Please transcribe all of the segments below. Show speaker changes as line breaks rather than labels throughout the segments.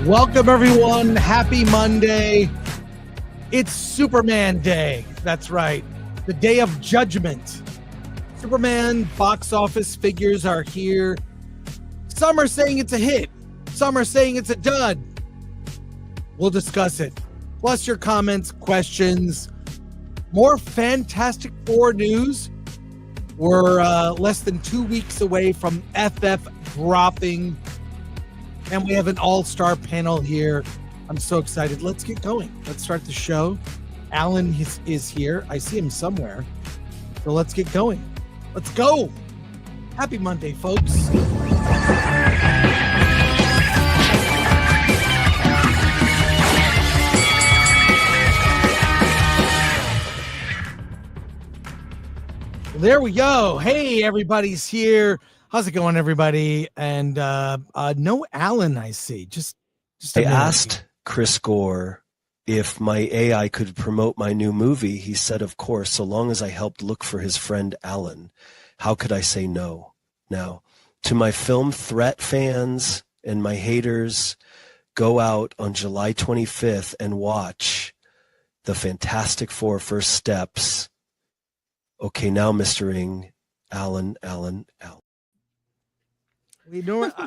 Welcome, everyone. Happy Monday. It's Superman Day. That's right. The day of judgment. Superman box office figures are here. Some are saying it's a hit. Some are saying it's a dud. We'll discuss it. Plus your comments, questions, more Fantastic Four news. We're less than 2 weeks away from FF dropping. And we have an all-star panel here. I'm so excited. Let's get going. Let's start the show. Alan is here. I see him somewhere. So let's get going. Let's go. Happy Monday, folks. There we go. Hey, everybody's here. How's it going, everybody? And no Alan, I see. Just
I asked Chris Gore if my AI could promote my new movie. He said, of course, so long as I helped look for his friend Alan. How could I say no? Now, to my film threat fans and my haters, go out on July 25th and watch the Fantastic Four First Steps. Okay, now, Mr. Ing, Alan.
You know what?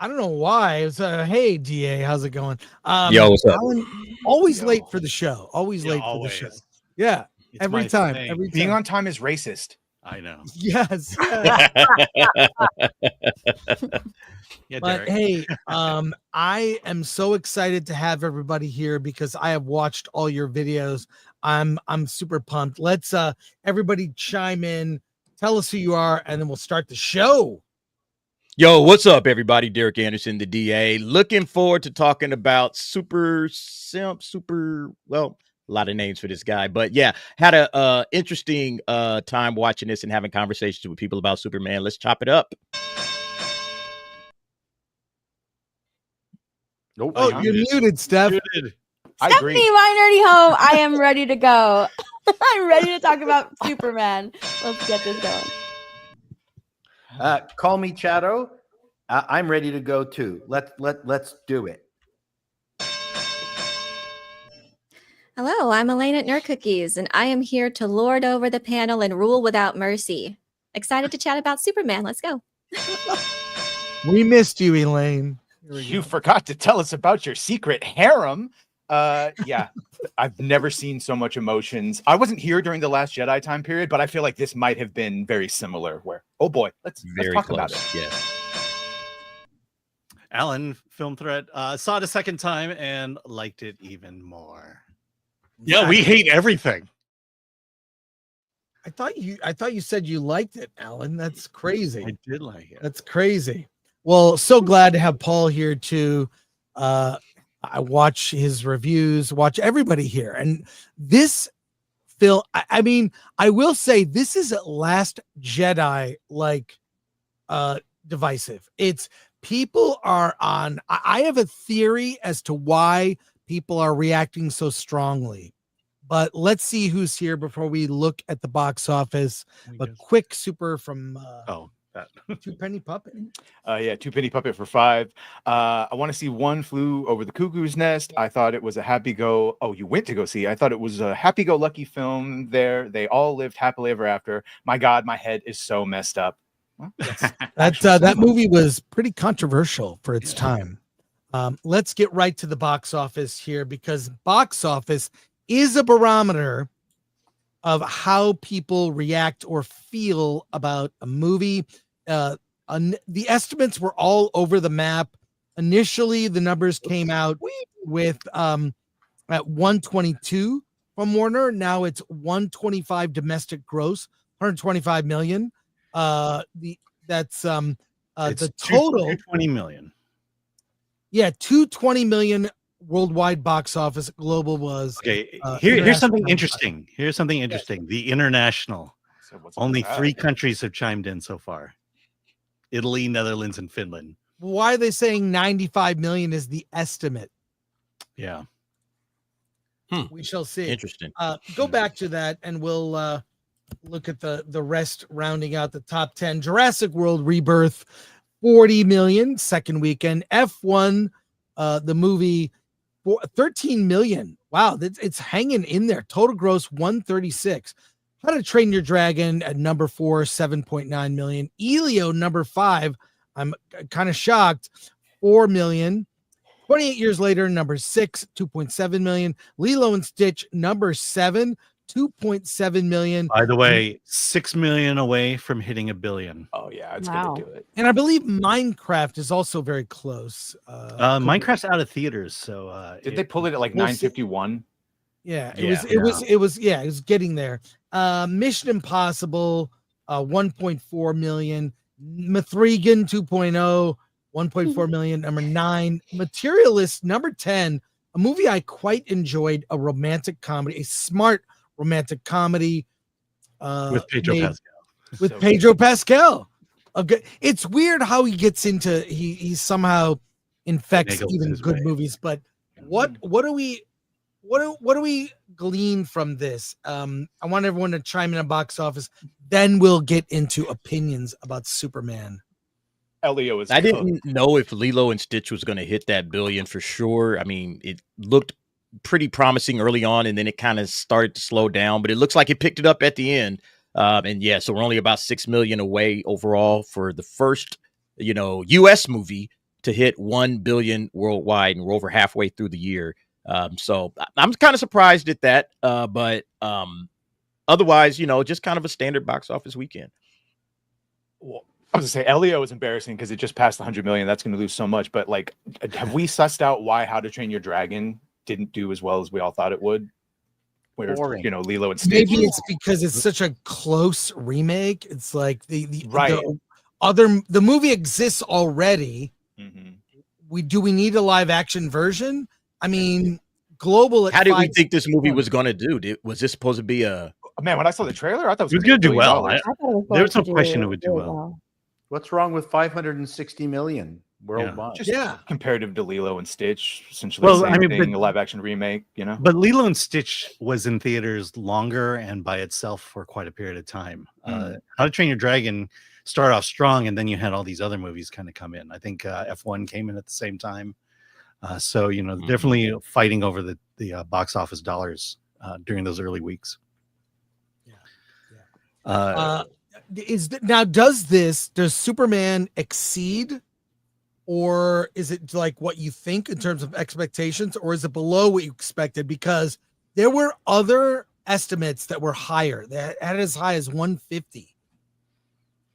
I don't know why. It's hey DA, how's it going?
Yo, what's up?
Alan, always late for the show. Always late for the show. Yeah,
It's
every
my
time.
thing.
Every
Being
time.
on time is racist.
I know.
Yes.
Yeah,
But
Derek.
hey, I am so excited to have everybody here because I have watched all your videos. I'm super pumped. Let's everybody chime in, tell us who you are, and then we'll start the show.
Yo, what's up, everybody? Derek Anderson, the DA. Looking forward to talking about well, a lot of names for this guy. But yeah, had a interesting time watching this and having conversations with people about Superman. Let's chop it up.
Nope.
Oh, you're muted, Steph.
I
Stephanie,
agree.
my nerdy home. I am ready to go. I'm ready to talk about Superman. Let's get this going.
Call me Chato. I'm ready to go too. Let's do it.
Hello, I'm Elaine at Nerd Cookies, and I am here to lord over the panel and rule without mercy. Excited to chat about Superman. Let's go.
We missed you, Elaine. Here we
You
go.
forgot to tell us about your secret harem. Yeah, I've never seen so much emotions. I wasn't here during the Last Jedi time period, but I feel like this might have been very similar. Where, oh boy, let's talk about it.
Yeah.
Alan, film threat. Saw it a second time and liked it even more.
Yeah, we hate everything.
I thought you said you liked it, Alan. That's crazy.
I did like it.
That's crazy. Well, so glad to have Paul here too. I watch his reviews, watch everybody here. And this film, I mean, I will say this is Last Jedi like divisive. It's people are on. I have a theory as to why people are reacting so strongly. But let's see who's here before we look at the box office. A quick super from
That.
Two Penny Puppet.
Yeah, Two Penny Puppet for 5. I want to see One Flew Over the Cuckoo's Nest. I thought it was a happy go. Oh, you went to go see. I thought it was a happy-go-lucky film there. They all lived happily ever after. My God, my head is so messed up. Well,
That movie was pretty controversial for its time. Let's get right to the box office here because box office is a barometer of how people react or feel about a movie. The estimates were all over the map. Initially, the numbers came out with at 122 from Warner. Now it's 125 domestic gross, 125 million. That's the total
20 million.
Yeah, 220 million worldwide box office. Global was
Okay, here's
international
something
95.
interesting. Here's something interesting. The international.
so what's
Only
that?
3 countries have chimed in so far. Italy, Netherlands, and Finland.
Why are they saying 95 million is the estimate?
Yeah.
We shall see.
Interesting.
Go back to that and we'll look at the rest rounding out the top 10. Jurassic World Rebirth, 40 million second weekend. F1 the movie for 13 million. Wow, it's hanging in there. Total gross 136. How to Train Your Dragon at number 4, 7.9 million. Elio number 5. I'm kind of shocked. 4 million. 28 years later, number 6, 2.7 million. Lilo and Stitch number 7, 2.7 million.
By the way, 6 million away from hitting $1 billion.
Oh yeah, it's
Wow.
gonna do it.
And I believe Minecraft is also very close.
Minecraft's out of theaters, so
Did they pull it at like
We'll
951?
Yeah,
Yeah.
it was getting there. Mission Impossible, 1.4 million. Mithrigan 2.0, 1.4 million. Number 9, Materialist number 10, a movie I quite enjoyed, a romantic comedy, a smart romantic comedy
with Pedro
made
Pascal.
with
So
Pedro Pascal. Okay, it's weird how he gets into he somehow infects
Finaggles
even
his
good
way.
movies. But what do we glean from this? I want everyone to chime in on box office. Then we'll get into opinions about Superman.
Elio is.
I didn't know if Lilo and Stitch was going to hit that billion for sure. I mean, it looked pretty promising early on, and then it kind of started to slow down. But it looks like it picked it up at the end. And yeah, so we're only about 6 million away overall for the first, U.S. movie to hit 1 billion worldwide, and we're over halfway through the year. So I'm kind of surprised at that. But otherwise, just kind of a standard box office weekend.
Well, I was gonna say Elio is embarrassing because it just passed 100 million. That's going to lose so much. But like, have we sussed out why How to Train Your Dragon didn't do as well as we all thought it would? Where
Boring.
Lilo and Stitch.
Maybe it's because it's such a close remake. It's like the
Right.
the movie exists already.
Mhm.
Do we need a live action version? I mean, global. At
How did we
5
think this movie was going to do? Was this supposed to be a?
Man, when I saw the trailer, I thought
It was going to do well.
I thought it was
There was
going
no
to
question
do
it would do
really
well.
What's wrong with 560 million worldwide?
just
Yeah.
comparative to Lilo and Stitch, essentially
Well,
the same
I mean,
thing,
but-
a live action remake.
But Lilo and Stitch was in theaters longer and by itself for quite a period of time. How to Train Your Dragon started off strong, and then you had all these other movies kind of come in. I think F1 came in at the same time. So, definitely fighting over the box office dollars during those early weeks.
Does Superman exceed, or is it like what you think in terms of expectations, or is it below what you expected? Because there were other estimates that were higher, that had as high as 150,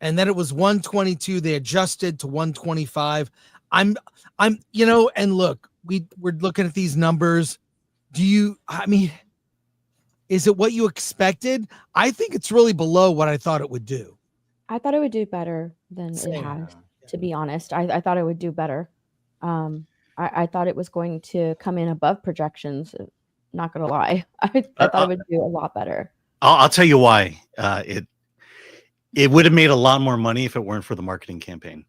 and then it was 122. They adjusted to 125. And look, we're looking at these numbers. Is it what you expected? I think it's really below what I thought it would do.
I thought it would do better than it has, to be honest. I thought it would do better. I thought it was going to come in above projections. Not going to lie. I thought it would do a lot better.
I'll tell you why. It would have made a lot more money if it weren't for the marketing campaign.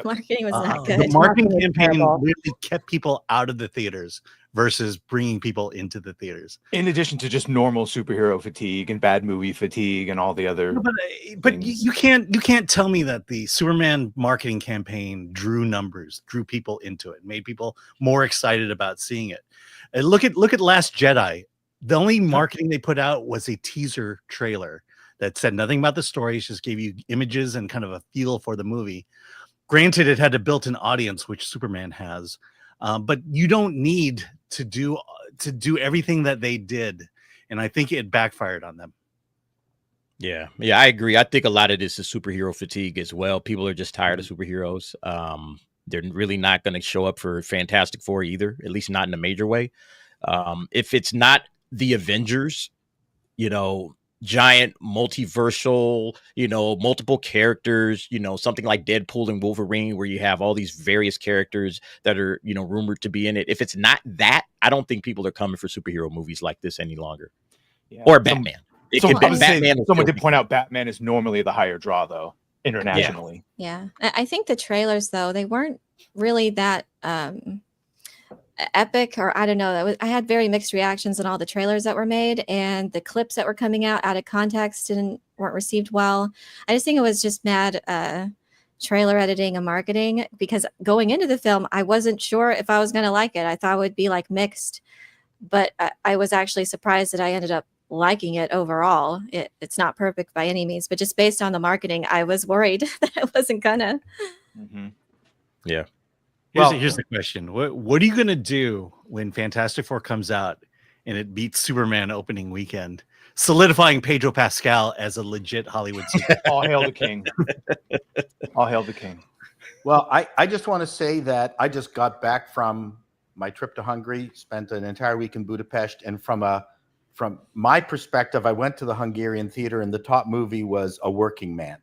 Marketing was not
The
good.
marketing
was
campaign
terrible.
really kept people out of the theaters versus bringing people into the theaters.
in addition to just normal superhero fatigue and bad movie fatigue and all the other.
But
things.
you can't tell me that the Superman marketing campaign drew numbers, drew people into it, made people more excited about seeing it. And look at Last Jedi. The only marketing they put out was a teaser trailer that said nothing about the stories, just gave you images and kind of a feel for the movie. Granted, it had a built-in audience, which Superman has, but you don't need to do everything that they did, and I think it backfired on them.
Yeah, I agree. I think a lot of this is superhero fatigue as well. People are just tired of superheroes. They're really not going to show up for Fantastic Four either, at least not in a major way. If it's not the Avengers, giant multiversal, multiple characters, something like Deadpool and Wolverine, where you have all these various characters that are, rumored to be in it. If it's not that, I don't think people are coming for superhero movies like this any longer.
Yeah.
Or Batman.
Someone did point out Batman is normally the higher draw, though, internationally.
Yeah. I think the trailers, though, they weren't really that epic, or I don't know. I had very mixed reactions on all the trailers that were made, and the clips that were coming out of context weren't received well. I just think it was just mad trailer editing and marketing, because going into the film, I wasn't sure if I was going to like it. I thought it would be like mixed, but I was actually surprised that I ended up liking it overall. It's not perfect by any means, but just based on the marketing, I was worried that I wasn't gonna.
Mm-hmm.
Yeah.
Here's the question. What are you going to do when Fantastic Four comes out and it beats Superman opening weekend, solidifying Pedro Pascal as a legit Hollywood superhero?
All hail the king. All hail the king.
Well, I just want to say that I just got back from my trip to Hungary, spent an entire week in Budapest, and from my perspective, I went to the Hungarian theater, and the top movie was A Working Man.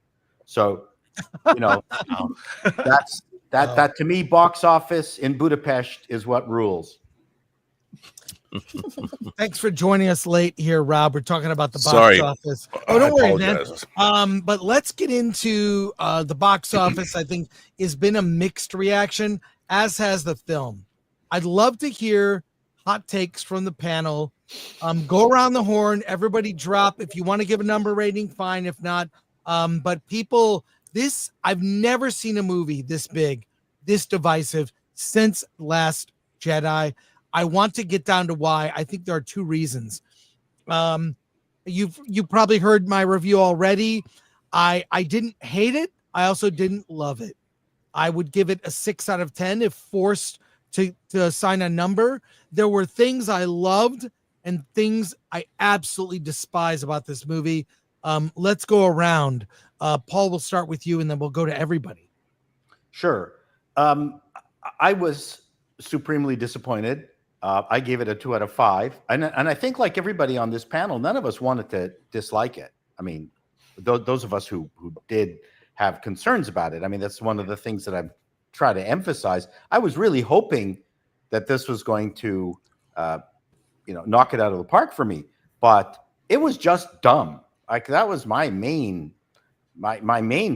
So, that to me, box office in Budapest is what rules.
Thanks for joining us late here, Rob. We're talking about the box office. Oh, don't worry, man. But let's get into the box office. I think has been a mixed reaction, as has the film. I'd love to hear hot takes from the panel. Go around the horn. Everybody drop. If you want to give a number rating, fine. If not, but people, I've never seen a movie this big, this divisive since Last Jedi. I want to get down to why. I think there are two reasons. You've probably heard my review already. I didn't hate it. I also didn't love it. I would give it a 6 out of 10 if forced to assign a number. There were things I loved and things I absolutely despise about this movie. Let's go around. Paul, we'll start with you, and then we'll go to everybody.
Sure. I was supremely disappointed. I gave it a 2 out of 5. And I think, like everybody on this panel, none of us wanted to dislike it. I mean, those of us who did have concerns about it. I mean, that's one of the things that I've tried to emphasize. I was really hoping that this was going to, knock it out of the park for me. But it was just dumb. Like, that was my main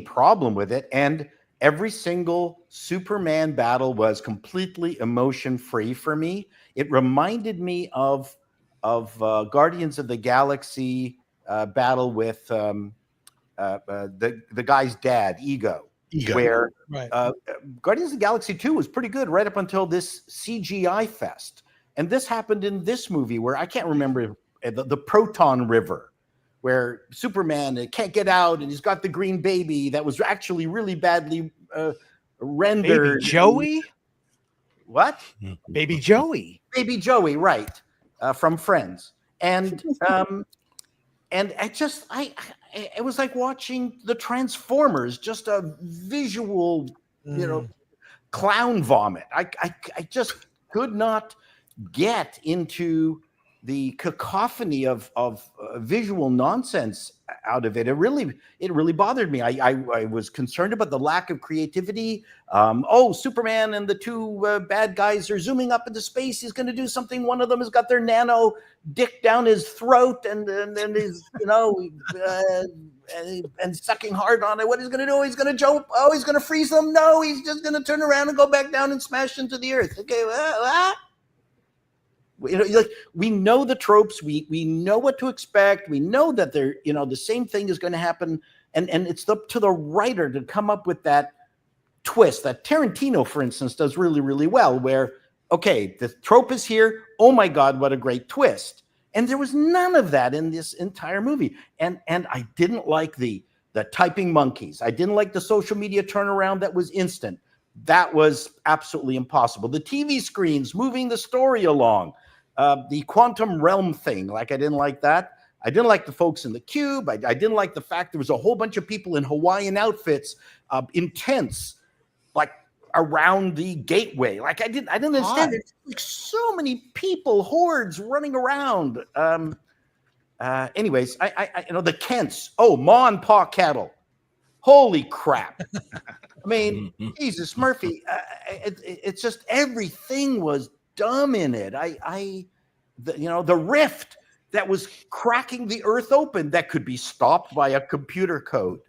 problem with it. And every single Superman battle was completely emotion-free for me. It reminded me of Guardians of the Galaxy battle with the guy's dad, Ego. Where Guardians of the Galaxy 2 was pretty good right up until this CGI fest. And this happened in this movie where I can't remember the Proton River, where Superman can't get out and he's got the green baby that was actually really badly rendered.
Baby Joey?
What?
Baby Joey.
Baby Joey, right. From Friends. And it was like watching the Transformers, just a visual, clown vomit. I just could not get into the cacophony of visual nonsense out of it. It really bothered me. I was concerned about the lack of creativity. Superman and the two bad guys are zooming up into space. He's going to do something. One of them has got their nano dick down his throat and he's and sucking hard on it. What he's going to do? He's going to jump. Oh, he's going to freeze them. No, he's just going to turn around and go back down and smash into the earth. Okay, what? We know the tropes. We know what to expect. We know that the same thing is going to happen, and it's up to the writer to come up with that twist that Tarantino, for instance, does really, really well. Where the trope is here. Oh my God, what a great twist! And there was none of that in this entire movie. And I didn't like the typing monkeys. I didn't like the social media turnaround that was instant. That was absolutely impossible. The TV screens moving the story along. The quantum realm thing, I didn't like that. I didn't like the folks in the cube. I didn't like the fact there was a whole bunch of people in Hawaiian outfits, intense, around the gateway. I didn't understand. There's so many people, hordes running around. Anyways, I the Kents. Oh, Ma and Pa cattle. Holy crap. I mean, Jesus, Murphy. It's just everything was dumb in it. The rift that was cracking the earth open that could be stopped by a computer code,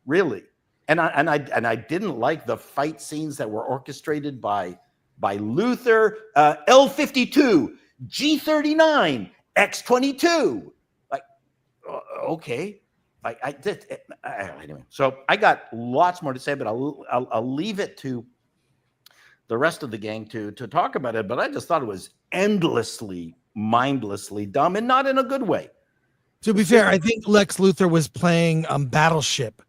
really. And I didn't like the fight scenes that were orchestrated by Luther, L-52, G-39, X-22. Okay. Anyway. So I got lots more to say, but I'll leave it to the rest of the gang to talk about it. But I just thought it was endlessly, mindlessly dumb, and not in a good way.
To be fair, I think Lex Luthor was playing Battleship.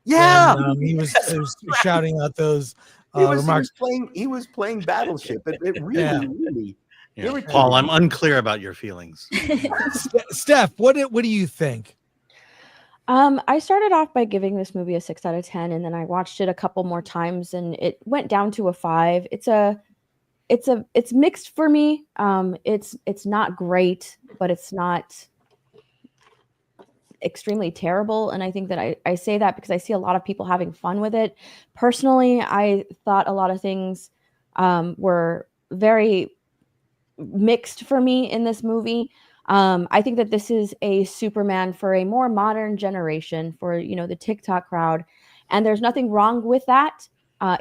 Yeah,
when, he was shouting out those remarks.
He was playing Battleship. It really.
Yeah. Paul, I'm unclear about your feelings.
Steph, what do you think?
I started off by giving this movie a 6 out of 10, and then I watched it a couple more times, and it went down to a 5. It's mixed for me. It's not great, but it's not extremely terrible. And I think that I say that because I see a lot of people having fun with it. Personally, I thought a lot of things were very mixed for me in this movie. I think that this is a Superman for a more modern generation, for the TikTok crowd, and there's nothing wrong with that.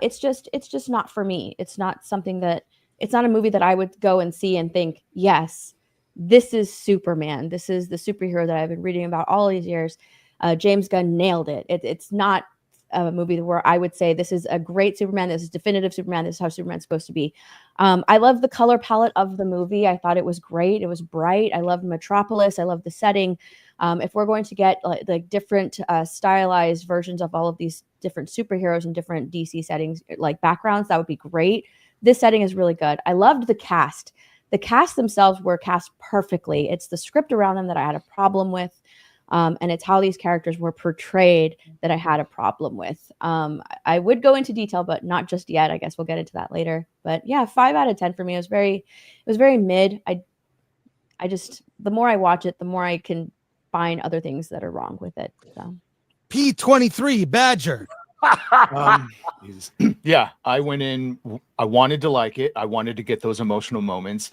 It's just not for me. It's not a movie that I would go and see and think, yes, this is Superman. This is the superhero that I've been reading about all these years. James Gunn nailed it. It's not a movie where I would say this is a great Superman. This is definitive Superman. This is how Superman's supposed to be. I love the color palette of the movie. I thought it was great. It was bright. I loved Metropolis. I love the setting. If we're going to get like different stylized versions of all of these different superheroes and different DC settings, like backgrounds, that would be great. This setting is really good. I loved the cast. The cast themselves were cast perfectly. It's the script around them that I had a problem with. And it's how these characters were portrayed that I had a problem with. I would go into detail, but not just yet. I guess we'll get into that later. But yeah, 5 out of 10 for me. It was very mid. I just, the more I watch it, the more I can find other things that are wrong with it. So
P23 Badger.
Yeah, I went in. I wanted to like it. I wanted to get those emotional moments.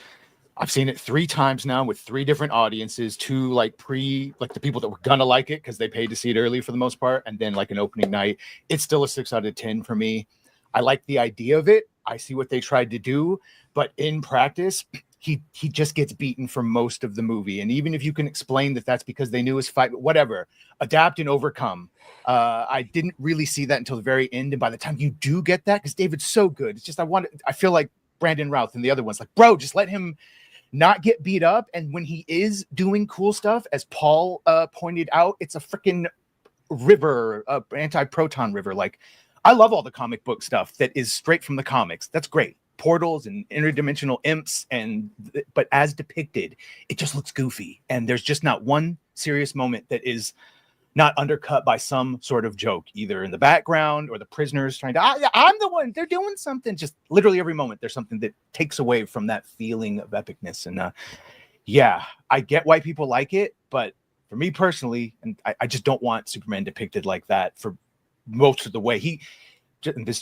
I've seen it 3 times now with 3 different audiences, 2 like the people that were gonna like it because they paid to see it early for the most part, and then like an opening night. It's still a 6 out of 10 for me. I like the idea of it. I see what they tried to do, but in practice, he just gets beaten for most of the movie. And even if you can explain that that's because they knew his fight, whatever, adapt and overcome. I didn't really see that until the very end, and by the time you do get that, because David's so good, it's just I feel like Brandon Routh and the other ones, like, bro, just let him not get beat up. And when he is doing cool stuff, as Paul pointed out, it's a freaking river, anti-proton river. Like, I love all the comic book stuff that is straight from the comics. That's great. Portals and interdimensional imps, but as depicted, it just looks goofy. And there's just not one serious moment that is not undercut by some sort of joke, either in the background or the prisoners trying to, I'm the one, they're doing something. Just literally every moment, there's something that takes away from that feeling of epicness. And yeah, I get why people like it, but for me personally, and I just don't want Superman depicted like that for most of the way.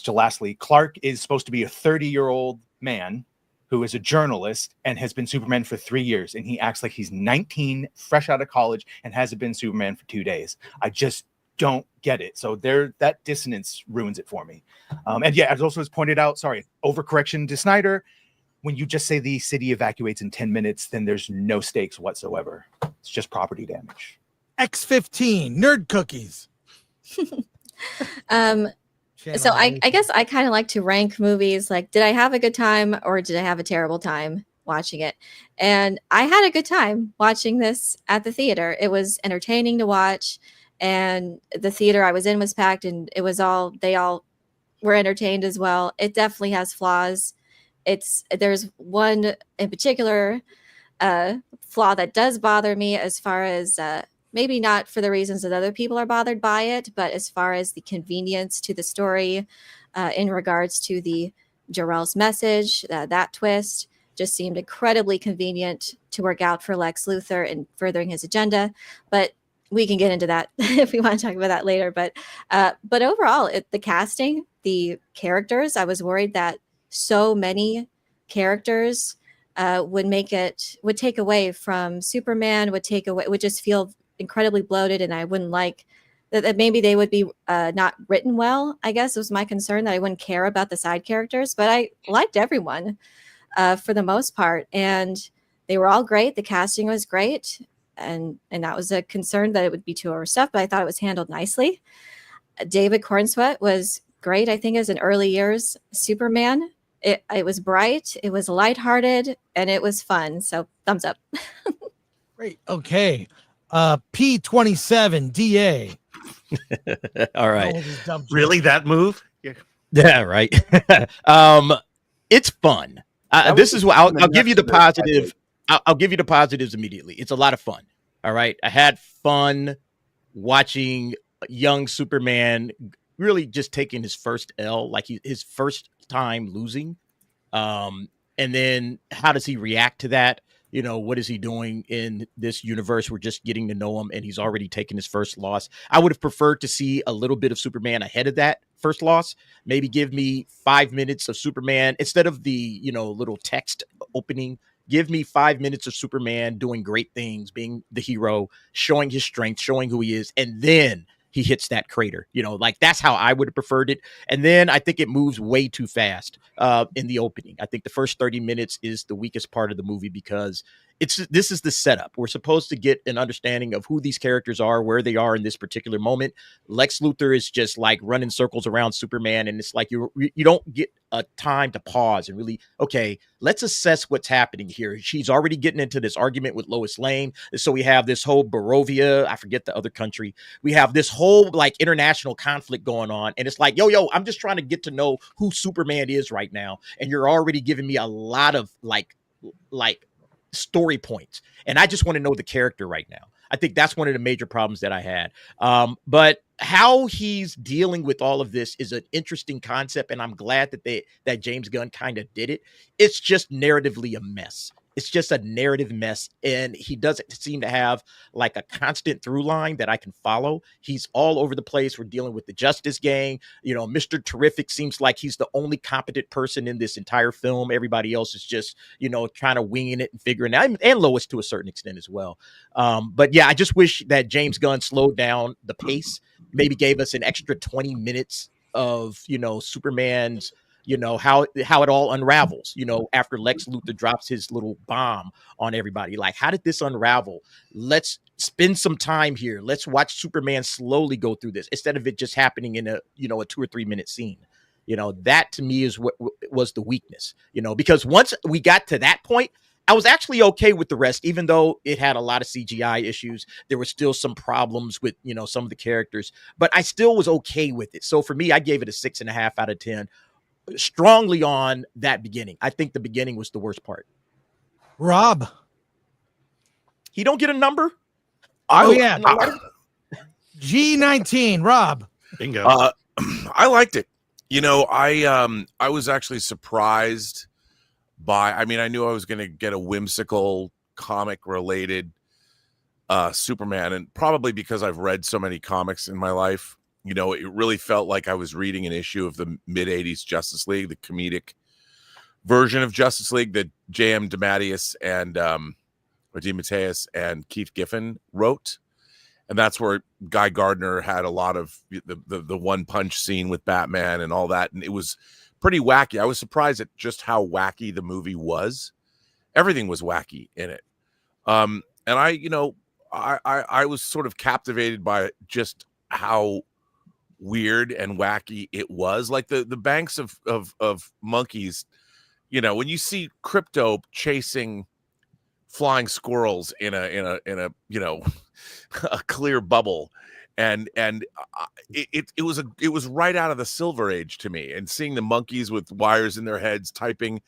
Lastly, Clark is supposed to be a 30-year-old man who is a journalist and has been Superman for 3 years, and he acts like he's 19, fresh out of college, and hasn't been Superman for 2 days. I just don't get it. So that dissonance ruins it for me. And yeah, as also was pointed out, sorry, overcorrection to Snyder. When you just say the city evacuates in 10 minutes, then there's no stakes whatsoever. It's just property damage.
X15 nerd cookies.
So I guess I kind of like to rank movies like, did I have a good time or did I have a terrible time watching it? And I had a good time watching this at the theater. It was entertaining to watch, and the theater I was in was packed, and they all were entertained as well. It definitely has flaws. There's one in particular flaw that does bother me, as far as maybe not for the reasons that other people are bothered by it, but as far as the convenience to the story in regards to the Jor-El's message, that twist just seemed incredibly convenient to work out for Lex Luthor in furthering his agenda. But we can get into that if we want to talk about that later. But overall, the casting, the characters, I was worried that so many characters would take away from Superman, would just feel incredibly bloated, and I wouldn't like that maybe they would be not written well. I guess it was my concern that I wouldn't care about the side characters, but I liked everyone for the most part, and they were all great. The casting was great. and that was a concern that it would be too overstuffed, but I thought it was handled nicely. David Cornsweet was great, I think, as an early years Superman. It was bright, it was lighthearted, and it was fun. So thumbs up.
Great. Okay. P27 DA.
All right.
Really, that move?
Yeah, right. It's fun. This is what I'll give you the positive. I'll give you the positives immediately. It's a lot of fun. All right. I had fun watching young Superman really just taking his first L, like his first time losing. And then how does he react to that? You know, what is he doing in this universe? We're just getting to know him, and he's already taken his first loss. I would have preferred to see a little bit of Superman ahead of that first loss. Maybe give me 5 minutes of Superman instead of the, little text opening. Give me 5 minutes of Superman doing great things, being the hero, showing his strength, showing who he is, and then he hits that crater. That's how I would have preferred it. And then I think it moves way too fast in the opening. I think the first 30 minutes is the weakest part of the movie because this is the setup. We're supposed to get an understanding of who these characters are, where they are in this particular moment. Lex Luthor is just like running circles around Superman, and it's like you don't get a time to pause and really, okay, let's assess what's happening here. She's already getting into this argument with Lois Lane. So we have this whole Barovia, I forget the other country. We have this whole international conflict going on. And it's like, yo, I'm just trying to get to know who Superman is right now. And you're already giving me a lot of like story points. And I just want to know the character right now. I think that's one of the major problems that I had. But how he's dealing with all of this is an interesting concept, and I'm glad that James Gunn kind of did it. It's just narratively a mess. It's just a narrative mess, and he doesn't seem to have like a constant through line that I can follow. He's all over the place. We're dealing with the Justice Gang. Mr. Terrific seems like he's the only competent person in this entire film. Everybody else is just, trying to winging it and figuring it out, and Lois to a certain extent as well. But yeah, I just wish that James Gunn slowed down the pace, maybe gave us an extra 20 minutes of, Superman's, how it all unravels, after Lex Luthor drops his little bomb on everybody. Like, how did this unravel? Let's spend some time here. Let's watch Superman slowly go through this instead of it just happening in a 2 or 3 minute scene. That to me is what was the weakness, because once we got to that point, I was actually okay with the rest, even though it had a lot of CGI issues. There were still some problems with, some of the characters, but I still was okay with it. So for me, I gave it a 6.5 out of 10. Strongly on that beginning. I think the beginning was the worst part.
Rob,
he don't get a number.
G19. Rob,
bingo.
I liked it. I was actually surprised by. I knew I was going to get a whimsical comic related Superman, and probably because I've read so many comics in my life. It really felt like I was reading an issue of the mid-'80s Justice League, the comedic version of Justice League that J.M. DeMatteis and DeMatteis and Keith Giffen wrote. And that's where Guy Gardner had a lot of the one-punch scene with Batman and all that. And it was pretty wacky. I was surprised at just how wacky the movie was. Everything was wacky in it. And I was sort of captivated by just how weird and wacky it was. Like the banks of monkeys, when you see Crypto chasing flying squirrels in a a clear bubble, and it was right out of the Silver Age to me. And seeing the monkeys with wires in their heads typing,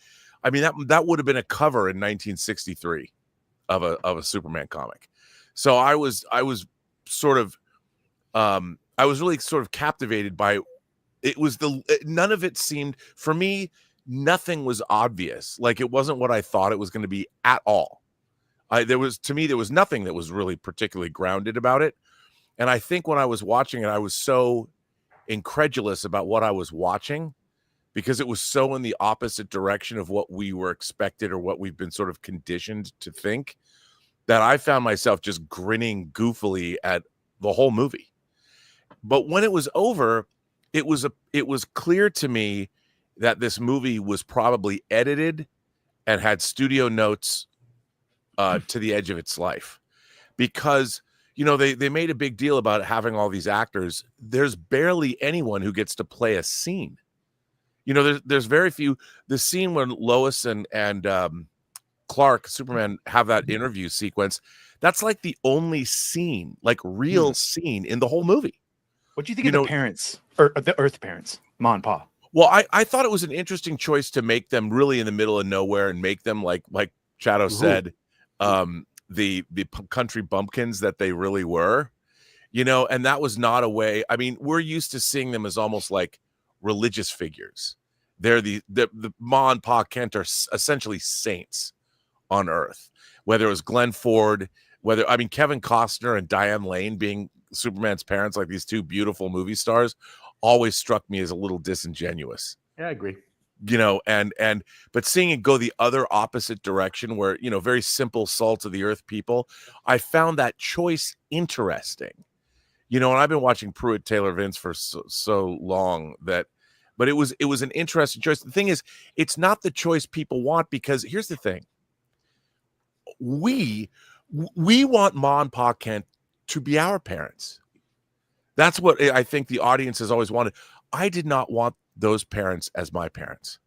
that would have been a cover in 1963 of a Superman comic. So I was sort of I was really sort of captivated by it. None of it seemed, for me, nothing was obvious. Like, it wasn't what I thought it was going to be at all. There was nothing that was really particularly grounded about it. And I think when I was watching it, I was so incredulous about what I was watching because it was so in the opposite direction of what we were expected or what we've been sort of conditioned to think, that I found myself just grinning goofily at the whole movie. But when it was over, it was clear to me that this movie was probably edited and had studio notes to the edge of its life, because they made a big deal about having all these actors. There's barely anyone who gets to play a scene. There's very few. The scene when Lois and Clark, Superman, have that interview sequence, that's like the only scene, like real scene in the whole movie.
What do you think of the parents, or the Earth parents, Ma and Pa?
Well, I thought it was an interesting choice to make them really in the middle of nowhere and make them like Chato said, the country bumpkins that they really were, and that was not a way. I mean, we're used to seeing them as almost like religious figures. They're the Ma and Pa Kent are essentially saints on Earth. Whether it was Glenn Ford, Kevin Costner and Diane Lane being Superman's parents, like these two beautiful movie stars, always struck me as a little disingenuous.
Yeah, I agree.
But seeing it go the other opposite direction, where very simple salt of the earth people, I found that choice interesting. And I've been watching Pruitt Taylor Vince for so long but it was an interesting choice. The thing is, it's not the choice people want, because here's the thing: we want Ma and Pa Kent to be our parents. That's what I think the audience has always wanted. I did not want those parents as my parents,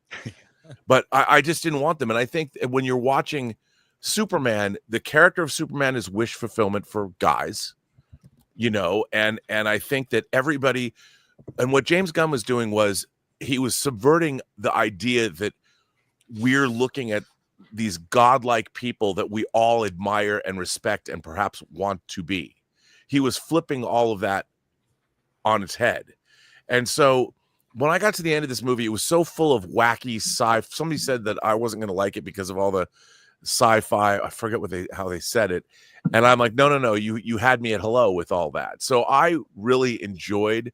but I just didn't want them. And I think when you're watching Superman, the character of Superman is wish fulfillment for guys, and I think that everybody, and what James Gunn was doing was he was subverting the idea that we're looking at these godlike people that we all admire and respect and perhaps want to be. He was flipping all of that on its head. And so when I got to the end of this movie, it was so full of wacky sci-fi. Somebody said that I wasn't going to like it because of all the sci-fi. I forget how they said it. And I'm like, no. You had me at hello with all that. So I really enjoyed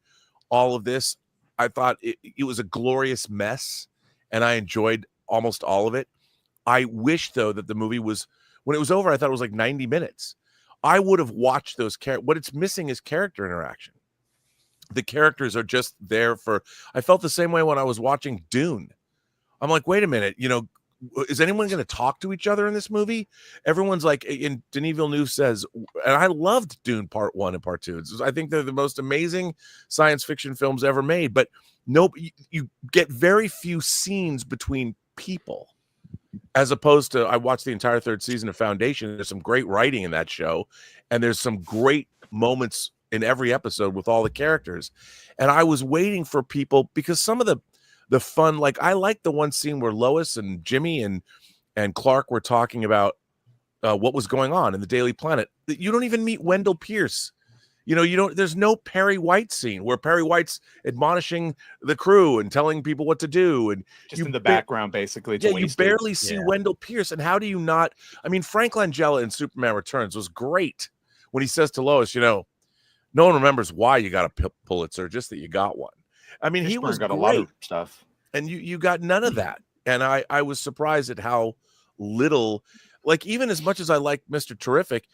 all of this. I thought it was a glorious mess, and I enjoyed almost all of it. I wish, though, that the movie was, when it was over, I thought it was like 90 minutes. I would have watched those what it's missing is character interaction. The characters are just there I felt the same way when I was watching Dune. I'm like, wait a minute, is anyone going to talk to each other in this movie? Everyone's like, and Denis Villeneuve says, and I loved Dune Part 1 and Part 2. I think they're the most amazing science fiction films ever made, but you get very few scenes between people, as opposed to, I watched the entire third season of Foundation. There's some great writing in that show, and there's some great moments in every episode with all the characters. And I was waiting for people, because some of the fun, like I like the one scene where Lois and Jimmy and Clark were talking about what was going on in the Daily Planet. You don't even meet Wendell Pierce. There's no Perry White scene where Perry White's admonishing the crew and telling people what to do. And
just in the background, basically.
You barely see Wendell Pierce. And how do you not? I mean, Frank Langella in Superman Returns was great when he says to Lois, no one remembers why you got a Pulitzer, just that you got one. I mean, he was
got
great.
a lot of stuff,
and you got none of that. And I was surprised at how little, like, even as much as I like Mr. Terrific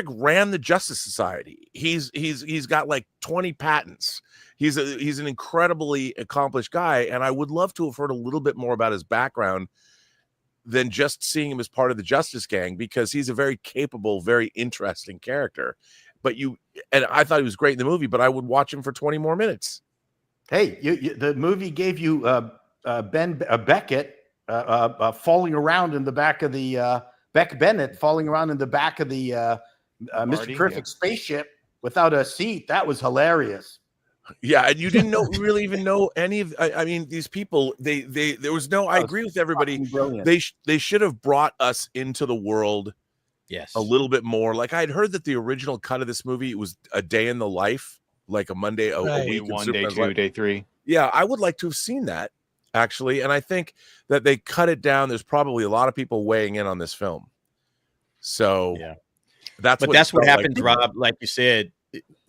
ran the Justice Society. He's got like 20 patents. He's an incredibly accomplished guy, and I would love to have heard a little bit more about his background than just seeing him as part of the Justice Gang, because he's a very capable, very interesting character. But and I thought he was great in the movie, but I would watch him for 20 more minutes.
Hey, the movie gave you Beckett falling around in the back of the Beck Bennett falling around in the back of the Mr. Terrific spaceship without a seat. That was hilarious.
Yeah, and you didn't really even know any of. I mean, these people. There was no. I agree with everybody. They should have brought us into the world.
Yes,
a little bit more. Like, I'd heard that the original cut of this movie, it was a day in the life, like a Monday, a week,
day 1, day 2, day 3.
Yeah, I would like to have seen that, actually. And I think that they cut it down. There's probably a lot of people weighing in on this film. So
yeah,
that's
what happened, Rob. Like you said,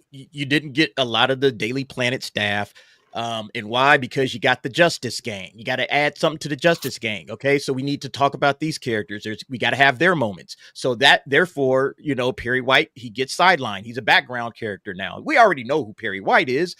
you didn't get a lot of the Daily Planet staff. And why? Because you got the Justice Gang. You got to add something to the Justice Gang. Okay, so we need to talk about these characters. We got to have their moments. So that, therefore, Perry White, he gets sidelined. He's a background character now. We already know who Perry White is.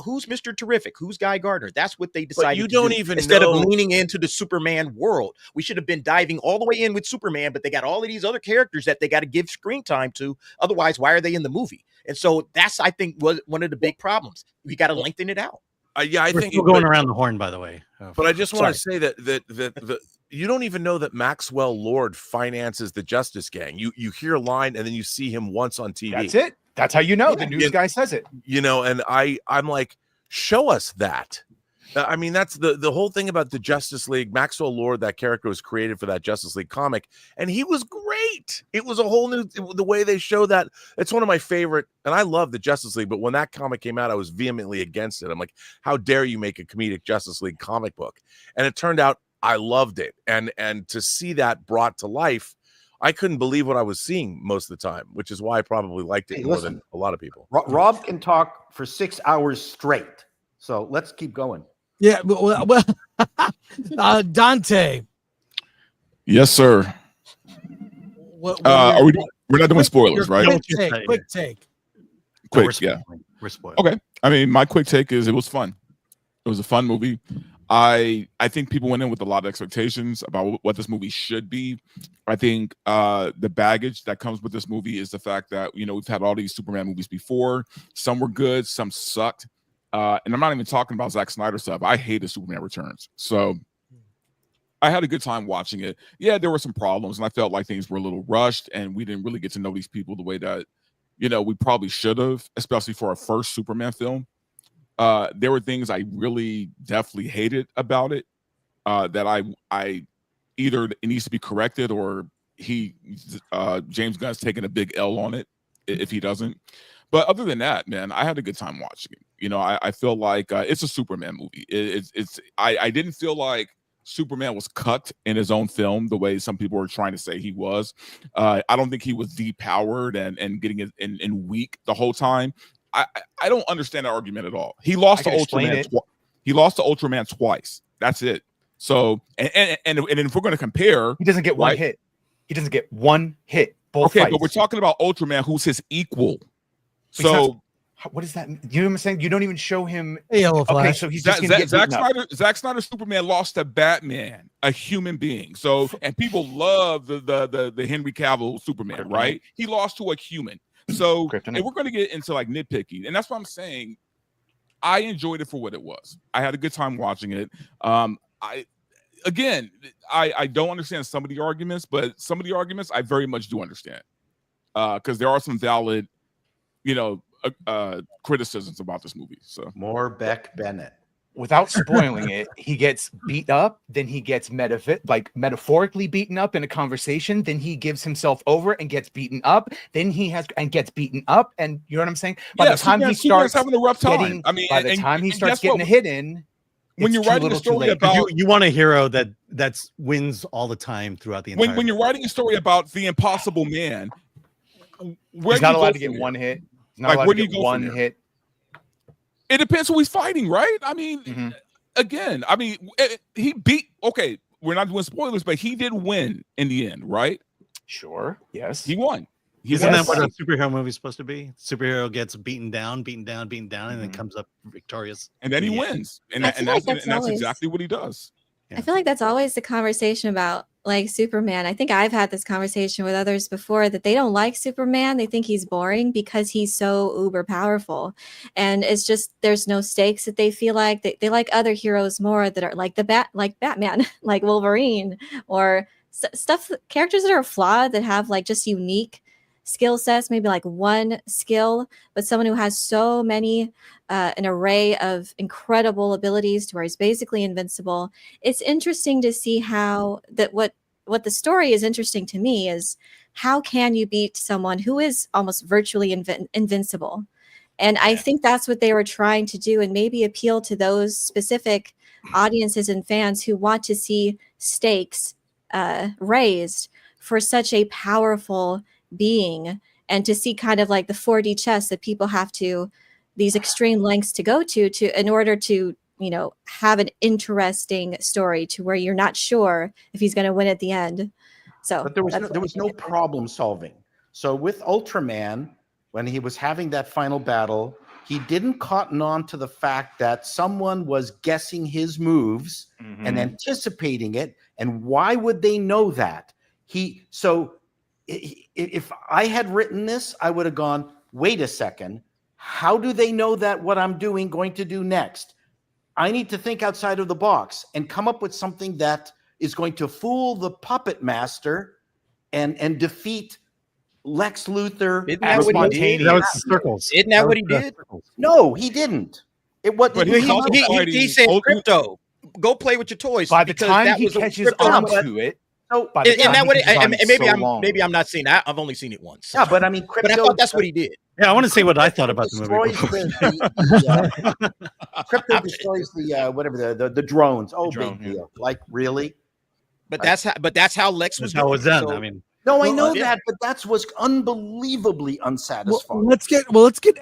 Who's Mr. Terrific? Who's Guy Gardner? That's what they decided.
You don't even
instead
know.
of leaning into the Superman world. We should have been diving all the way in with Superman, but they got all of these other characters that they got to give screen time to. Otherwise, why are they in the movie? And so that's, I think, was one of the big problems. We got to lengthen it out.
Yeah, I
We're
think
still going around the horn, by the way.
But I just want to say that you don't even know that Maxwell Lord finances the Justice Gang. You hear a line and then you see him once on TV.
That's it. That's how you know. The news guy says it.
And I'm like, show us that. I mean, that's the whole thing about the Justice League. Maxwell Lord, that character was created for that Justice League comic, and he was great. It was a whole new, the way they show that. It's one of my favorite, and I love the Justice League, but when that comic came out, I was vehemently against it. I'm like, how dare you make a comedic Justice League comic book? And it turned out I loved it. And to see that brought to life, I couldn't believe what I was seeing most of the time, which is why I probably liked it more than a lot of people.
Rob can talk for 6 hours straight. So let's keep going.
Yeah, well Dante.
Yes, sir. We're not doing spoilers, right?
Quick take.
Quick, yeah.
We're spoiled.
Okay. I mean, my quick take is it was fun. It was a fun movie. I think people went in with a lot of expectations about what this movie should be. I think the baggage that comes with this movie is the fact that, we've had all these Superman movies before. Some were good, some sucked. And I'm not even talking about Zack Snyder stuff. I hated Superman Returns. So I had a good time watching it. Yeah, there were some problems, and I felt like things were a little rushed, and we didn't really get to know these people the way that, we probably should have, especially for our first Superman film. There were things I really definitely hated about it that I either it needs to be corrected or James Gunn's taking a big L on it if he doesn't. But other than that, man, I had a good time watching it. I feel like it's a Superman movie. I didn't feel like Superman was cut in his own film the way some people were trying to say he was. I don't think he was depowered and getting it in weak the whole time. I don't understand that argument at all. He lost to Ultraman. He lost to Ultraman twice. That's it. So and if we're going to compare,
he doesn't get one hit. He doesn't get one hit. Both fights.
But we're talking about Ultraman, who's his equal. So
what does that mean? You know what I'm saying? You don't even show him.
Okay,
so he's just gonna get
Zack Snyder's Superman lost to Batman, a human being. So and people love the Henry Cavill Superman, right? He lost to a human. So and we're going to get into like nitpicking, and that's what I'm saying. I enjoyed it for what it was. I had a good time watching it. I don't understand some of the arguments, but some of the arguments I very much do understand because there are some valid, criticisms about this movie. So
more Beck Bennett.
Without spoiling it, he gets beat up, then he gets metaphorically beaten up in a conversation, then he gives himself over and gets beaten up, then gets beaten up, and you know what I'm saying? By the time he starts
having a rough time,
by the time he starts getting a hit in,
when you're writing a story about
you want a hero that wins all the time throughout the entire
when you're writing a story about the Impossible Man,
he's not allowed to get one hit. He's not allowed to get one hit.
It depends who he's fighting, right? I mean, again, he beat. Okay, we're not doing spoilers, but he did win in the end, right?
Sure. Yes,
he won.
Isn't that what a superhero movie is supposed to be? Superhero gets beaten down, and then comes up victorious,
and then he wins, and that's exactly what he does.
I feel like that's always the conversation about like Superman. I think I've had this conversation with others before that they don't like Superman. They think he's boring because he's so uber powerful. And it's just there's no stakes that they feel like. They like other heroes more that are like Batman, like Wolverine, or characters that are flawed that have like just unique skill sets, maybe like one skill, but someone who has so many an array of incredible abilities to where he's basically invincible. It's interesting to see how that what the story is interesting to me is how can you beat someone who is almost virtually invincible? And I think that's what they were trying to do and maybe appeal to those specific audiences and fans who want to see stakes raised for such a powerful being, and to see kind of like the 4D chess that people have to these extreme lengths to go to in order to, you know, have an interesting story to where you're not sure if he's going to win at the end. So
but there was no problem solving. So with Ultraman, when he was having that final battle, he didn't cotton on to the fact that someone was guessing his moves and anticipating it. And why would they know that? If I had written this, I would have gone, wait a second. How do they know that what I'm going to do next? I need to think outside of the box and come up with something that is going to fool the puppet master and defeat Lex Luthor.
Isn't that what he did?
That was the circles.
Isn't that what he did?
No, he didn't.
But
He said, Crypto, go play with your toys.
By the time he catches on to it,
maybe I'm not seeing that. I've only seen it once.
Yeah, but I mean,
but I thought that's what he did.
Yeah, I want to say what I thought about the movie.
Crypto destroys the drones. Oh, big deal. Like, really?
But that's how Lex was.
How it was done.
So,
I mean,
no, I know that, but that was unbelievably unsatisfying.
Let's get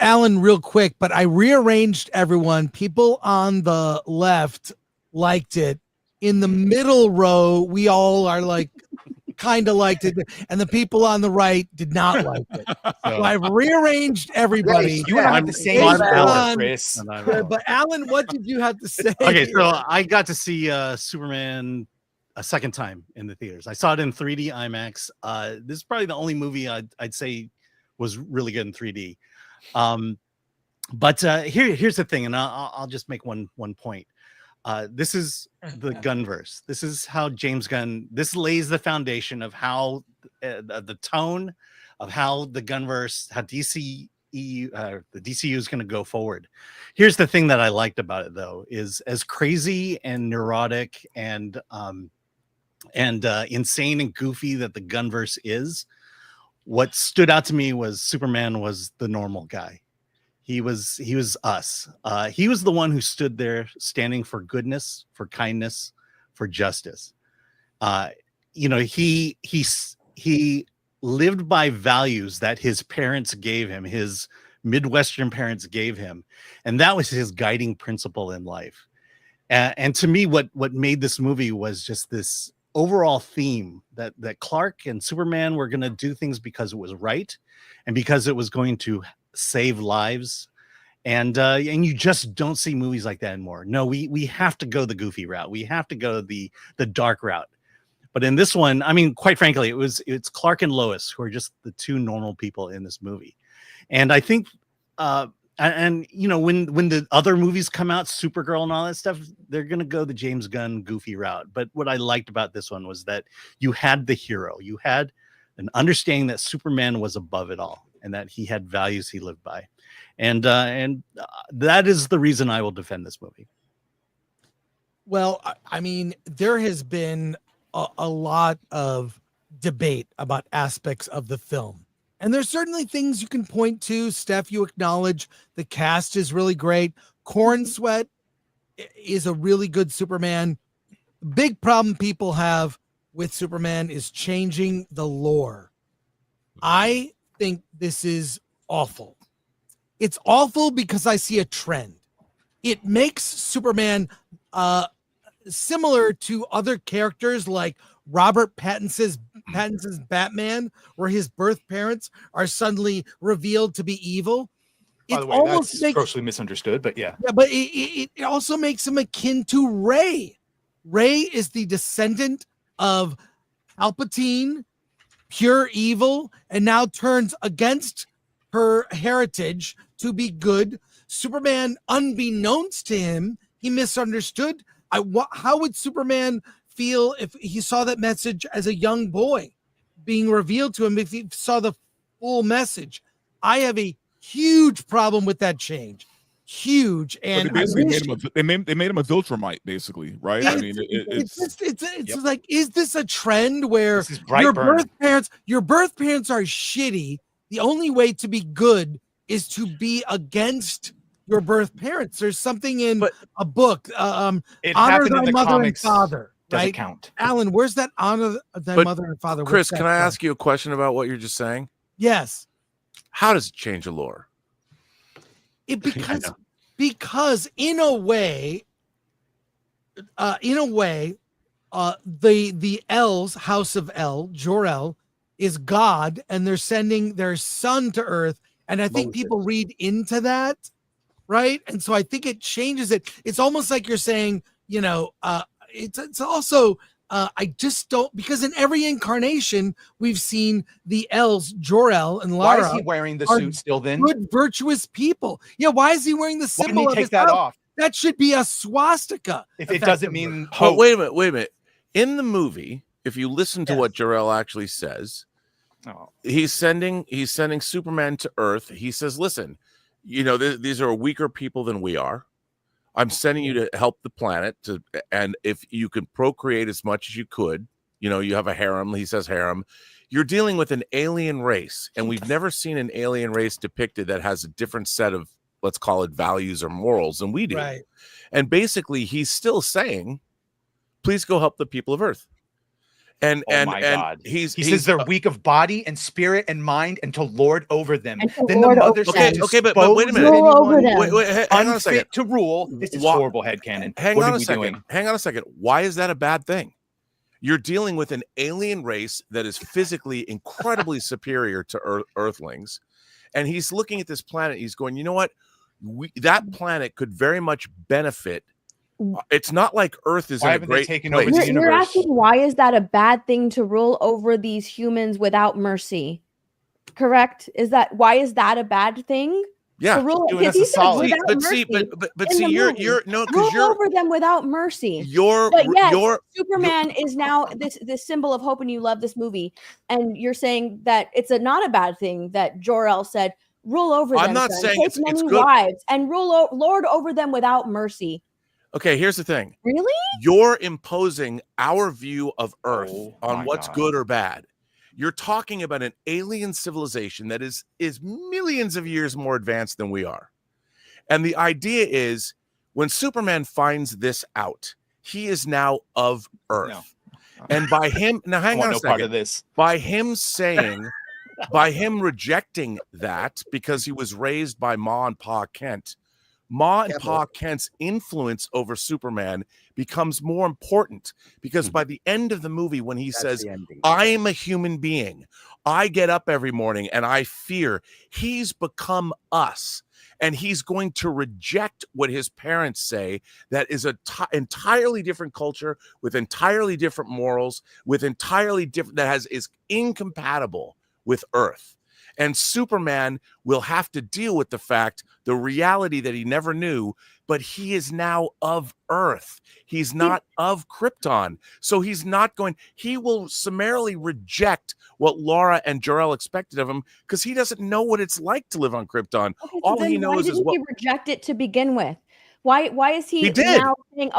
Alan real quick. But I rearranged everyone. People on the left liked it. In the middle row, we all are like kind of liked it, and the people on the right did not like it. So I've rearranged everybody.
You and I have the same Alan, Chris.
But Alan, what did you have to say?
Okay, so I got to see Superman a second time in the theaters. I saw it in 3D IMAX. This is probably the only movie I'd say was really good in 3D. But here's the thing, and I'll just make one point. This is the Gunverse. This is how James Gunn. This lays the foundation of how the tone of how the Gunverse, how the DCU is going to go forward. Here's the thing that I liked about it, though, is as crazy and neurotic and insane and goofy that the Gunverse is. What stood out to me was Superman was the normal guy. He was us. He was the one who stood there standing for goodness, for kindness, for justice. He lived by values that his parents gave him, his Midwestern parents gave him. And that was his guiding principle in life. And to me, what made this movie was just this overall theme that Clark and Superman were going to do things because it was right and because it was going to save lives, and you just don't see movies like that anymore. No, we have to go the goofy route. We have to go the dark route. But in this one, I mean, quite frankly, it's Clark and Lois who are just the two normal people in this movie. And I think when the other movies come out, Supergirl and all that stuff, they're gonna go the James Gunn goofy route. But what I liked about this one was that you had the hero, you had an understanding that Superman was above it all, and that he had values he lived by. And that is the reason I will defend this movie.
Well, I mean, there has been a lot of debate about aspects of the film. And there's certainly things you can point to. Steph, you acknowledge the cast is really great. Corn Sweat is a really good Superman. The big problem people have with Superman is changing the lore. I think this is awful. It's awful because I see a trend. It makes Superman similar to other characters like Robert Pattinson's Batman, where his birth parents are suddenly revealed to be evil.
By the way, that's grossly misunderstood, but yeah.
Yeah, but it also makes him akin to Ray. Ray is the descendant of Palpatine, pure evil, and now turns against her heritage to be good. Superman, unbeknownst to him, he misunderstood. How would Superman feel if he saw that message as a young boy being revealed to him, if he saw the full message? I have a huge problem with that change. Huge. And
they made him a Viltrumite, basically, right? I mean,
it's like, is this a trend where your birth parents are shitty? The only way to be good is to be against your birth parents. There's something in a book, honor thy mother and father. Right?
Count.
Alan, where's that honor thy mother and father?
Chris, can I ask you a question about what you're just saying?
Yes.
How does it change the lore?
Because in a way, the El's House of El, Jor-El, is God, and they're sending their son to Earth. And I think people read into that, right? And so I think it changes it. It's almost like you're saying, it's also I just don't, because in every incarnation we've seen the El's, Jor-El and Lara.
Why is he wearing the suit still then?
Good, virtuous people. Yeah, why is he wearing the symbol of his
that
house?
off?
That should be a swastika.
If it doesn't mean
hope. Wait a minute. In the movie, if you listen to what Jor-El actually says, he's sending Superman to Earth. He says, listen, these are weaker people than we are. I'm sending you to help the planet, and if you can procreate as much as you could, you have a harem. He says harem. You're dealing with an alien race, and we've never seen an alien race depicted that has a different set of, let's call it, values or morals than we do.
Right.
And basically, he's still saying, please go help the people of Earth. And
God.
He
says they're weak of body and spirit and mind, and to lord over them.
Then the mother
says, okay, but wait a minute. Hang on a second.
To rule. This is horrible headcanon.
Hang on a second. Why is that a bad thing? You're dealing with an alien race that is physically incredibly superior to Earthlings, and he's looking at this planet. He's going, you know what? That planet could very much benefit. It's not like Earth is in a great place.
You're asking why is that a bad thing to rule over these humans without mercy? Correct? Why is that a bad thing?
Yeah,
but see, you're over them without mercy. Superman is now this symbol of hope, and you love this movie, and you're saying that it's not a bad thing that Jor-El said, rule over them.
I'm not saying
it's many wives and lord over them without mercy.
Okay, here's the thing.
Really?
You're imposing our view of Earth on what's good or bad. You're talking about an alien civilization that is millions of years more advanced than we are. And the idea is, when Superman finds this out, he is now of Earth. No. And by him, now hang on a second.
Part of this.
By him saying, by him rejecting that, because he was raised by Ma and Pa Kent, Ma and Pa Kent's influence over Superman becomes more important, because by the end of the movie, when he says, I am a human being, I get up every morning and I fear, he's become us. And he's going to reject what his parents say, that is an entirely different culture with entirely different morals, with entirely different, is incompatible with Earth. And Superman will have to deal with the reality that he never knew, but he is now of Earth. He's not of Krypton. So he will summarily reject what Lara and Jor-El expected of him, because he doesn't know what it's like to live on Krypton.
Okay,
all he knows is
he reject it to begin with? Why is he now saying,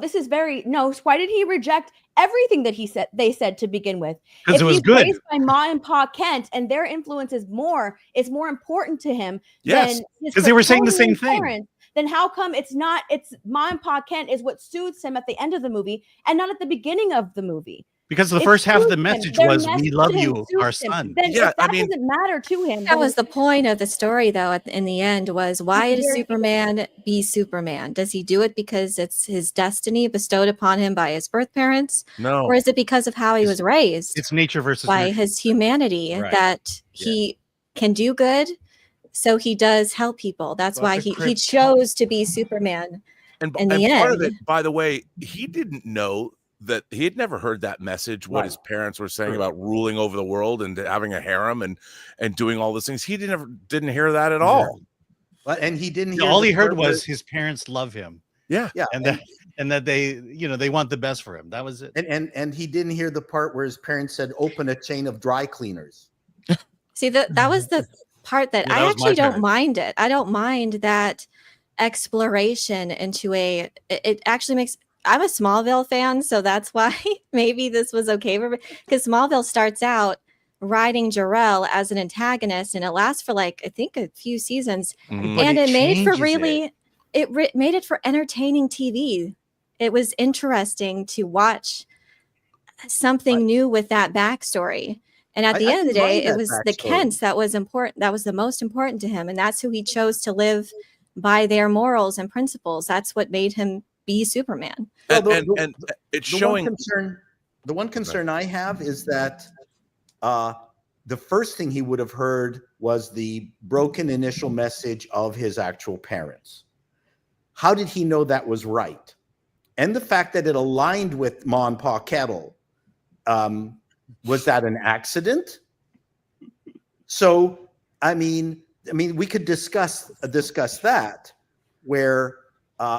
this is why did he reject everything that they said to begin with?
Because it was good.
Raised by Ma and Pa Kent, and their influence is more important to him than
because they were saying the same thing.
Then how come it's Ma and Pa Kent is what soothes him at the end of the movie and not at the beginning of the movie?
Because the first half of the message was, we love you, our son.
Then that doesn't matter to him.
That was the point of the story, though, in the end, was why does Superman be Superman? Does he do it because it's his destiny bestowed upon him by his birth parents?
No.
Or is it because of how he was raised?
It's nature versus
by
nurture.
His humanity, that he can do good, so he does help people. That's why he chose to be Superman in the end.
Part of it, by the way, he didn't know that he had never heard that message, what his parents were saying about ruling over the world and having a harem and doing all those things. He didn't hear that at all.
But and he didn't hear
all he heard was his parents love him.
Yeah.
And that they, they want the best for him. That was it.
And he didn't hear the part where his parents said, open a chain of dry cleaners.
See, that was the part that I actually don't mind it. I don't mind that exploration into it actually makes, I'm a Smallville fan, so that's why maybe this was okay for me, because Smallville starts out writing Jor-El as an antagonist, and it lasts for I think a few seasons, and it made it for entertaining TV. It was interesting to watch something new with that backstory, And at the end of the day, it was the
backstory.
Kents that was important. That was the most important to him. And that's who he chose to live by their morals and principles. That's what made him be Superman.
And it's showing.
The one concern I have is that the first thing he would have heard was the broken initial message of his actual parents. How did he know that was right? And the fact that it aligned with Ma and Pa Kettle, was that an accident? So, I mean, we could discuss that, where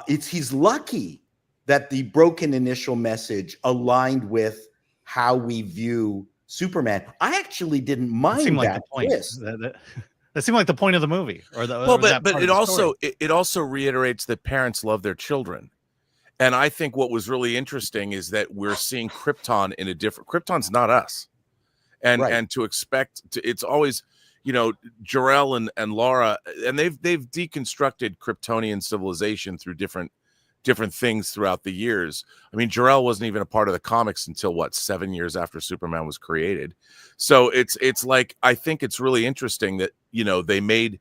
he's lucky that the broken initial message aligned with how we view Superman. I actually didn't mind that twist.
That seemed like the point of the movie,
but it also reiterates that parents love their children. And I think what was really interesting is that we're seeing Krypton in a different. Krypton's not us, and to expect it's always, Jor-El and Lara, and they've deconstructed Kryptonian civilization through different things throughout the years. I mean, Jor-El wasn't even a part of the comics until 7 years after Superman was created. So it's like, I think it's really interesting that they made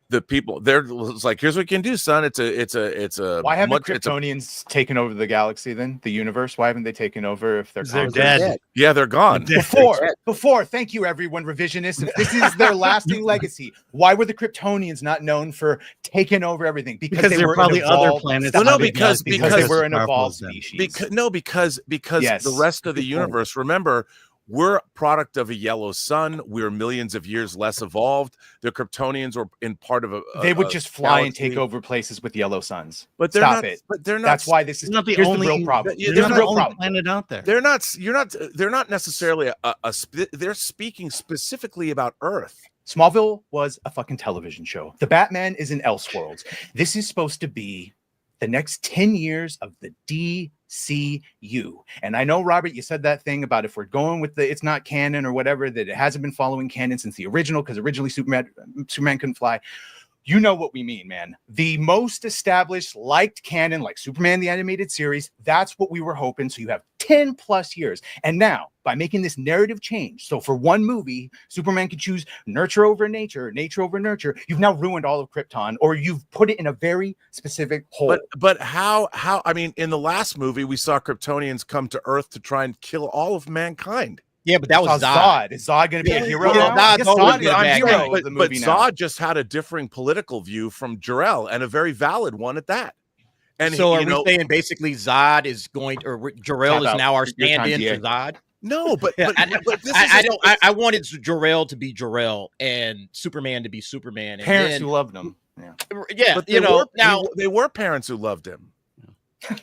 the people there. It's like, here's what you can do, son. It's a
why haven't Kryptonians taken over the galaxy, then the universe? Why haven't they taken over if they're
dead?
Yeah, they're gone.
Before, thank you everyone, revisionists. If this is their lasting legacy, why were the Kryptonians not known for taking over everything? Because they were
probably other planets.
Well, no, because
they were an evolved species.
Because the rest of the universe, remember, we're a product of a yellow sun. We're millions of years less evolved. The Kryptonians were in part of
they would just fly
galaxy.
and take over places with yellow suns.
But they're
Stop
not.
it.
But they're not.
That's why this is
not the
here's
only
the real problem.
They're
Here's
not
the real
only
problem.
planet out there.
They're not. They're not necessarily they're speaking specifically about Earth.
Smallville was a fucking television show. The Batman is in Elseworlds. This is supposed to be the next 10 years of the DCU. And I know, Robert, you said that thing about if we're going with it's not canon or whatever, that it hasn't been following canon since the original, because originally Superman couldn't fly. You know what we mean, man. The most established, liked canon, like Superman the Animated Series, that's what we were hoping. So you have 10 plus years. And now, by making this narrative change, so for one movie, Superman could choose nurture over nature, nature over nurture, you've now ruined all of Krypton, or you've put it in a very specific hole.
But how, I mean, in the last movie, we saw Kryptonians come to Earth to try and kill all of mankind.
Yeah, but that was Zod.
Is Zod going to be a hero?
But Zod just had a differing political view from Jor-El, and a very valid one at that. And
so are we saying basically Zod is going, or Jor-El is now our stand-in for Zod?
No, but
I wanted Jor-El to be Jor-El and Superman to be Superman. And
parents who loved him.
Yeah,
but they were parents who loved him.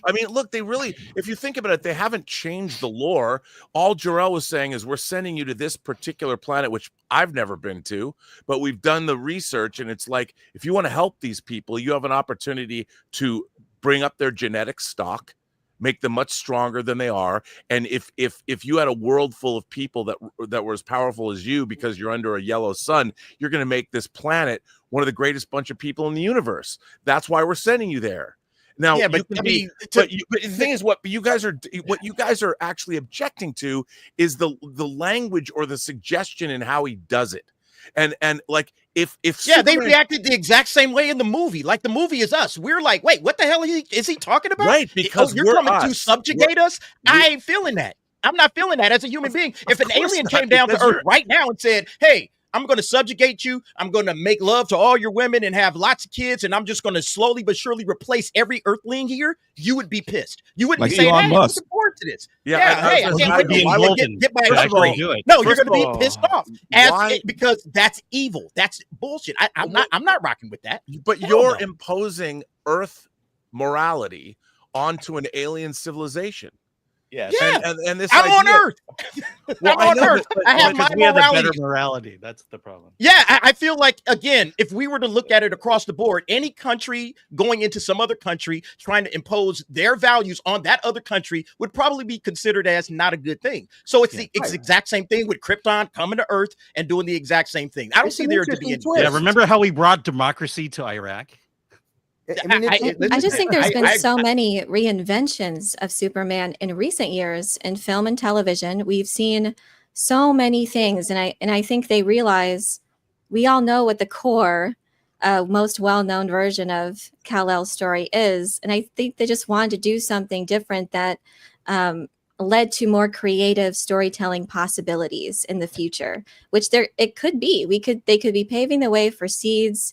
I mean, look, they really, if you think about it, they haven't changed the lore. All Jor-El was saying is, we're sending you to this particular planet, which I've never been to, but we've done the research, and it's like, if you want to help these people, you have an opportunity to bring up their genetic stock, make them much stronger than they are. And if you had a world full of people that were as powerful as you, because you're under a yellow sun, you're going to make this planet one of the greatest bunch of people in the universe. That's why we're sending you there. Now,
yeah, but
but the thing is, what you guys are actually objecting to is the language or the suggestion in how he does it. And like if
Superman, they reacted the exact same way in the movie. Like, the movie is us. We're like, wait, what the hell is he talking about?
Right, because
you're coming to subjugate us. I ain't feeling that. I'm not feeling that as a human being. If an alien came down to Earth right now and said, hey, I'm going to subjugate you, I'm going to make love to all your women and have lots of kids, and I'm just going to slowly but surely replace every Earthling here, you would be pissed. You wouldn't be saying, hey, I'm looking forward to this. I can't wait to get my actually do it. No, you're going to be pissed off because that's evil. That's bullshit. I'm not rocking with that.
But you're imposing Earth morality onto an alien civilization.
Yes.
And this
I'm on Earth.
Well,
I'm on Earth. I have my morality.
Better morality. That's the problem.
Yeah, I feel like, again, if we were to look at it across the board, any country going into some other country trying to impose their values on that other country would probably be considered as not a good thing. So it's the exact same thing with Krypton coming to Earth and doing the exact same thing. I don't see there to be any.
Yeah, remember how we brought democracy to Iraq?
I just think there's been so many reinventions of Superman in recent years in film and television. We've seen so many things, and I think they realize we all know what the core, most well-known version of Kal-El's story is, and I think they just wanted to do something different that led to more creative storytelling possibilities in the future, which it could be. They could be paving the way for seeds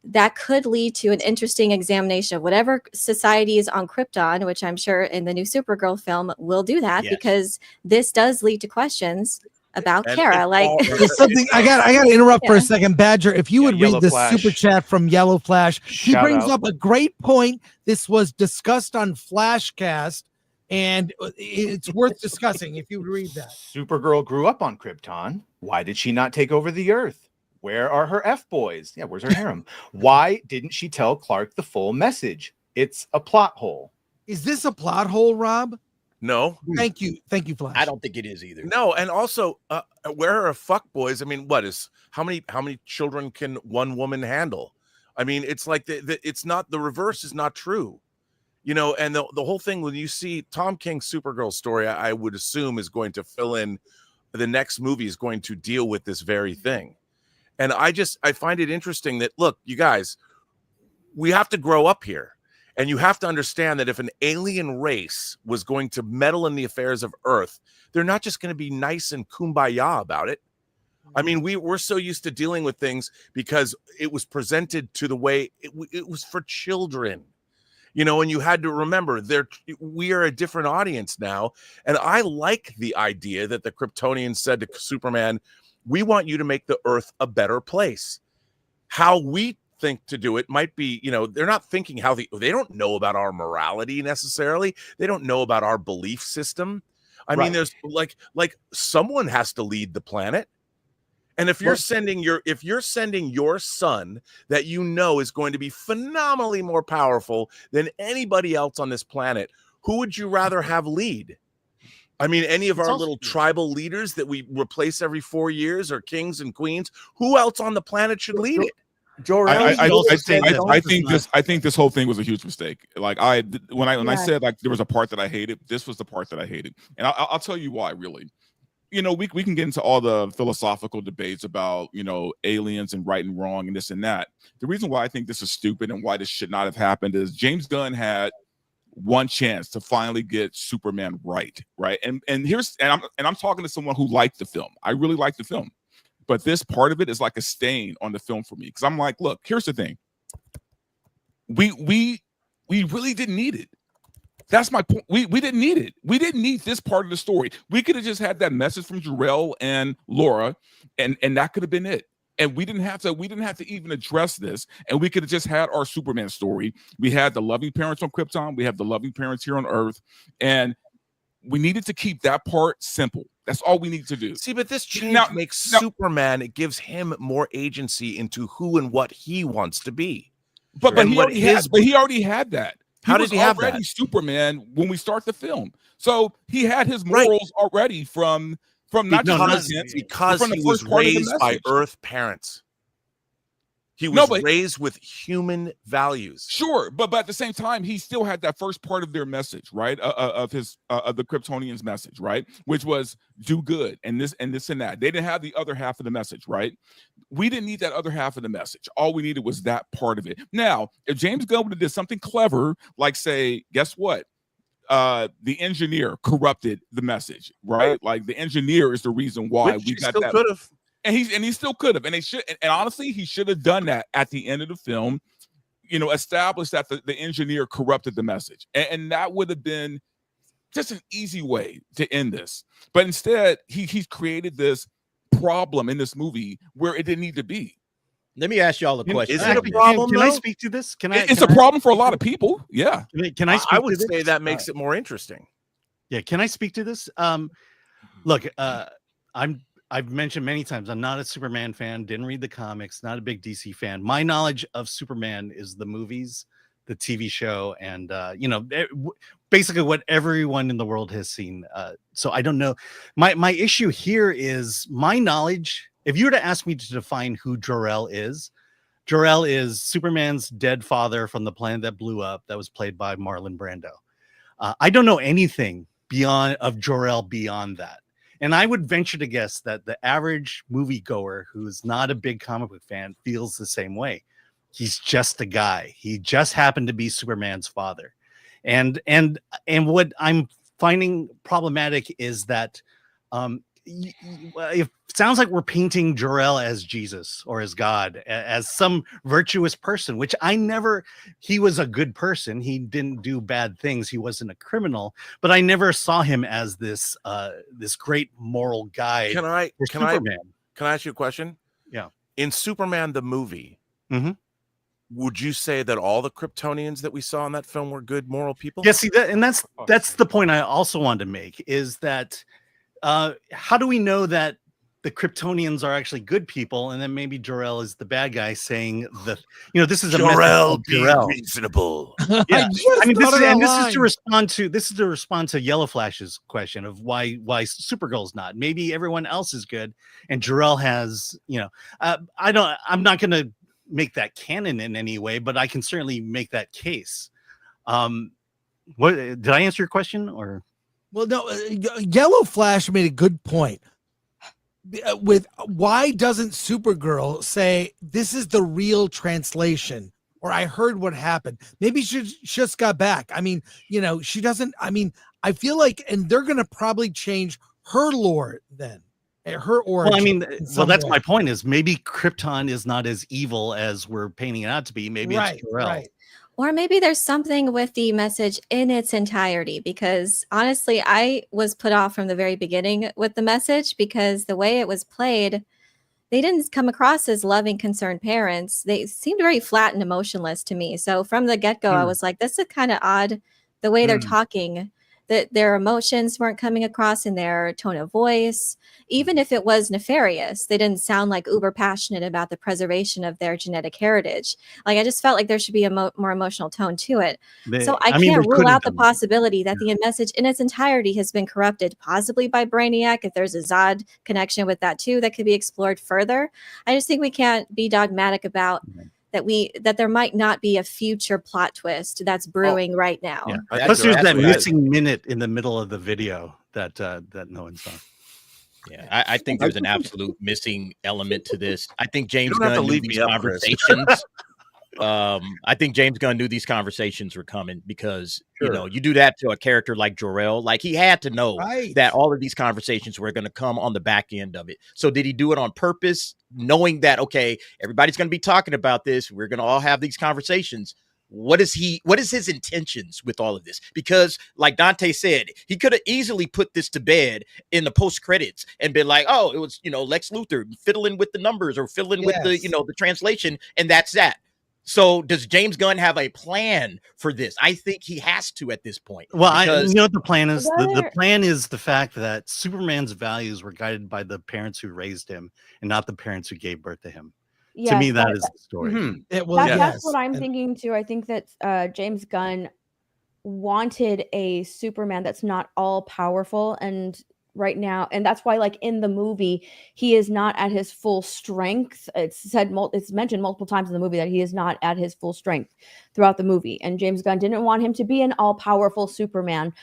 that could lead to an interesting examination of whatever society is on Krypton, which I'm sure in the new Supergirl film will do that, because this does lead to questions about Kara. Like
there's something I got to interrupt for a second. Badger, if you would read
Yellow
the
Flash.
super chat from Yellow Flash, he
Shout
brings
out.
up a great point. This was discussed on Flashcast, and it's worth discussing if you would read that.
Supergirl grew up on Krypton. Why did she not take over the Earth? Where are her F-boys? Yeah, where's her harem? Why didn't she tell Clark the full message? It's a plot hole.
Is this a plot hole, Rob?
No.
Thank you, Flash.
I don't think it is either.
No, and also, where are fuck boys? I mean, how many children can one woman handle? I mean, it's like it's not, the reverse is not true, you know. And the whole thing, when you see Tom King's Supergirl story, I would assume is going to fill in, the next movie is going to deal with this very thing. And I find it interesting that, look, you guys, we have to grow up here. And you have to understand that if an alien race was going to meddle in the affairs of Earth, they're not just going to be nice and kumbaya about it. I mean, we're so used to dealing with things because it was presented to the way it was for children, you know, and you had to remember we are a different audience now. And I like the idea that the Kryptonians said to Superman, we want you to make the Earth a better place. How we think to do it might be, you know, they're not thinking they don't know about our morality necessarily. They don't know about our belief system. I mean, there's like someone has to lead the planet. And if you're sending your son that you know is going to be phenomenally more powerful than anybody else on this planet, who would you rather have lead? I mean, any of our little tribal leaders that we replace every 4 years, or kings and queens, who else on the planet should lead it?
I think this whole thing was a huge mistake. Like when I said like there was a part that I hated, this was the part that I hated, and I'll tell you why. Really, you know, we can get into all the philosophical debates about, you know, aliens and right and wrong and this and that. The reason why I think this is stupid and why this should not have happened is James Gunn had one chance to finally get Superman right, and I'm talking to someone who liked the film. I really liked the film. But this part of it is like a stain on the film for me, because I'm like, look, here's the thing. We really didn't need it. That's my point. We didn't need it. We didn't need this part of the story. We could have just had that message from Jor-El and Laura, and that could have been it. And we didn't have to even address this. And we could have just had our Superman story. We had the loving parents on Krypton. We have the loving parents here on Earth. And we needed to keep that part simple. That's all we need to do.
See, but this change makes Superman, it gives him more agency into who and what he wants to be.
But he already had that.
How did he have that?
Already Superman when we start the film. So he had his morals already from not just
because he was raised by Earth parents. He was raised with human values.
Sure, but at the same time, he still had that first part of their message, right? Of the Kryptonians' message, right? Which was do good and this and that. They didn't have the other half of the message, right? We didn't need that other half of the message. All we needed was that part of it. Now, if James Gunn would have did something clever, like say, guess what? The engineer corrupted the message, right? Like the engineer is the reason why we got that.
Could have.
And he still could have, and they should. And honestly, he should have done that at the end of the film. You know, established that the engineer corrupted the message, and that would have been just an easy way to end this. But instead, he's created this problem in this movie where it didn't need to be.
Let me ask y'all a question.
Is it a problem? Can I speak to this?
It's a problem for a lot of people. Yeah.
Can I speak
I would
to this?
say that makes it more interesting.
Yeah. Can I speak to this? Look, I've mentioned many times, I'm not a Superman fan, didn't read the comics, not a big DC fan. My knowledge of Superman is the movies, the TV show, and, basically what everyone in the world has seen. So I don't know. My issue here is my knowledge. If you were to ask me to define who Jor-El is Superman's dead father from the planet that blew up that was played by Marlon Brando. I don't know anything of Jor-El beyond that. And I would venture to guess that the average moviegoer who is not a big comic book fan feels the same way. He's just a guy. He just happened to be Superman's father. And what I'm finding problematic is that it sounds like we're painting Jor-El as Jesus or as God, as some virtuous person, which he was a good person. He didn't do bad things. He wasn't a criminal, but I never saw him as this great moral guide.
Can I ask you a question?
Yeah.
In Superman the movie, would you say that all the Kryptonians that we saw in that film were good moral people?
Yeah, see that's the point I also wanted to make, is that how do we know that the Kryptonians are actually good people, and then maybe Jor-El is the bad guy, saying this is a
Jor-El, be reasonable.
Yeah, this is to respond to Yellow Flash's question of why Supergirl's not. Maybe everyone else is good, and Jor-El has, I'm not going to make that canon in any way, but I can certainly make that case. What did I answer your question or?
Well, no, Yellow Flash made a good point. With why doesn't Supergirl say this is the real translation, or I heard what happened? Maybe she just got back. I mean, she doesn't. I mean, I feel like, and they're going to probably change her lore then, her origin.
Well, I mean, that's my point. Is maybe Krypton is not as evil as we're painting it out to be. Maybe it's Jor-El.
Right.
Or maybe there's something with the message in its entirety, because honestly, I was put off from the very beginning with the message, because the way it was played, they didn't come across as loving, concerned parents. They seemed very flat and emotionless to me. So from the get-go, I was like, this is kind of odd, the way they're talking, that their emotions weren't coming across in their tone of voice. Even if it was nefarious, they didn't sound like uber passionate about the preservation of their genetic heritage. Like, I just felt like there should be a more emotional tone to it. So I can't rule out the possibility that the message in its entirety has been corrupted, possibly by Brainiac. If there's a Zod connection with that too, that could be explored further. I just think we can't be dogmatic about that there might not be a future plot twist that's brewing right now.
Yeah. Plus, there's that missing minute in the middle of the video that no one saw.
Yeah, I think there's an absolute missing element to this. I think James Gunn knew these conversations. I think James Gunn knew these conversations were coming, because you do that to a character like Jor-El. Like, he had to know that all of these conversations were going to come on the back end of it. So did he do it on purpose, knowing that, okay, everybody's going to be talking about this, we're going to all have these conversations? What is his intentions with all of this? Because like Dante said, he could have easily put this to bed in the post credits and been like, oh, it was, Lex Luthor fiddling with the numbers or fiddling with the translation. And that's that. So does James Gunn have a plan for this? I think he has to at this point.
Well, you know what the plan is? The plan is the fact that Superman's values were guided by the parents who raised him and not the parents who gave birth to him.
Yes,
to me, that is the story.
That's what I'm thinking too. I think that James Gunn wanted a Superman that's not all powerful, and right now, and that's why, like, in the movie, he is not at his full strength. It's mentioned multiple times in the movie that he is not at his full strength throughout the movie, and James Gunn didn't want him to be an all-powerful Superman.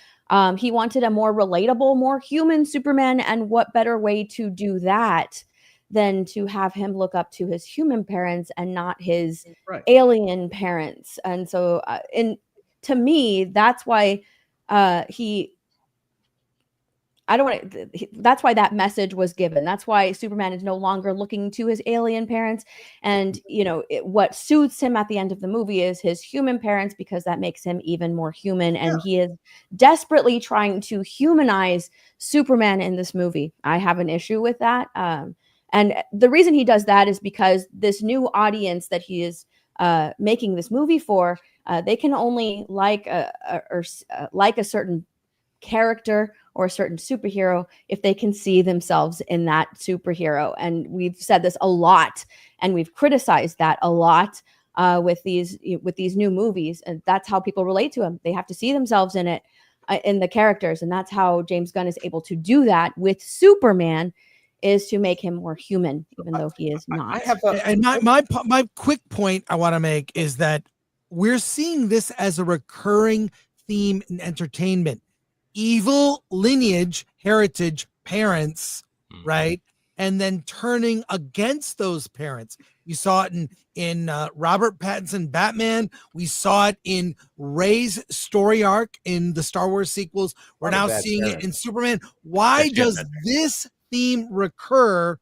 He wanted a more relatable, more human Superman, and what better way to do that than to have him look up to his human parents and not his alien parents. And so, to me, that's why that's why that message was given. That's why Superman is no longer looking to his alien parents. And, what suits him at the end of the movie is his human parents, because that makes him even more human. And he is desperately trying to humanize Superman in this movie. I have an issue with that. And the reason he does that is because this new audience that he is making this movie for, they can only like a certain character or a certain superhero if they can see themselves in that superhero. And we've said this a lot, and we've criticized that a lot with these new movies. And that's how people relate to him. They have to see themselves in it, in the characters. And that's how James Gunn is able to do that with Superman, is to make him more human, even though he is not.
And my quick point I want to make is that we're seeing this as a recurring theme in entertainment. Evil lineage heritage parents, right? And then turning against those parents. You saw it in Robert Pattinson Batman. We saw it in Rey's story arc in the Star Wars sequels. We're now seeing it in Superman. Why does this theme recur?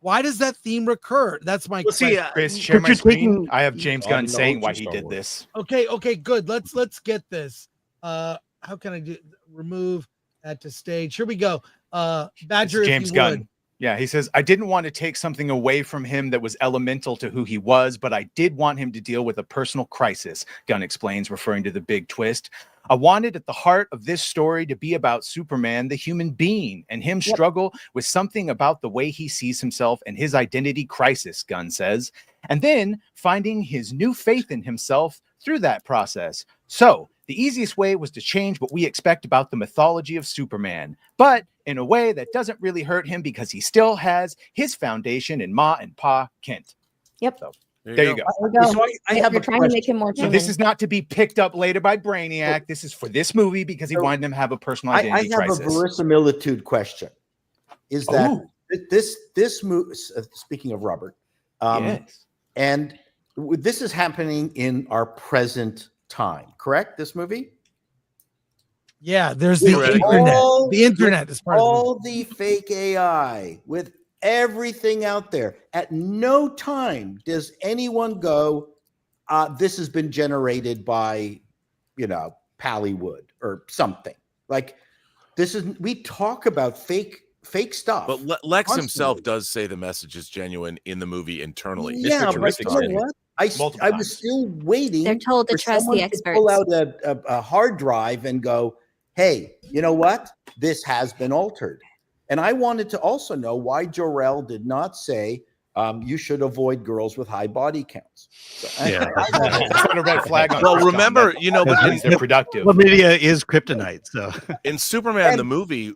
Why does that theme recur? That's my question.
Chris, share my screen. I have James Gunn saying why he did this.
Okay, good. Let's get this. How can I remove that to stage? Here we go. Badger,
James Gunn. Yeah, he says, I didn't want to take something away from him that was elemental to who he was, but I did want him to deal with a personal crisis, Gunn explains, referring to the big twist. I wanted at the heart of this story to be about Superman, the human being, and him struggle with something about the way he sees himself and his identity crisis, Gunn says, and then finding his new faith in himself through that process. So the easiest way was to change what we expect about the mythology of Superman, but in a way that doesn't really hurt him because he still has his foundation in Ma and Pa Kent.
Yep.
So there you go.
So I have a
trying to make him more
So this is not to be picked up later by Brainiac. This is for this movie because he wanted him to have a personal identity crisis.
I have a verisimilitude question. Is that this movie, speaking of Robert,
yes.
And this is happening in our present time, correct? This movie?
Yeah, there's the internet. The internet is part of
all the fake AI with everything out there. At no time does anyone go, this has been generated by, Pallywood or something. Like this is, we talk about fake stuff.
But Lex constantly himself does say the message is genuine in the movie internally.
Yeah, but you know what? I was still waiting.
They're told to trust the experts.
Pull out a hard drive and go, hey, you know what? This has been altered. And I wanted to also know why Jor-El did not say you should avoid girls with high body counts. So,
That's not a red flag on.
Well, remember, but
they're productive.
Chlamydia is kryptonite. So
in Superman the movie,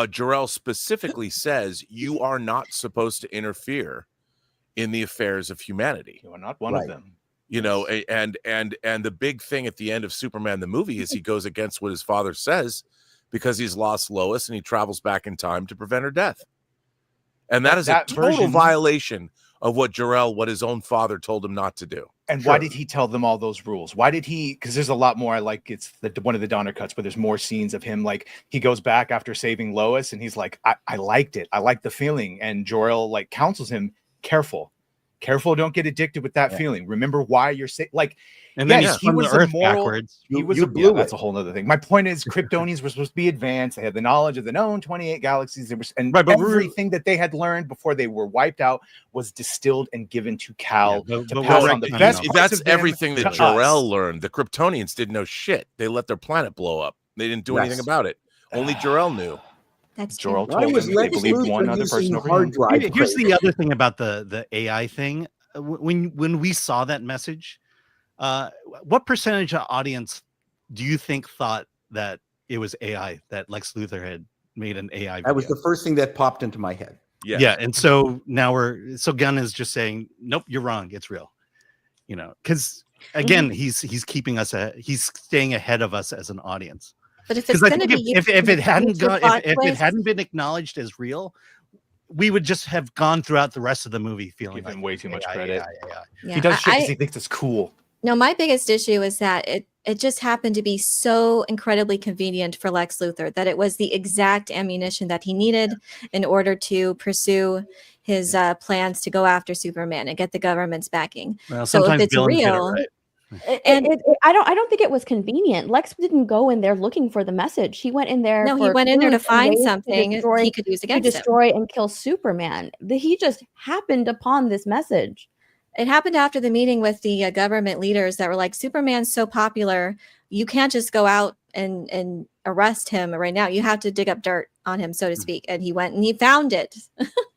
Jor-El specifically says you are not supposed to interfere in the affairs of humanity.
You are not one of them.
And the big thing at the end of Superman the movie is he goes against what his father says because he's lost Lois and he travels back in time to prevent her death. And that is a total violation of what his own father told him not to do.
And why did he tell them all those rules? Why did he? Because there's a lot more. I like one of the Donner cuts where there's more scenes of him. Like he goes back after saving Lois and he's like, I liked it. I liked the feeling. And Jor-El like counsels him, careful, don't get addicted with that feeling. Remember why you're saying
and then he was the Earth backwards.
He was that's a whole other thing. My point is Kryptonians were supposed to be advanced. They had the knowledge of the known 28 galaxies. Everything that they had learned before they were wiped out was distilled and given to Cal to pass on the best.
That's everything that Jor-El learned. The Kryptonians didn't know shit. They let their planet blow up. They didn't do anything about it. Only Jor-El knew.
That's
Jor-El told them they believed one other person over him.
Here's the other thing about the AI thing. When we saw that message, what percentage of audience do you think thought that it was AI, that Lex Luthor had made an AI video?
That was the first thing that popped into my head.
Yeah. And so now Gunn is just saying, nope, you're wrong. It's real. Because again, he's keeping us he's staying ahead of us as an audience.
But if it's going to be,
if it hadn't been acknowledged as real, we would just have gone throughout the rest of the movie feeling
Give him way too much credit.
Yeah,
he does shit because he thinks it's cool.
No, my biggest issue is that it just happened to be so incredibly convenient for Lex Luthor that it was the exact ammunition that he needed in order to pursue his plans to go after Superman and get the government's backing.
Well,
so if it's real.
I don't think it was convenient. Lex didn't go in there looking for the message. He went in there.
No, he went in there to find something he could use against him.
To destroy and kill Superman. He just happened upon this message.
It happened after the meeting with the government leaders that were like, Superman's so popular, you can't just go out and arrest him right now. You have to dig up dirt on him, so to speak. And he went and he found it.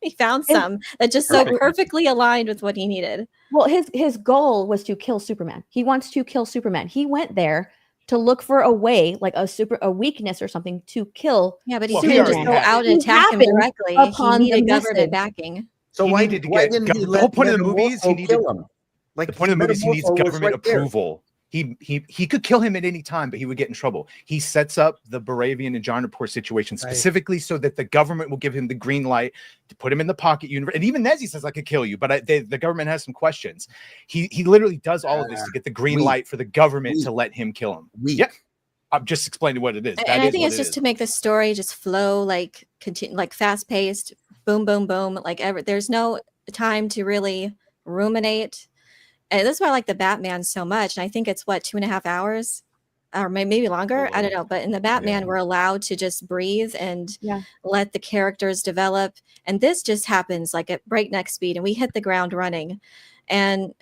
He found some that just so perfectly aligned with what he needed.
Well, his goal was to kill Superman. He wants to kill Superman. He went there to look for a way, like a weakness or something, to kill.
Yeah, but he didn't just go out and attack him directly. He needed government backing.
So why didn't he
the whole point of the movie is he needed him? Like the point of the movie is he needs government approval He could kill him at any time, but he would get in trouble. He sets up the Baravian and Jonapur situation specifically so that the government will give him the green light to put him in the pocket universe. And even Nezzy says, I could kill you, but the government has some questions. He literally does all of this to get the green light for the government to let him kill him. Yeah. I'm just explaining what it is.
And I think it's just to make the story just flow, like continue, like fast paced, boom, boom, boom. Like there's no time to really ruminate. And that's why I like the Batman so much. And I think it's 2.5 hours or maybe longer. I don't know. But in the Batman, we're allowed to just breathe and let the characters develop. And this just happens like at breakneck speed and we hit the ground running. And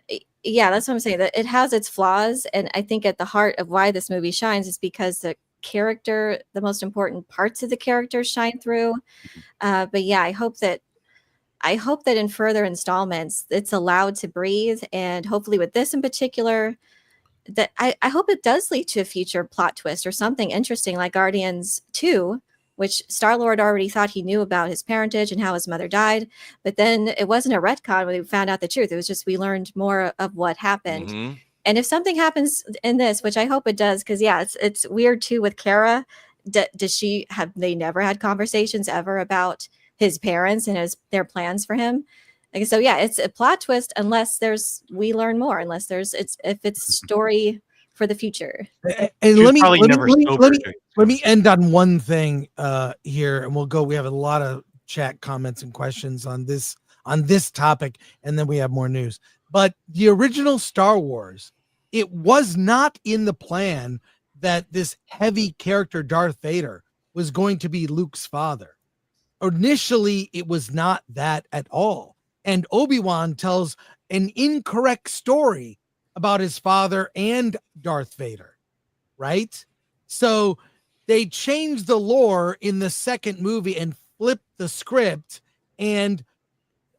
yeah, that's what I'm saying. That it has its flaws. And I think at the heart of why this movie shines is because the most important parts of the character shine through. But yeah, I hope that in further installments, it's allowed to breathe. And hopefully with this in particular, that I hope it does lead to a future plot twist or something interesting like Guardians 2, which Star-Lord already thought he knew about his parentage and how his mother died. But then it wasn't a retcon when we found out the truth. It was just we learned more of what happened. Mm-hmm. And if something happens in this, which I hope it does, because it's weird too with Kara. They never had conversations ever about his parents and their plans for him. Like, so yeah, it's a plot twist unless we learn more, unless if it's story for the future.
And let me end on one thing here, and we'll go. We have a lot of chat comments and questions on this topic, and then we have more news. But the original Star Wars, it was not in the plan that this heavy character Darth Vader was going to be Luke's father. Initially, it was not that at all. And Obi-Wan tells an incorrect story about his father and Darth Vader, right? So they changed the lore in the second movie and flipped the script. And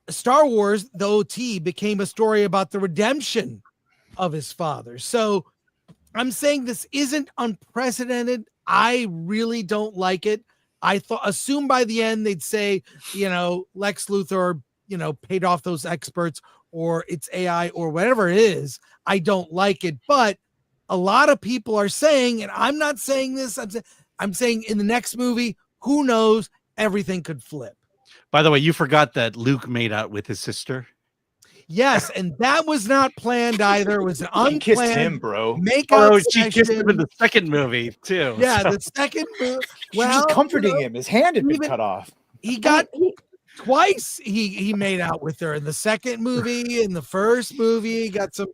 Star Wars, the OT, became a story about the redemption of his father. So I'm saying this isn't unprecedented. I really don't like it. I assume by the end they'd say, Lex Luthor, paid off those experts, or it's AI, or whatever it is. I don't like it, but a lot of people are saying, and I'm not saying this, I'm saying in the next movie, who knows, everything could flip.
By the way, you forgot that Luke made out with his sister.
Yes, and that was not planned either. It was an unplanned.
She kissed him, bro.
She kissed him in the second movie too.
Yeah, so. The second movie.
Well, she was comforting him. His hand had been cut off.
He got twice. He made out with her in the second movie. In the first movie, he got some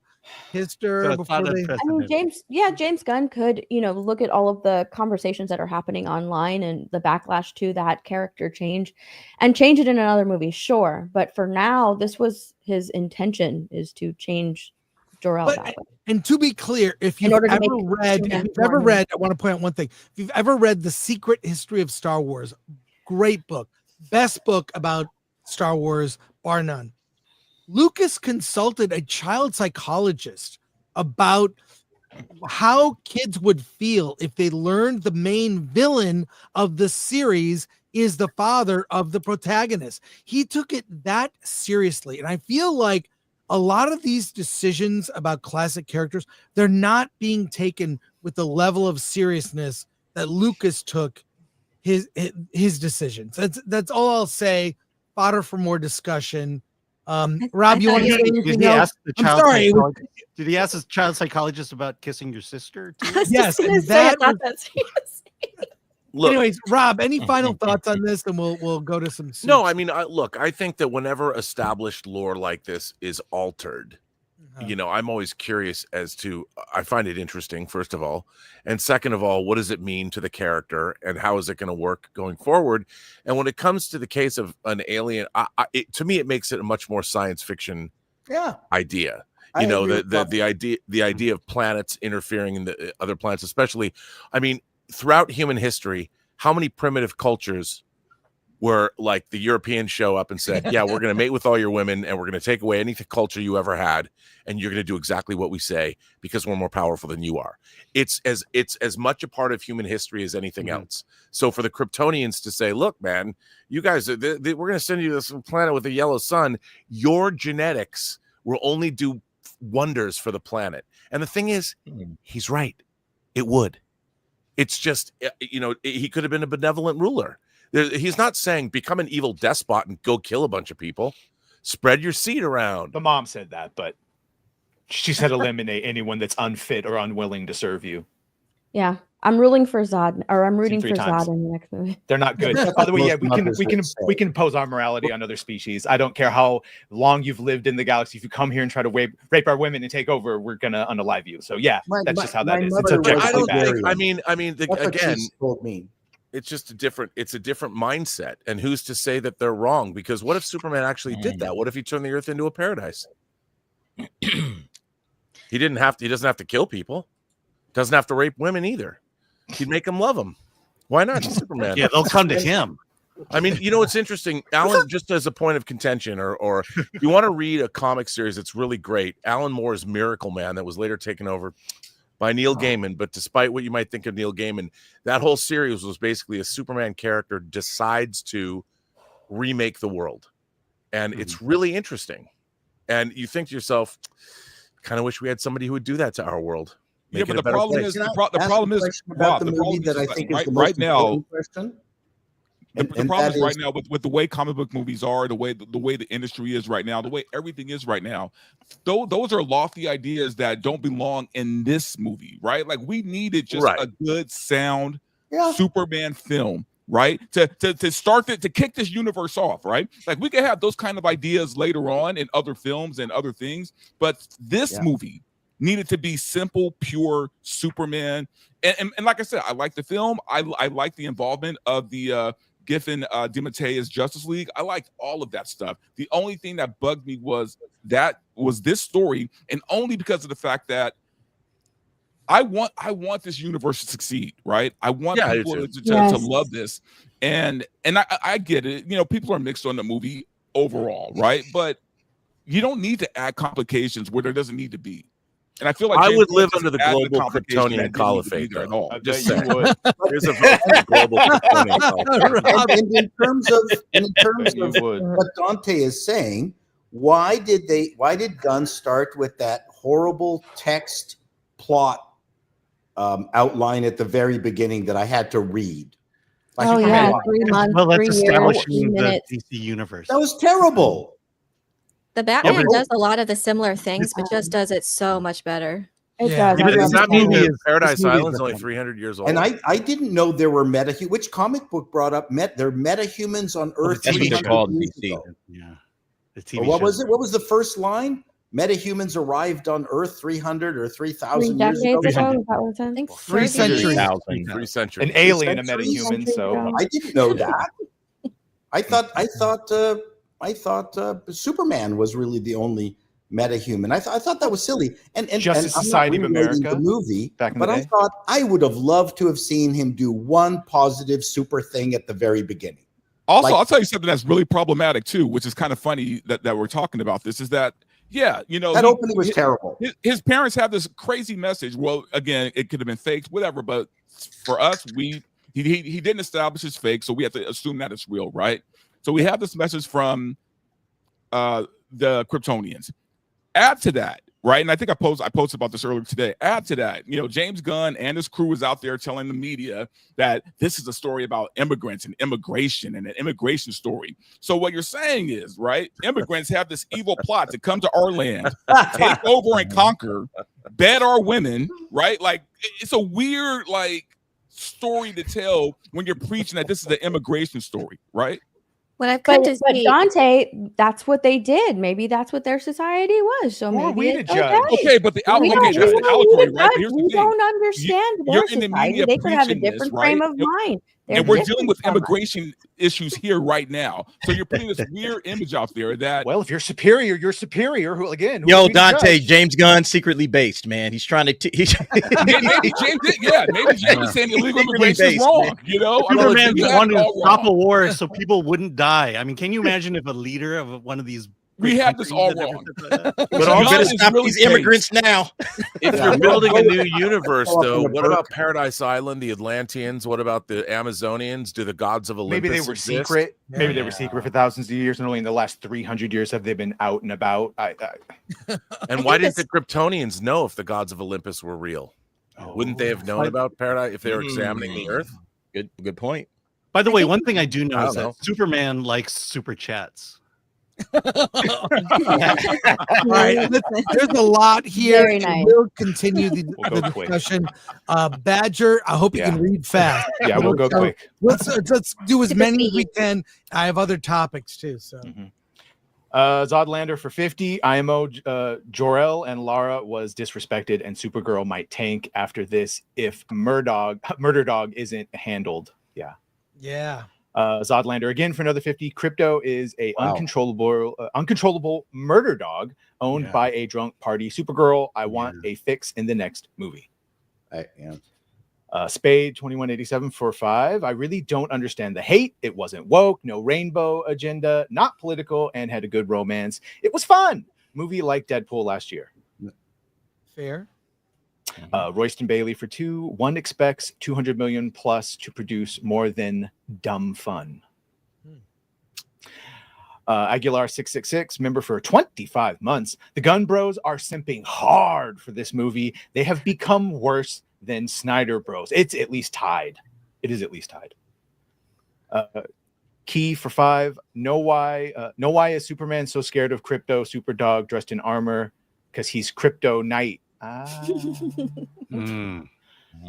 history before they.
I mean, James Gunn could, look at all of the conversations that are happening online and the backlash to that character change and change it in another movie, sure. But for now, this was his intention, is to change Jor-El that way.
And to be clear, if you've ever read, I want to point out one thing. If you've ever read The Secret History of Star Wars, great book, best book about Star Wars, bar none. Lucas consulted a child psychologist about how kids would feel if they learned the main villain of the series is the father of the protagonist. He took it that seriously. And I feel like a lot of these decisions about classic characters, they're not being taken with the level of seriousness that Lucas took his decisions. That's all I'll say. Fodder for more discussion. Rob, you want to say anything else? I'm sorry.
Did he ask his child psychologist about kissing your sister too?
Yes, and Look, anyways, Rob, any final thoughts on this? And we'll go to some.
No, I mean, I think that whenever established lore like this is altered, I'm always curious as to. I find it interesting, first of all, and second of all, what does it mean to the character, and how is it going to work going forward? And when it comes to the case of an alien, to me, it makes it a much more science fiction idea. The idea of planets interfering in the other planets, especially. I mean, throughout human history, how many primitive cultures where like the Europeans show up and said, yeah, we're going to mate with all your women and we're going to take away any culture you ever had. And you're going to do exactly what we say because we're more powerful than you are. It's as much a part of human history as anything else. So for the Kryptonians to say, look, man, you guys, we're going to send you to this planet with a yellow sun. Your genetics will only do wonders for the planet. And the thing is, he's right. It would. It's just, he could have been a benevolent ruler. He's not saying become an evil despot and go kill a bunch of people. Spread your seed around.
The mom said that, but she said eliminate anyone that's unfit or unwilling to serve you.
Yeah, I'm rooting for Zod, or I'm rooting for
3 times.
Zod in the next movie.
They're not good. By the way, yeah, we can impose our morality on other species. I don't care how long you've lived in the galaxy. If you come here and try to rape our women and take over, we're gonna unalive you. So yeah, that's just how that is. It's objectively bad.
Again, it's just a different mindset. And who's to say that they're wrong? Because what if Superman actually did that? What if he turned the Earth into a paradise? He doesn't have to kill people. Doesn't have to rape women either. He'd make them love him. Why not? He's Superman.
Yeah, they'll come to him.
I mean, it's interesting. Alan, just as a point of contention, or if you want to read a comic series that's really great, Alan Moore's Miracle Man that was later taken over by Neil Gaiman. But despite what you might think of Neil Gaiman, that whole series was basically a Superman character decides to remake the world. And it's really interesting. And you think to yourself, kind of wish we had somebody who would do that to our world.
Yeah, but the problem is the problem is
about the movie that I think is the most important question.
The problem is right now with the way comic book movies are, the way the industry is right now, the way everything is right now. Those are lofty ideas that don't belong in this movie, right? Like we needed just a good sound Superman film, right? To start to kick this universe off, right? Like we could have those kind of ideas later on in other films and other things, but this movie needed to be simple, pure Superman. And like I said, I like the film. I like the involvement of the Giffen DeMatteis Justice League. I liked all of that stuff. The only thing that bugged me was this story, and only because of the fact that I want this universe to succeed, right? I want people to love this. And I get it. People are mixed on the movie overall, right? But you don't need to add complications where there doesn't need to be. And I feel like
I would live under the global Kryptonian caliphate. Just saying. There's a global Kryptonian caliphate.
In terms of what Dante is saying, why did Gunn start with that horrible text plot outline at the very beginning that I had to read?
3 months.
Well, that's
3 years,
establishing
3
the
minutes.
DC universe.
That was terrible.
The Batman does a lot of the similar things, but just does it so much better.
It does.
Yeah, but does that mean that Paradise Island's only 300 years old?
And I didn't know there were which comic book brought up they're metahumans on Earth.
That's what they're called in DC.
Yeah. The TV
what
show.
was it? What was the first line? Metahumans arrived on Earth 300 or 3,000 years ago.
I think
3 centuries.
3 centuries.
An alien, a metahuman. So
I didn't know that. I thought Superman was really the only metahuman. I thought that was silly. And
Justice
I'm
Society
not
of America,
the movie,
back in
but
the
I
day.
thought I would have loved to have seen him do one positive super thing at the very beginning.
Also, I'll tell you something that's really problematic too, which is kind of funny that we're talking about this, is that that
opening was terrible.
His parents have this crazy message. Well, again, it could have been faked, whatever, but for us, he didn't establish his fake, so we have to assume that it's real, right? So we have this message from the Kryptonians. Add to that, right? And I think I posted about this earlier today. Add to that, James Gunn and his crew is out there telling the media that this is a story about immigrants and immigration and an immigration story. So what you're saying is, right, immigrants have this evil plot to come to our land, take over and conquer, bed our women, right? Like it's a weird story to tell when you're preaching that this is an immigration story, right?
What I've come to
but
see,
Dante, that's what they did. Maybe that's what their society was. So maybe
we
it's
to judge.
okay.
Okay, but the
We
allegory, that's the allegory, right? But here's the
we
thing.
don't understand their
You're in the
society.
media
They could have a
preaching this,
different
right?
frame of mind. They're
And we're dealing
different
with
from us.
immigration issues here right now. So you're putting this weird image out there that
well, if you're superior, you're superior. Who again? Who
Yo,
are we to
Dante,
judge?
James Gunn secretly based, man. He's trying to.
maybe James is saying illegal immigration is
based,
wrong.
man.
Superman
it's
wanted to
all
stop
wrong.
a war so people wouldn't die. I mean, can you imagine if a leader of one of these
We had this all
countries
wrong.
that never said that.
But
You
also,
better
is
stop
really
these immigrants now.
if
Yeah,
you're building a
we'll
new
go
universe,
up
though,
in the
what about
Burke.
Paradise Island, the Atlanteans? What about the Amazonians? Do the gods of Olympus
Maybe they were
exist?
secret. Maybe they
Yeah.
were secret for thousands of years, and only in the last 300 years have they been out and about.
And why didn't the Kryptonians know if the gods of Olympus were real? Wouldn't they have known
Like-
about Paradise if they were examining the Earth?
Good point.
By the
I
way,
think-
one thing I do know
I
is
don't
that Superman likes super chats.
All right, there's a lot here.
Very
and
nice.
We'll continue the,
We'll
the
go quick.
discussion. Badger, I hope you can read fast.
Yeah, we'll go
So
quick.
Let's do as
To the
many as we
speed.
can. I have other topics too. So
Zodlander for 50. IMO Jor-El and Lara was disrespected, and Supergirl might tank after this if Murder Dog isn't handled.
yeah.
Zodlander again for another 50. Crypto is a
Wow.
uncontrollable murder dog owned by a drunk party. Supergirl, I want a fix in the next movie. Spade 2187 for 5. I really don't understand the hate. It wasn't woke, no rainbow agenda, not political, and had a good romance. It was fun. Movie like Deadpool last year.
Fair.
Royston Bailey for 2. One expects 200 million plus to produce more than dumb fun. Aguilar 666, member for 25 months. The Gunn Bros are simping hard for this movie. They have become worse than Snyder Bros. It's at least tied. It is at least tied. Key for 5. Know why is Superman so scared of Crypto Superdog dressed in armor? Because he's Crypto Knight.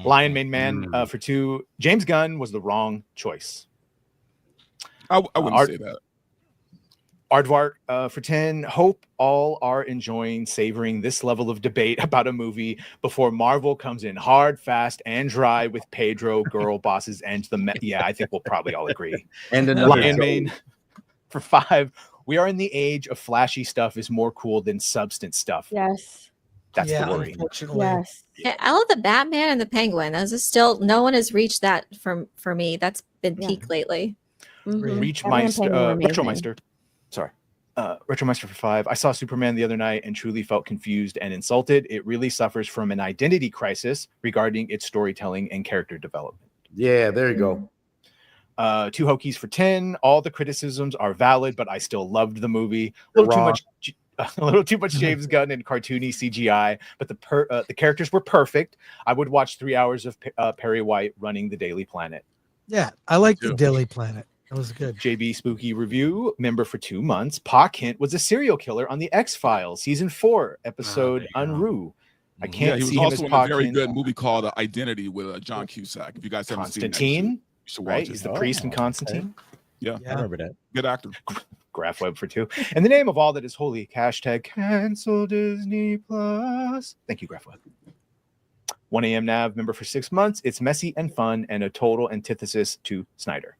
Lion Mane Man for 2. James Gunn was the wrong choice.
I wouldn't say that.
Aardvark for 10. Hope all are enjoying savoring this level of debate about a movie before Marvel comes in hard, fast, and dry with Pedro, girl bosses, and yeah, I think we'll probably all agree.
And another
Lion
joke.
Mane for 5. We are in the age of flashy stuff is more cool than substance stuff.
Yes.
That's
Yeah,
the worry.
unfortunately.
Yes.
Yeah, I love the Batman and the Penguin. Those are still no one has reached that for me. That's been
Yeah.
peak lately.
Mhm.
Reach
Batman and Penguin were amazing.
Retromeister. Sorry. Retromeister for 5. I saw Superman the other night and truly felt confused and insulted. It really suffers from an identity crisis regarding its storytelling and character development.
Yeah, there you go.
2 Hokies for 10. All the criticisms are valid, but I still loved the movie. A little too much James Gunn and cartoony CGI, but the characters were perfect. I would watch 3 hours of Perry White running the Daily Planet.
Yeah, I like the
too.
Daily Planet. That was good.
JB Spooky Review, member for 2 months. Pa Kent was a serial killer on the X-Files, season 4, episode Unruh. I
Yeah,
can't
he was
see him as
also in
Pa
a very
Kent.
good movie called Identity with John Cusack. If you guys haven't seen that,
Constantine,
you should watch
right?
it.
He's the priest in Constantine.
Yeah,
I remember that.
good actor.
Graph Web for 2. In the name of all that is holy, hashtag cancel Disney Plus. Thank you, Graph Web. 1 a.m. Nav, member for 6 months. It's messy and fun and a total antithesis to Snyder.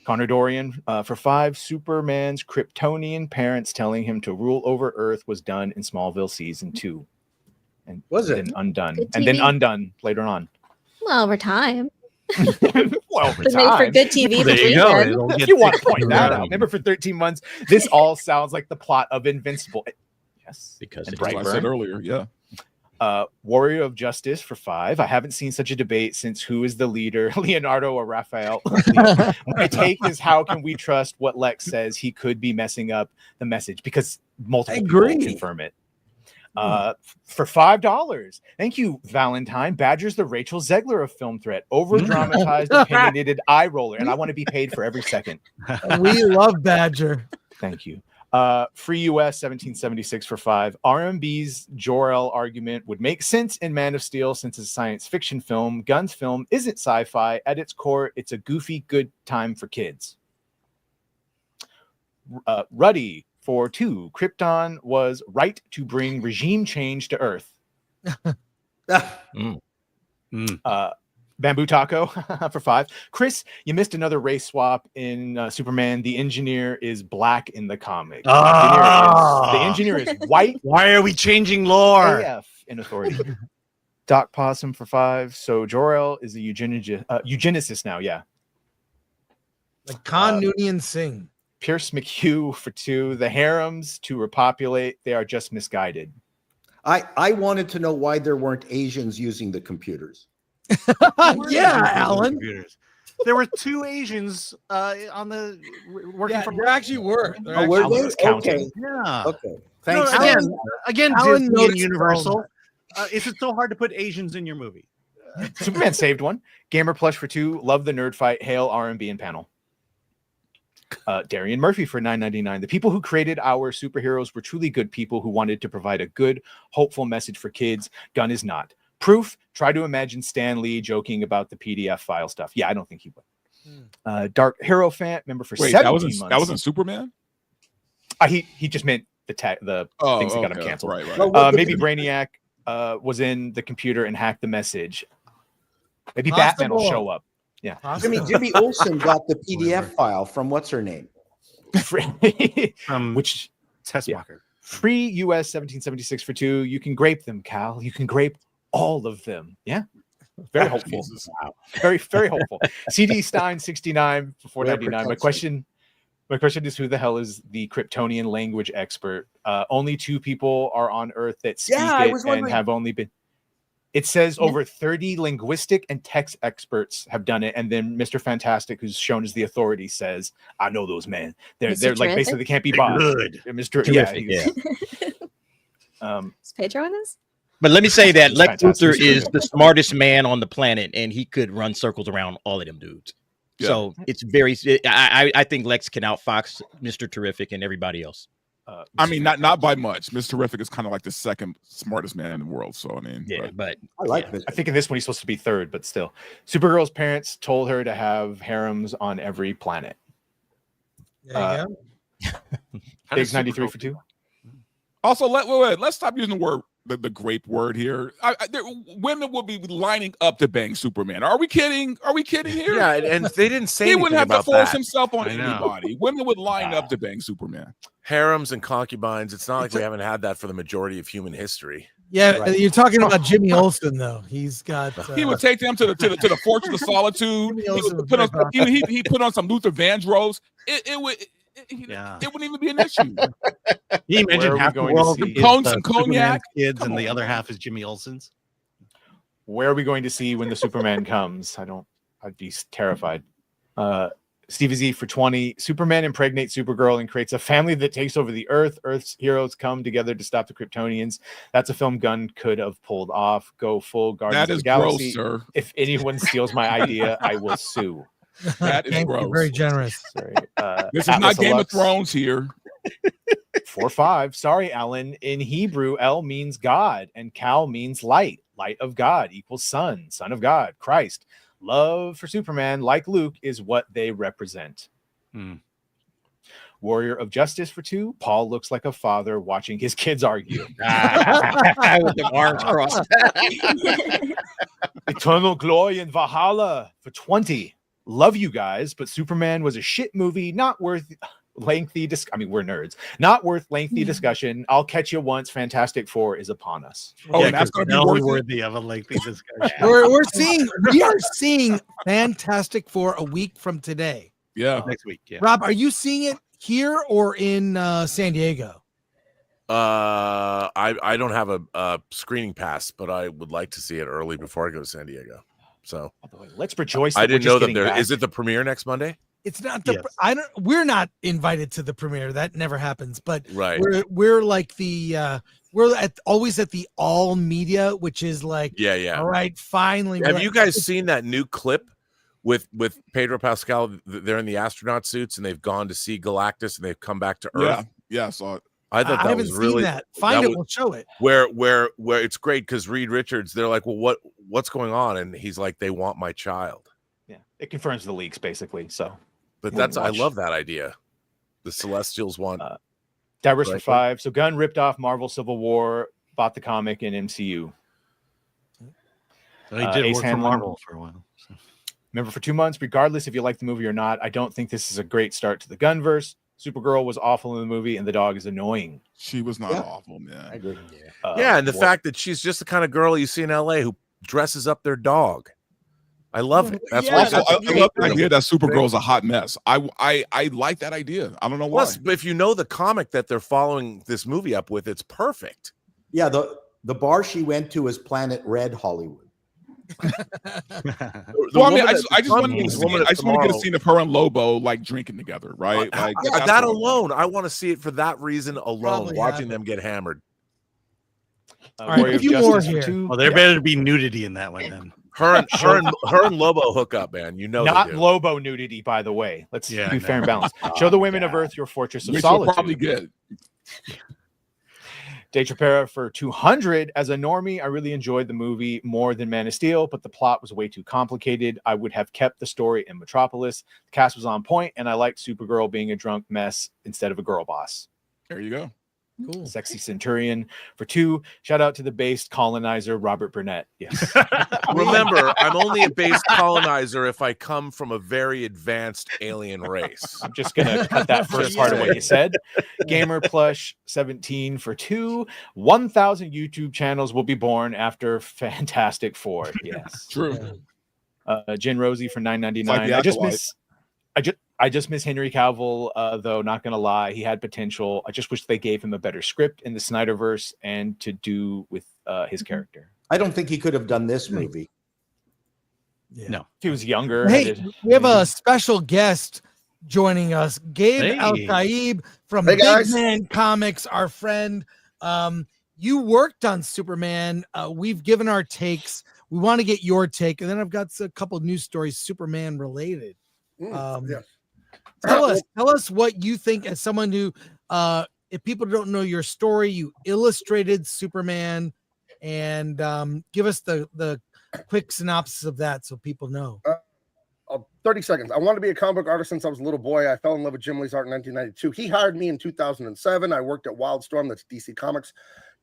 Connor Dorian for 5. Superman's Kryptonian parents telling him to rule over Earth was done in Smallville season 2. And
Was it?
then undone.
Good
And then
TV.
undone later on.
Well, over time.
Well, over
It's made for
time.
good TV
There
this
you go.
weekend.
It'll
If
get
you want to
fixed
point that
around.
out. Remember for 13 months, this all sounds like the plot of Invincible. Yes.
Because
And
it's
That's what I said earlier. Yeah.
Warrior of Justice for 5. I haven't seen such a debate since who is the leader, Leonardo or Raphael. My take is how can we trust what Lex says? He could be messing up the message because multiple people
agree.
confirm it. For $5. Thank you, Valentine. Badger's the Rachel Zegler of Film Threat. Over dramatized, opinionated eye roller. And I want to be paid for every second.
We love Badger.
Thank you. Free US 1776 for 5. RMB's Jor-El argument would make sense in Man of Steel since it's a science fiction film. Gunn's film isn't sci-fi. At its core, it's a goofy, good time for kids. Ruddy for 2. Krypton was right to bring regime change to Earth. Bamboo Taco for 5. Chris, you missed another race swap in Superman. The engineer is black in the comic. The engineer is white.
Why are we changing lore?
AF in authority. Doc Possum for 5. So Jor-El is a eugenicist now. Yeah.
Like Khan Noonien Singh.
Pierce McHugh for 2. The harems to repopulate, they are just misguided.
I wanted to know why there weren't Asians using the computers.
Yeah, Alan.
Computers. There were 2 Asians on the working
Yeah,
from.
there actually were. There
Oh,
actually
were
Alan
they?
was counting.
Okay.
Yeah.
Okay.
Thanks.
No, again,
Alan
Disney and
noticed
Universal. Is it so hard to put Asians in your movie?
Superman saved one. Gamer Plush for 2. Love the nerd fight. Hail R&B and panel. Darian Murphy for $9.99. The people who created our superheroes were truly good people who wanted to provide a good, hopeful message for kids. Gunn is not. Proof, try to imagine Stan Lee joking about the PDF file stuff. Yeah, I don't think he would. Dark Hero fan, member for 17 months.
That wasn't Superman?
He just meant the things that got him canceled.
Right.
Maybe Brainiac was in the computer and hacked the message. Maybe Batman will show up. Yeah.
Jimmy Olsen got the PDF file from what's her name?
From
which
Tess Walker.
Free US 1776 for 2. You can grape them, Cal. You can grape all of them. Yeah. Very hopeful. Wow. Very, very hopeful. CD Stein 69 for $4.99. My question is, who the hell is the Kryptonian language expert? Only 2 people are on Earth that speak it and have only been. It says over 30 linguistic and text experts have done it, and then Mr. Fantastic, who's shown as the authority, says, "I know those men. They're like basically they can't be bought."
Good,
Mr.
Terrific,
yeah.
Is Pedro in this?
But let me say that Lex
fantastic.
Luthor is the smartest man on the planet, and he could run circles around all of them dudes.
Yeah.
So it's very. I think Lex can outfox Mr. Terrific and everybody else.
I mean, not by much. Mr. Terrific is kind of like the second smartest man in the world. So I mean,
but
I like this.
I think in this one he's supposed to be 3rd, but still. Supergirl's parents told her to have harems on every planet.
There you go.
Biggs 93 for 2.
Also, let's stop using the word the grape word here. Women will be lining up to bang Superman. Are we kidding? Are we kidding here?
Yeah, and they didn't say
he
anything
wouldn't have to
about
force
that.
himself on anybody. Women would line up to bang Superman.
Harems and concubines. It's not like we haven't had that for the majority of human history.
Yeah, you're talking about Jimmy Olsen though. He's got.
He would take them to the Fortress of Solitude. He put on some Luther Vandross. It wouldn't even be an issue.
You imagine half the world is
some cognac,
kids, and the other half is Jimmy Olsen's.
Where are we going to see when the Superman comes? I'd be terrified. Stevie Z for 20. Superman impregnates Supergirl and creates a family that takes over the Earth. Earth's heroes come together to stop the Kryptonians. That's a film Gunn could have pulled off. Go full Guardians of the Galaxy.
Gross, sir.
If anyone steals my idea, I will sue.
That is gross.
Very generous.
Sorry.
This is not Game of Thrones here.
4-5. Sorry, Alan. In Hebrew, El means God and Cal means light. Light of God equals son. Son of God. Christ. Love for Superman, like Luke, is what they represent. Warrior of Justice for 2. Paul looks like a father watching his kids argue.
With the arms crossed.
Eternal Glory in Valhalla for 20. Love you guys, but Superman was a shit movie, not worth lengthy we're nerds. Not worth lengthy discussion. I'll catch you once. Fantastic Four is upon us.
Oh, and that's going to be
worthy of a lengthy discussion.
we are seeing Fantastic Four a week from today.
Yeah,
next week. Yeah.
Rob, are you seeing it here or in San Diego?
I don't have a screening pass, but I would like to see it early before I go to San Diego. So
let's rejoice.
I didn't know that there is it the premiere next Monday.
It's not the we're not invited to the premiere. That never happens. But
right,
we're like the always at the all media, which is like all right, finally.
Have you guys seen that new clip with Pedro Pascal? They're in the astronaut suits and they've gone to see Galactus and they've come back to Earth.
Yeah, I saw it.
I thought that was really
that. We'll show it.
Where it's great because Reed Richards, they're like, well, what's going on? And he's like, they want my child.
Yeah, it confirms the leaks basically. So,
but I love that idea. The Celestials want
Diverse for 5. So Gunn ripped off Marvel Civil War, bought the comic in MCU.
So he did work for Marvel for a while. So.
Remember, for 2 months, regardless if you like the movie or not, I don't think this is a great start to the Gunverse. Supergirl was awful in the movie, and the dog is annoying.
She was not awful, man.
I agree.
And the fact that she's just the kind of girl you see in LA who dresses up their dog. I love it. That's
Yeah,
why.
Also, I love the idea that Supergirl's a hot mess. I like that idea. I don't know why.
Plus, if you know the comic that they're following this movie up with, it's perfect.
Yeah, the bar she went to is Planet Red Hollywood.
Well, I mean, I just want to get a scene of her and Lobo like drinking together, right? Like
that alone, I want to see it for that reason alone.
Probably
Watching them get hammered.
All right, a few more here.
Well, there better be nudity in that one then.
Her and Lobo hook up, man. You know,
not
they do.
Lobo nudity, by the way. Let's
Yeah,
be fair and balanced. Show the women of Earth your fortress of
which will
solitude.
probably get.
Day Trapera for 200. As a normie, I really enjoyed the movie more than Man of Steel, but the plot was way too complicated. I would have kept the story in Metropolis. The cast was on point, and I liked Supergirl being a drunk mess instead of a girl boss.
There you go.
Cool.
Sexy Centurion for 2. Shout out to the based colonizer Robert Burnett. Yes.
Remember, I'm only a base colonizer if I come from a very advanced alien race.
I'm just gonna cut that first part of what you said. Gamer Plush 17 for 2. 1,000 YouTube channels will be born after Fantastic Four. Yes.
True.
Jen Rosie for $9.99.
Like the Acolyte.
I just miss Henry Cavill, though, not gonna lie. He had potential. I just wish they gave him a better script in the Snyderverse and to do with his character.
I don't think he could have done this movie.
Yeah.
No, if he was younger.
Hey, we have a special guest joining us, Gabe Elteab from
Hey,
Big
guys.
Man Comics, our friend. You worked on Superman. We've given our takes. We want to get your take, and then I've got a couple news stories Superman related.
Yes.
Tell us what you think as someone who, if people don't know your story, you illustrated Superman, and give us the quick synopsis of that so people know.
30 seconds. I wanted to be a comic book artist since I was a little boy. I fell in love with Jim Lee's art in 1992. He hired me in 2007. I worked at Wildstorm, that's DC Comics,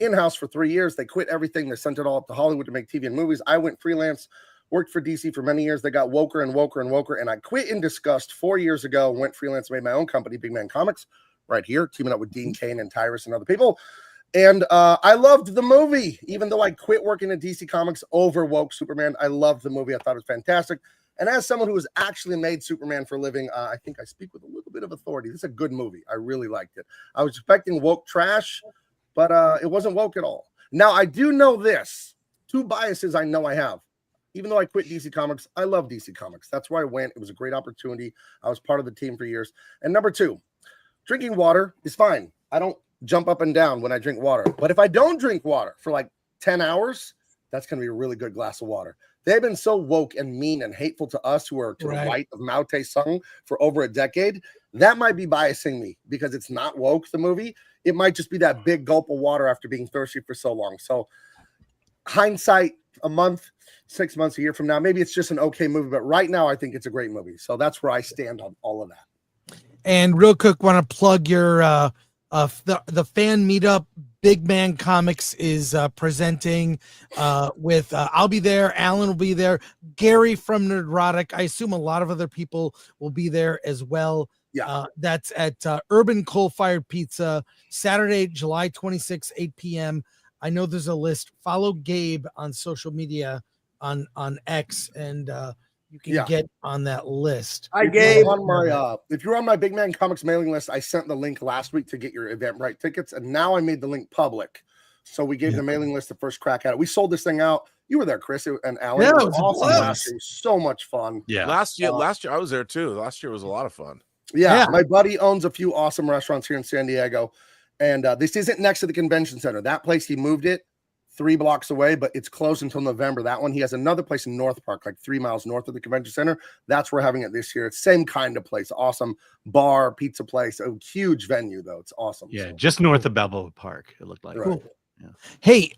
in-house for 3 years. They quit everything. They sent it all up to Hollywood to make TV and movies. I went freelance, worked for DC for many years. They got woker and woker and woker, and I quit in disgust 4 years ago, went freelance, made my own company, Big Man Comics, right here, teaming up with Dean Cain and Tyrus and other people. And I loved the movie, even though I quit working at DC Comics over woke Superman. I loved the movie. I thought it was fantastic. And as someone who has actually made Superman for a living, I think I speak with a little bit of authority. This is a good movie. I really liked it. I was expecting woke trash, but it wasn't woke at all. Now, I do know this. 2 biases I know I have. Even though I quit DC Comics, I love DC Comics. That's where I went. It was a great opportunity. I was part of the team for years. And number 2, drinking water is fine. I don't jump up and down when I drink water. But if I don't drink water for like 10 hours, that's going to be a really good glass of water. They've been so woke and mean and hateful to us who are to the right of Mao Tse-tung for over a decade. That might be biasing me because it's not woke, the movie. It might just be that big gulp of water after being thirsty for so long. So hindsight, a month, 6 months, a year from now, maybe it's just an okay movie. But right now, I think it's a great movie. So that's where I stand on all of that.
And real quick, want to plug your the fan meetup. Big Man Comics is presenting with I'll be there, Alan will be there, Gary from Nerdrotic. I assume a lot of other people will be there as well.
Yeah,
that's at Urban Coal Fired Pizza, Saturday, July 26, 8 p.m. I know there's a list. Follow Gabe on social media on X, and you can get on that list.
I gave on my if you're on my Big Man Comics mailing list, I sent the link last week to get your Eventbrite tickets, and now I made the link public. So we gave the mailing list the first crack at it. We sold this thing out. You were there, Chris and Alan.
Yeah,
it was awesome last year. It was so much fun.
Yeah. Last year I was there too. Last year was a lot of fun.
Yeah, my buddy owns a few awesome restaurants here in San Diego, and this isn't next to the convention center. That place, he moved it 3 blocks away, but it's closed until November. That one, he has another place in North Park, like 3 miles north of the convention center. That's where we're having it this year. It's same kind of place, awesome bar, pizza place, a huge venue though. It's awesome.
Yeah, just north of Balboa Park. It looked like.
Right.
Yeah.
Hey,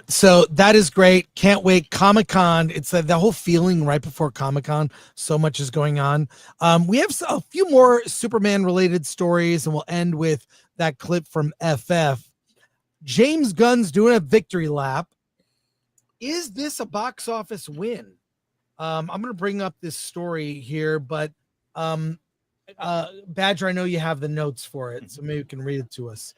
so that is great. Can't wait. Comic-Con. It's the whole feeling right before Comic-Con. So much is going on. We have a few more Superman related stories, and we'll end with that clip from FF. James Gunn's doing a victory lap. Is this a box office win? I'm going to bring up this story here, but Badger, I know you have the notes for it, so maybe you can read it to us.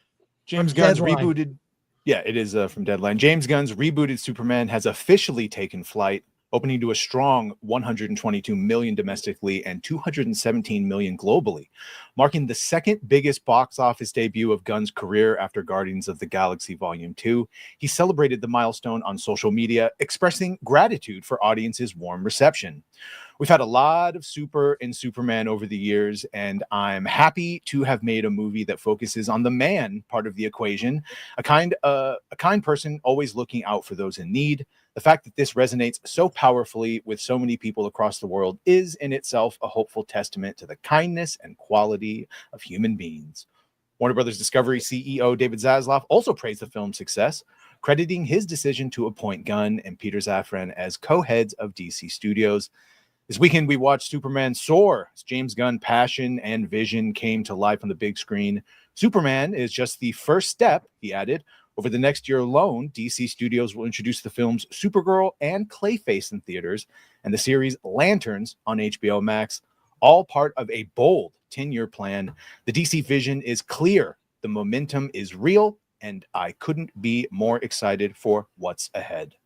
James Gunn's rebooted. Yeah, it is from Deadline. James Gunn's rebooted Superman has officially taken flight. opening to a strong 122 million domestically and 217 million globally, marking the second biggest box office debut of Gunn's career after Guardians of the Galaxy Volume 2. He celebrated the milestone on social media, expressing gratitude for audiences' warm reception. We've had a lot of Super and Superman over the years, and I'm happy to have made a movie that focuses on the man part of the equation, a kind person always looking out for those in need. The fact that this resonates so powerfully with so many people across the world is in itself a hopeful testament to the kindness and quality of human beings. Warner Brothers Discovery CEO David Zaslav also praised the film's success, crediting his decision to appoint Gunn and Peter Safran as co-heads of DC Studios. This weekend, we watched Superman soar as James Gunn's passion and vision came to life on the big screen. Superman is just the first step, he added. Over the next year alone, DC Studios will introduce the films Supergirl and Clayface in theaters and the series Lanterns on HBO Max, all part of a bold 10-year plan. The DC vision is clear, the momentum is real, and I couldn't be more excited for what's ahead.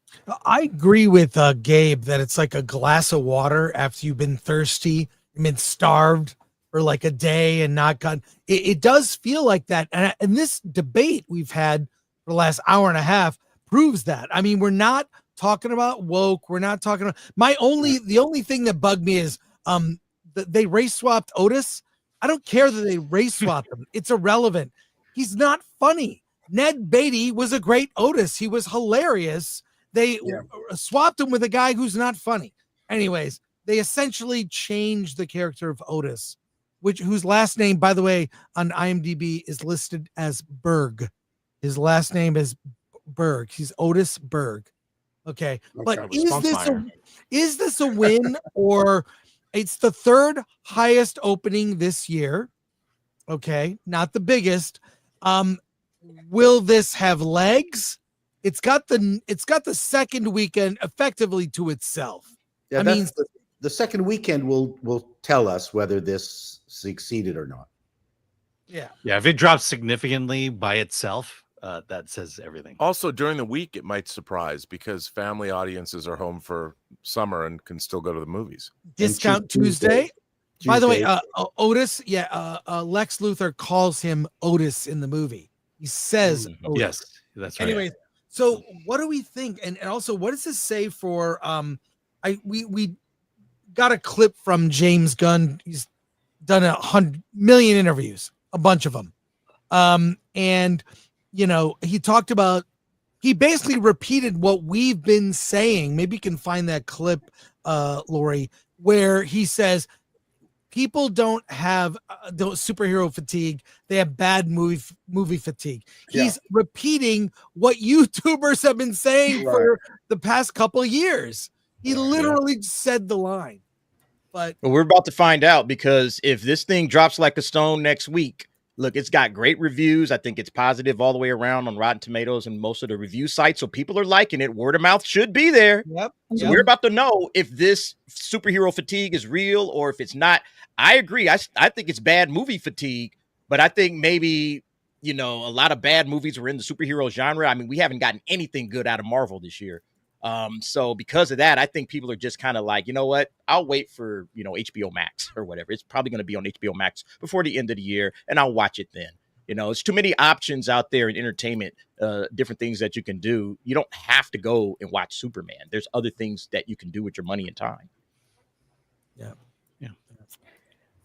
I agree with Gabe that it's like a glass of water after you've been thirsty, you've been starved for like a day and not gotten. It does feel like that. And this debate we've had for the last hour and a half proves that. I mean, we're not talking about woke. We're not talking about the only thing that bugged me is they race swapped Otis. I don't care that they race swapped him. It's irrelevant. He's not funny. Ned Beatty was a great Otis. He was hilarious. They swapped him with a guy who's not funny. Anyways, they essentially changed the character of Otis, whose last name, by the way, on IMDb is listed as Berg. His last name is Berg. He's Otis Berg. Okay. But is this a win or it's the third highest opening this year? Okay. Not the biggest. Will this have legs? It's got the second weekend effectively to itself.
Yeah, the second weekend will tell us whether this succeeded or not.
Yeah.
Yeah. If it drops significantly by itself, that says everything.
Also, during the week, it might surprise because family audiences are home for summer and can still go to the movies.
Discount Tuesday. By the way, Otis, Lex Luthor calls him Otis in the movie. He says Otis.
Yes, that's right.
Anyways, so what do we think? And also, what does this say for we got a clip from James Gunn. He's done 100 million interviews, a bunch of them. And he talked about, he basically repeated what we've been saying. Maybe you can find that clip, Lori, where he says people don't have superhero fatigue. They have bad movie fatigue. He's repeating what YouTubers have been saying for the past couple of years. He literally said the line. But
we're about to find out, because if this thing drops like a stone next week, look, it's got great reviews. I think it's positive all the way around on Rotten Tomatoes and most of the review sites. So people are liking it. Word of mouth should be there.
Yep.
So we're about to know if this superhero fatigue is real or if it's not. I agree. I think it's bad movie fatigue, but I think maybe, a lot of bad movies were in the superhero genre. I mean, we haven't gotten anything good out of Marvel this year. So because of that, I think people are just kind of like, you know what, I'll wait for, HBO Max or whatever. It's probably going to be on HBO Max before the end of the year, and I'll watch it then. It's too many options out there in entertainment, different things that you can do. You don't have to go and watch Superman. There's other things that you can do with your money and time.
Yeah. Yeah.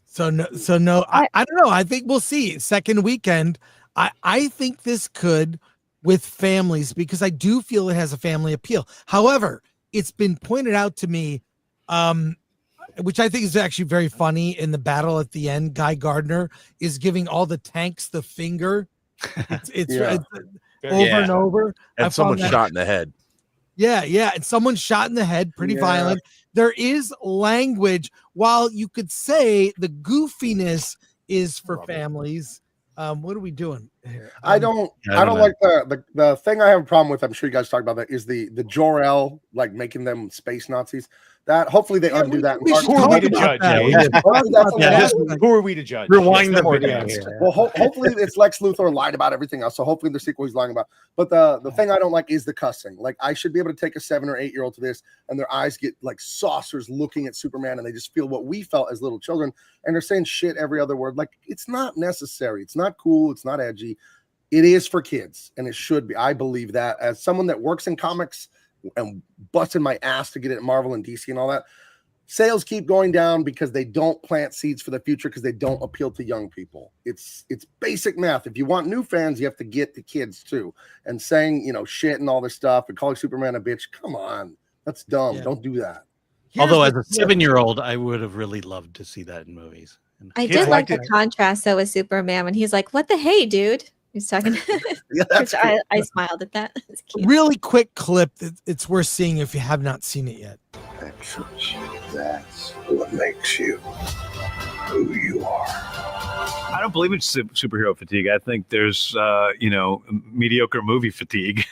So no, I don't know. I think we'll see. Second weekend. I think this could, with families, because I do feel it has a family appeal. However, it's been pointed out to me, which I think is actually very funny, in the battle at the end, Guy Gardner is giving all the tanks the finger. It's over and over.
And someone shot in the head.
Yeah. And someone shot in the head, pretty violent. There is language. While you could say the goofiness is for families. What are we doing? Here,
I don't like the thing I have a problem with. I'm sure you guys talked about that. Is the Jor-El like making them space Nazis? That hopefully they undo that.
Who are we to judge? Who are we to judge?
Rewind the
more
video
advanced.
here.
Well, hopefully it's Lex Luthor lied about everything else. So hopefully the sequel he's lying about. But the thing I don't like is the cussing. Like I should be able to take a 7 or 8 year old to this, and their eyes get like saucers looking at Superman, and they just feel what we felt as little children, and they're saying shit every other word. Like it's not necessary. It's not cool. It's not edgy. It is for kids, and it should be. I believe that as someone that works in comics and busted my ass to get it at Marvel and DC and all that. Sales keep going down because they don't plant seeds for the future because they don't appeal to young people. It's basic math. If you want new fans, you have to get the kids too. And saying, shit and all this stuff and calling Superman a bitch, come on. That's dumb. Yeah. Don't do that.
Although as a 7-year-old, I would have really loved to see that in movies.
I did like the contrast though with Superman when he's like, "What the hey, dude?" He's talking.
Yeah, that's cool.
I smiled at that.
Really quick clip. It's worth seeing if you have not seen it yet.
That's what makes you who you are.
I don't believe it's superhero fatigue. I think there's, mediocre movie fatigue.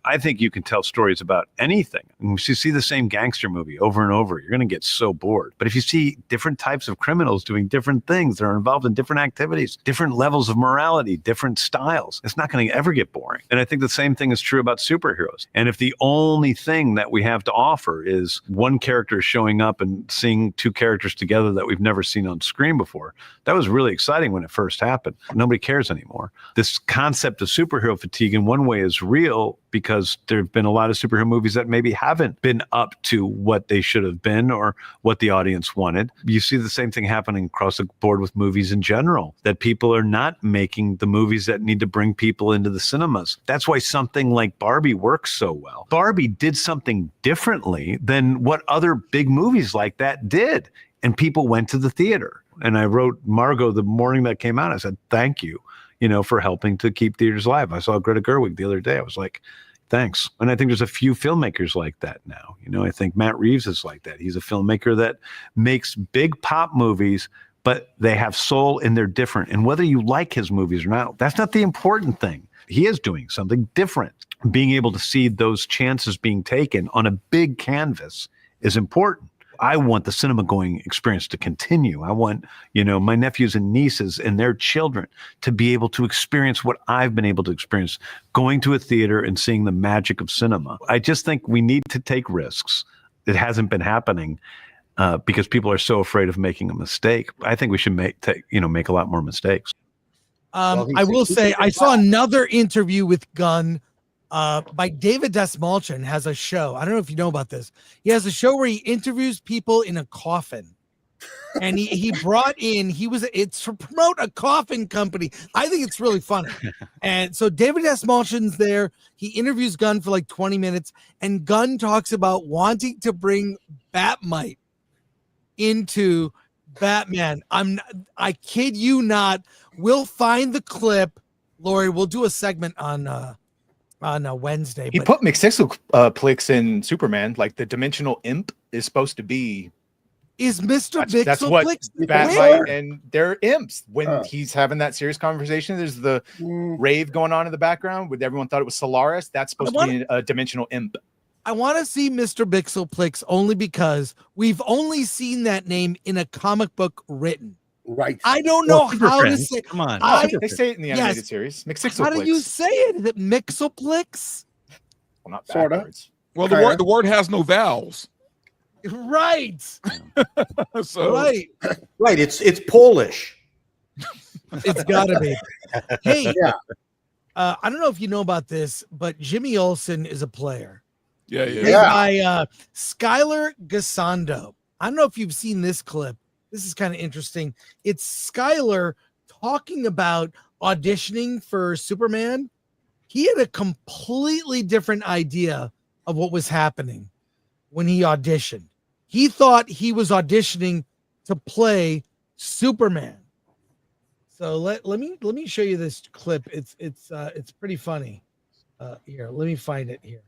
I think you can tell stories about anything. And if you see the same gangster movie over and over, you're going to get so bored. But if you see different types of criminals doing different things, that are involved in different activities, different levels of morality, different styles, it's not going to ever get boring. And I think the same thing is true about superheroes. And if the only thing that we have to offer is one character showing up and seeing two characters together that we've never seen on screen before, that was really exciting when it first happened. Nobody cares anymore. This concept of superhero fatigue in one way is real because there have been a lot of superhero movies that maybe haven't been up to what they should have been or what the audience wanted. You see the same thing happening across the board with movies in general, that people are not making the movies that need to bring people into the cinemas. That's why something like Barbie works so well. Barbie did something differently than what other big movies like that did, and people went to the theater. And I wrote Margot the morning that came out. I said, thank you, for helping to keep theaters alive. I saw Greta Gerwig the other day. I was like, thanks. And I think there's a few filmmakers like that now. I think Matt Reeves is like that. He's a filmmaker that makes big pop movies, but they have soul and they're different. And whether you like his movies or not, that's not the important thing. He is doing something different. Being able to see those chances being taken on a big canvas is important. I want the cinema going experience to continue. I want, my nephews and nieces and their children to be able to experience what I've been able to experience, going to a theater and seeing the magic of cinema. I just think we need to take risks. It hasn't been happening because people are so afraid of making a mistake. I think we should make a lot more mistakes.
I will say I saw another interview with Gunn by David Desmalchin. Has a show. I don't know if you know about this. He has a show where he interviews people in a coffin, and he brought in. It's to promote a coffin company. I think it's really funny. And so David Desmalchin's there. He interviews Gunn for like 20 minutes, and Gunn talks about wanting to bring Batmite into Batman. I kid you not. We'll find the clip, Lori. We'll do a segment on Wednesday.
He put Mxyzptlk in Superman. Like the dimensional imp is supposed to be.
Is Mr. Bixel?
That's what Batmite and they're imps. When he's having that serious conversation, there's the rave going on in the background. With everyone thought it was Solaris. That's supposed to be a dimensional imp.
I want to see Mr. Bixelplix only because we've only seen that name in a comic book written.
Right.
I don't know how to say.
Come on.
They say it in the animated series. Mxyzptlk.
How do you say it? Is it Mixelplix?
Well, not
sorta.
backwards.
Well, the word has no vowels.
Right.
Right.
Right. It's Polish.
It's got to be. Hey, I don't know if you know about this, but Jimmy Olsen is a player.
Yeah.
By Skylar Gisondo. I don't know if you've seen this clip. This is kind of interesting. It's Skylar talking about auditioning for Superman. He had a completely different idea of what was happening when he auditioned. He thought he was auditioning to play Superman. So let me show you this clip. It's pretty funny. Here, let me find it here.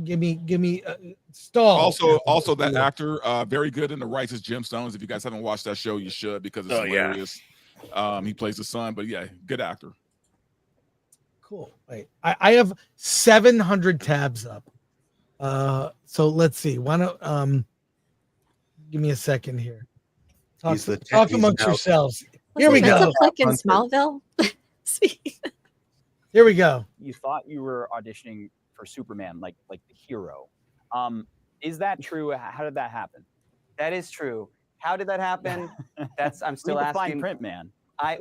Give me stall.
Also that actor, very good in The Righteous Gemstones. If you guys haven't watched that show, you should because it's hilarious. He plays the son, but yeah, good actor.
cool. Wait, I have 700 tabs up. So let's see. Why don't give me a second here. Talk amongst yourselves. Here we
That's
go.
a click in Smallville.
Here we go.
You thought you were auditioning for Superman, like the hero. Is that true? How did that happen?
That is true. How did that happen? I'm still
Read the
asking.
fine print, man.
I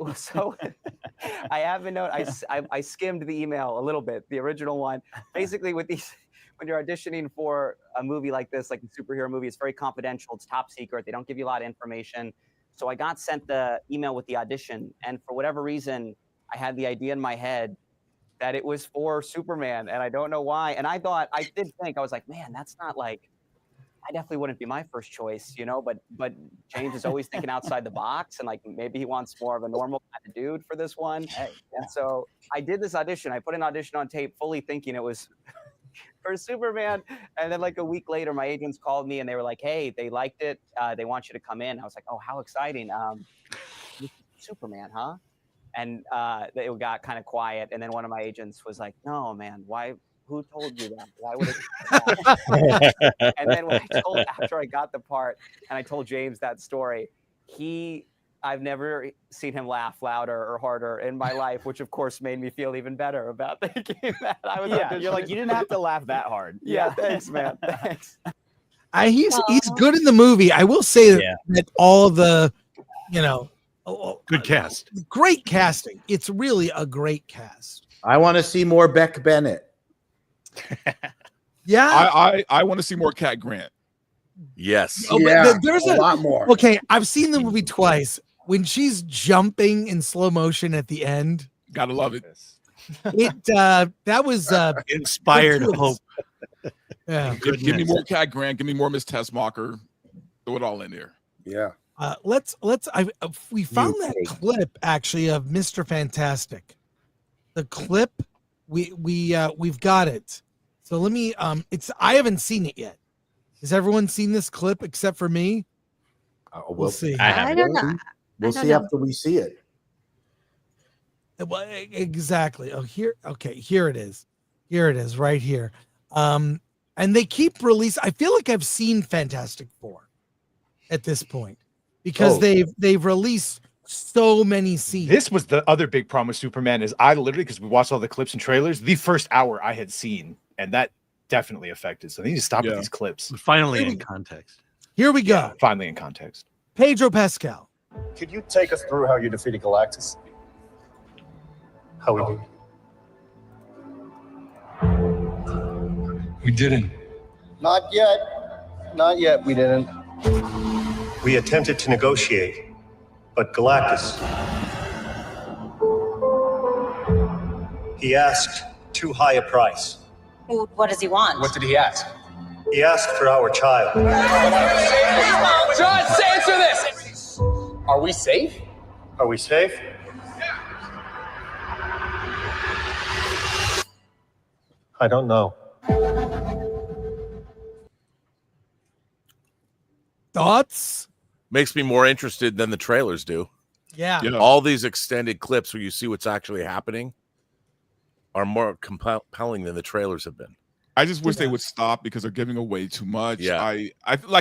haven't known. I skimmed the email a little bit, the original one. Basically, with these, when you're auditioning for a movie like this, like a superhero movie, it's very confidential. It's top secret. They don't give you a lot of information. So I got sent the email with the audition, and for whatever reason, I had the idea in my head that it was for Superman, and I don't know why. And I was like, man, that's not like, I definitely wouldn't be my first choice, you know, but James is always thinking outside the box, and like maybe he wants more of a normal kind of dude for this one. And so I did this audition. I put an audition on tape fully thinking it was for Superman. And then like a week later, my agents called me and they were like, hey, they liked it. They want you to come in. I was like, oh, how exciting. Superman, huh? And it got kind of quiet. And then one of my agents was like, no, man, why? Who told you that? Why would it? And then after I got the part and I told James that story, I've never seen him laugh louder or harder in my life, which of course made me feel even better about thinking that I was.
Yeah, you're like, you didn't have to laugh that hard.
Yeah, thanks, man. Thanks.
He's good in the movie. I will say that all the,
good cast,
great casting. It's really a great cast.
I want to see more Beck Bennett.
Yeah,
I want to see more Cat Grant.
Yes.
There's a lot more. Okay, I've seen the movie twice. When she's jumping in slow motion at the end,
gotta love it.
That was
inspired hope.
Yeah,
give me more Cat Grant. Give me more Miss Tessmacher. Throw it all in there.
Yeah.
We found that clip actually of Mr. Fantastic. The clip we've got it. So let me I haven't seen it yet. Has everyone seen this clip except for me? We'll see.
I don't know.
We'll see after we see it.
Well, exactly. Here it is. Here it is right here. And they keep releasing. I feel like I've seen Fantastic Four at this point because they've released so many scenes.
This was the other big problem with Superman is I literally, because we watched all the clips and trailers, the first hour I had seen, and that definitely affected. So they need to stop with these clips.
Finally in context.
Here we go.
Yeah, finally in context.
Pedro Pascal.
Could you take us through how you defeated Galactus? How we did?
We didn't.
Not yet. Not yet, we didn't.
We attempted to negotiate, but Galactus, he asked too high a price.
What does he want?
What did he ask?
He asked for our child.
John, answer this! Are we safe?
Are we safe? I don't know.
Thoughts?
Makes me more interested than the trailers do.
Yeah.
All these extended clips where you see what's actually happening are more compelling than the trailers have been.
I just wish they would stop because they're giving away too much.
Yeah.
I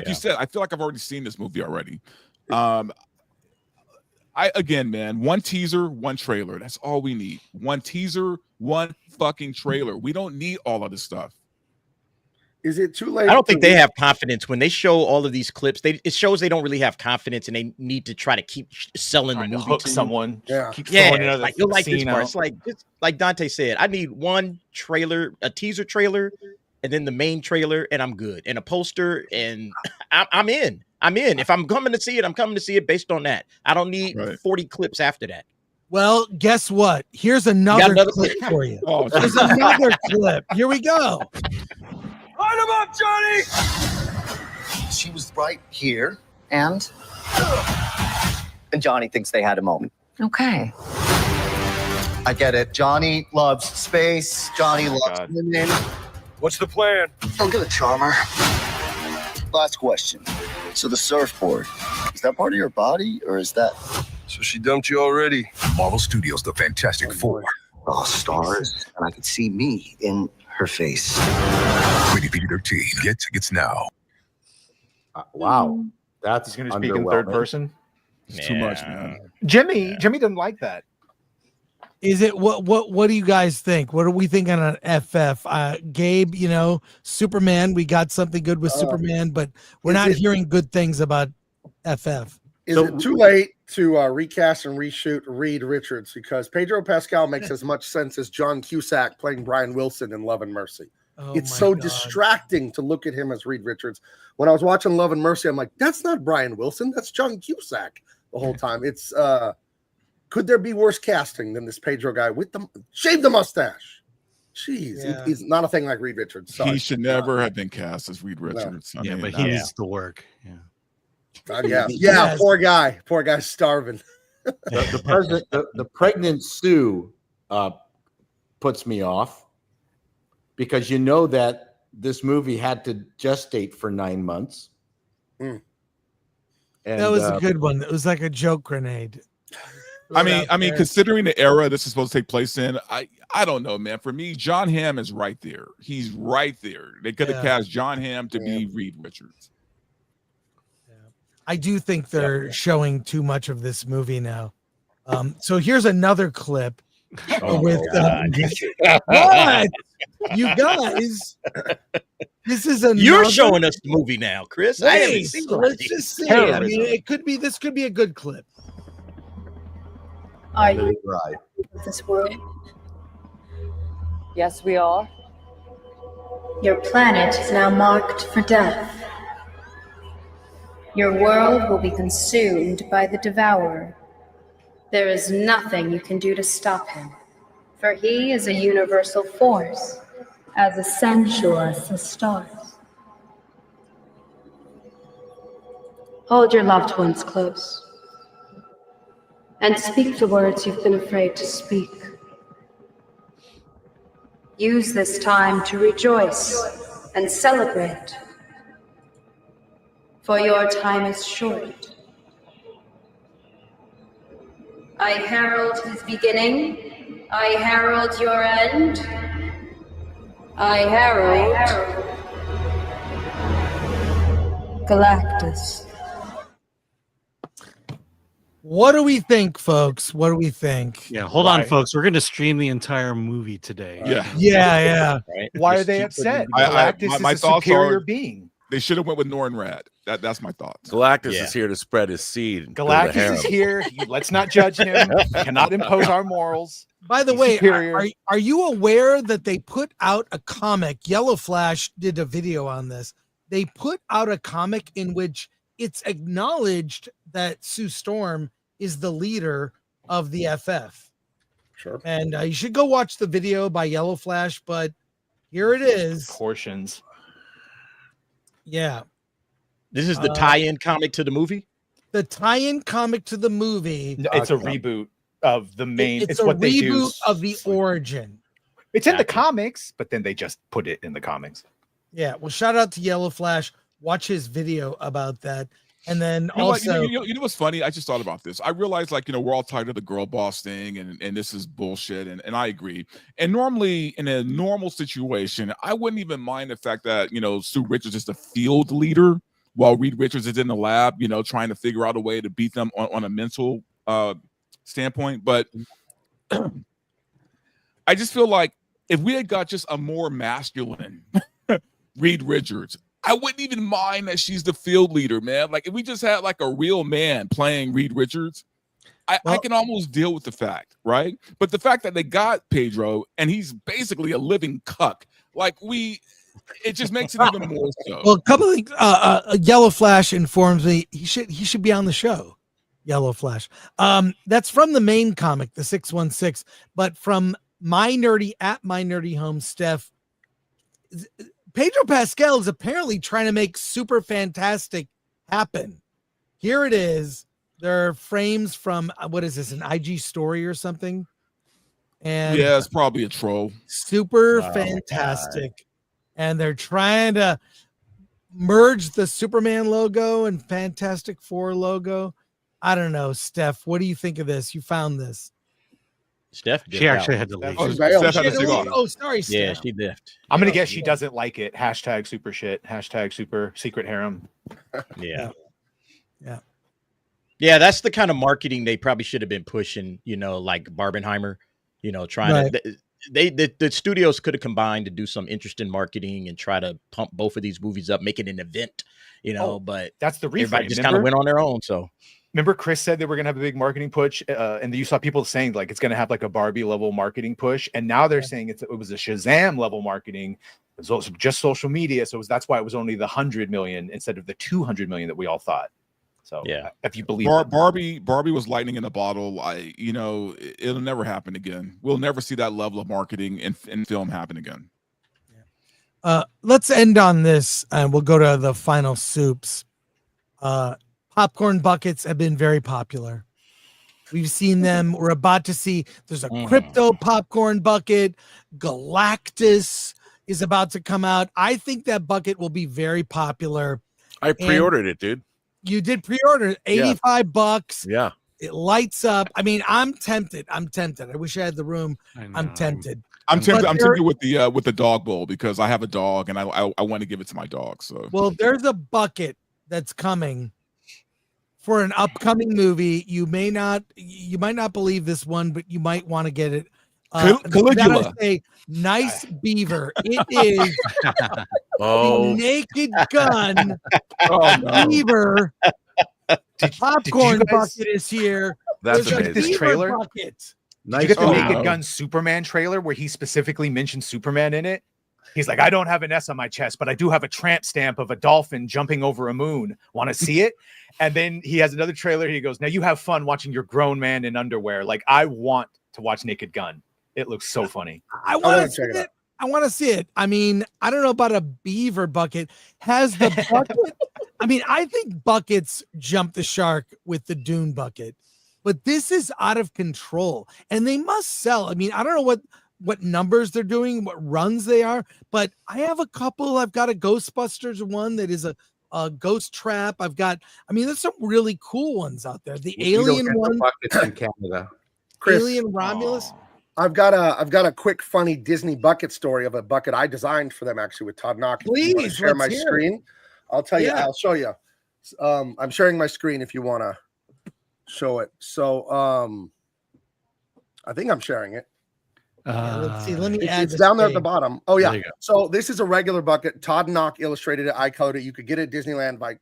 you said, I feel like I've already seen this movie already. Man, one teaser, one trailer. That's all we need. One teaser, one fucking trailer. We don't need all of this stuff.
Is it too late?
I don't think they have confidence when they show all of these clips. It shows they don't really have confidence, and they need to try to keep selling the movie.
Hook someone.
Yeah.
Keep throwing another
like you'll like this
scene
part.
out.
It's like like Dante said, I need one trailer, a teaser trailer, and then the main trailer, and I'm good. And a poster, and I'm in. I'm in. If I'm coming to see it, I'm coming to see it based on that. I don't need 40 clips after that.
Well, guess what? Here's another clip for you. Here's another clip. Here we go.
Line him up, Johnny! She was right here, and Johnny thinks they had a moment.
Okay.
I get it. Johnny loves space. Johnny loves women.
What's the plan?
I'll get a charmer. Last question. So the surfboard, is that part of your body, or is that...
So she dumped you already? Marvel Studios' The Fantastic Four.
all stars, and I could see me in her face.
Rated PG-13. Get tickets now.
Wow.
That's
He's going to speak in third
underwhelming.
person.
It's too much, man.
Jimmy doesn't like that.
Is it what do you guys think? What are we thinking on FF? Gabe, Superman, we got something good with Superman, but we're not hearing good things about FF.
Is it too late to recast and reshoot Reed Richards? Because Pedro Pascal makes as much sense as John Cusack playing Brian Wilson in Love and Mercy. It's so distracting to look at him as Reed Richards. When I was watching Love and Mercy, I'm like, that's not Brian Wilson, that's John Cusack the whole time. It's could there be worse casting than this Pedro guy with the shave the mustache? Jeez, he's not a thing like Reed Richards. Sorry.
He should never have been cast as Reed Richards.
No. But he needs to work.
Poor guy. Poor guy's starving.
The pregnant Sue puts me off because you know that this movie had to gestate for 9 months.
Mm.
And,
that was a good one. It was like a joke grenade.
I mean, considering the era this is supposed to take place in, I don't know, man. For me, John Hamm is right there. He's right there. They could have cast John Hamm to be Reed Richards.
I do think they're showing too much of this movie now. So here's another clip with what you guys. This is another.
You're showing us the movie now, Chris. I haven't
Wait,
seen
let's
it.
just see. I mean, it could be. This could be a good clip.
Are you with this world? Yes, we are.
Your planet is now marked for death. Your world will be consumed by the Devourer. There is nothing you can do to stop him, for he is a universal force, as essential as the stars. Hold your loved ones close, and speak the words you've been afraid to speak. Use this time to rejoice and celebrate, for your time is short. I herald his beginning. I herald your end. I herald Galactus.
What do we think, folks? What do we think?
Yeah, hold on, folks. We're going to stream the entire movie today.
Yeah.
Why are they upset? Galactus
my
is a
thoughts
superior
are
being.
They should have went with Norrin Rad. That's my thoughts.
Galactus is here to spread his seed. and build a
Galactus
harem.
is here. Let's not judge him. Cannot impose our morals.
By the
He's
way,
superior.
are you aware that they put out a comic? Yellow Flash did a video on this. They put out a comic in which it's acknowledged that Sue Storm is the leader of the FF.
Sure.
And you should go watch the video by Yellow Flash, but here it is.
Portions.
Yeah.
This is the tie-in comic to the movie?
The tie-in comic to the movie.
No, it's a reboot of the main.
It's
It's
a
what they do.
reboot of the origin.
It's in the comics, but then they just put it in the comics.
Yeah. Well, shout out to Yellow Flash. Watch his video about that. And then
You know what-
also,
you know what's funny? I just thought about this. I realized, we're all tired of the girl boss thing, and this is bullshit, and I agree. And normally, in a normal situation, I wouldn't even mind the fact that Sue Richards is the field leader, while Reed Richards is in the lab, trying to figure out a way to beat them on a mental standpoint. But I just feel like if we had got just a more masculine Reed Richards, I wouldn't even mind that she's the field leader, man. Like if we just had like a real man playing Reed Richards, I can almost deal with the fact, right? But the fact that they got Pedro and he's basically a living cuck, it just makes it even more so.
well, a couple of things. Yellow Flash informs me he should be on the show. Yellow Flash. That's from the main comic, the 616, but from My Nerdy Home, Steph. Pedro Pascal is apparently trying to make Super Fantastic happen. Here it is. There are frames from what is this, an IG story or something? And
yeah, it's probably a troll.
Super Fantastic. And they're trying to merge the Superman logo and Fantastic Four logo. I don't know, Steph. What do you think of this? You found this.
Steph.
She actually had to leave.
Oh, Steph
She had to leave. Oh, sorry,
Yeah,
Steph.
she left.
I'm gonna guess she doesn't like it. Hashtag super shit. Hashtag super secret harem.
Yeah.
Yeah.
Yeah, that's the kind of marketing they probably should have been pushing, like Barbenheimer, trying to the studios could have combined to do some interesting marketing and try to pump both of these movies up, make it an event, but
that's the reframe.
Everybody just kind of went on their own. So
remember Chris said they were going to have a big marketing push, and you saw people saying like it's going to have like a Barbie level marketing push, and now they're saying it was a Shazam level marketing. It was just social media, so that's why it was only the 100 million instead of the 200 million that we all thought. So
yeah,
if you believe
Barbie was lightning in a bottle. It'll never happen again. We'll never see that level of marketing in film happen again.
Let's end on this, and we'll go to the final soups. Popcorn buckets have been very popular. We've seen them. We're about to see. There's a crypto popcorn bucket. Galactus is about to come out. I think that bucket will be very popular.
I pre-ordered it, dude.
You did pre-order it, $85.
Yeah.
It lights up. I mean, I'm tempted. I wish I had the room. I'm tempted.
I'm tempted with the dog bowl because I have a dog and I want to give it to my dog. So
there's a bucket that's coming for an upcoming movie. You might not believe this one, but you might want to get it.
Caligula.
A nice beaver. It is the Naked Gun beaver. Popcorn bucket is here.
That's
There's
this trailer.
Bucket.
Did you get the Naked Gun Superman trailer where he specifically mentioned Superman in it? He's like, I don't have an S on my chest, but I do have a tramp stamp of a dolphin jumping over a moon. Want to see it? And then he has another trailer. He goes, now you have fun watching your grown man in underwear. Like, I want to watch Naked Gun. It looks so funny.
I want to see it. I want to see it. I mean, I don't know about a beaver bucket. Has the bucket? I mean, I think buckets jump the shark with the Dune bucket, but this is out of control, and they must sell. I mean, I don't know what numbers they're doing, what runs they are, but I have a couple. I've got a Ghostbusters one that is a ghost trap. There's some really cool ones out there. The alien one.
Buckets in Canada.
Chris,
Alien Romulus.
I've got a quick funny Disney bucket story of a bucket I designed for them actually with Todd Knock.
Please
share my screen. I'll tell you. I'll show you. I'm sharing my screen if you want to show it. So I think I'm sharing it.
Let's see. Let me add.
It's down there at the bottom. Oh yeah.
There you go.
So this is a regular bucket. Todd Knock illustrated it. I colored it. You could get it at Disneyland like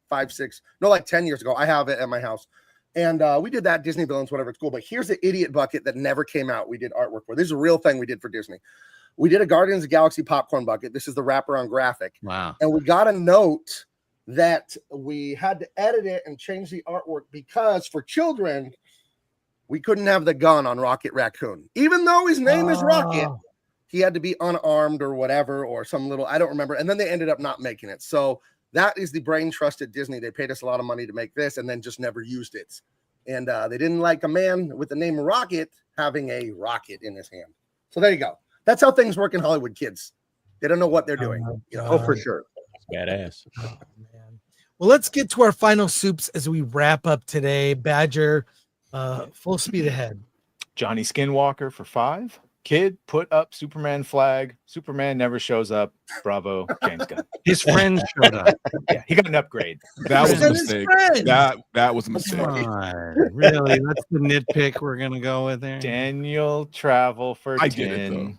10 years ago. I have it at my house. And we did that Disney villains, whatever, it's cool. But here's the idiot bucket that never came out. We did artwork for. This is a real thing we did for Disney. We did a Guardians of the Galaxy popcorn bucket. This is the wraparound graphic.
Wow.
And we got a note that we had to edit it and change the artwork because for children, we couldn't have the gun on Rocket Raccoon. Even though his name is Rocket, he had to be unarmed or whatever, or some little, I don't remember. And then they ended up not making it. So that is the brain trust at Disney. They paid us a lot of money to make this and then just never used it. And they didn't like a man with the name Rocket having a rocket in his hand. So there you go. That's how things work in Hollywood, kids. They don't know what they're doing. For sure.
Badass.
Well, let's get to our final soups as we wrap up today. Badger, full speed ahead.
Johnny Skinwalker for 5. Kid put up Superman flag. Superman never shows up. Bravo, James Gunn.
His friend showed up.
Yeah, he got an upgrade.
That was a mistake. That was a mistake.
Really? That's the nitpick we're gonna go with there.
Daniel Travel for
I
10.
get it, though.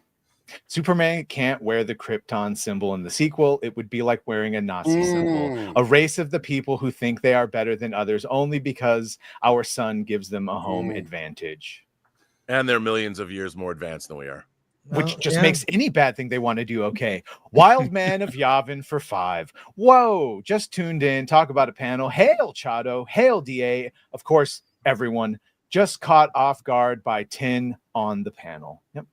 Superman can't wear the Krypton symbol in the sequel. It would be like wearing a Nazi symbol. A race of the people who think they are better than others only because our sun gives them a home advantage.
And they're millions of years more advanced than we are.
Which just makes any bad thing they want to do okay. Wild Man of Yavin for 5. Whoa, just tuned in. Talk about a panel. Hail Chado. Hail DA. Of course, everyone just caught off guard by 10 on the panel. Yep.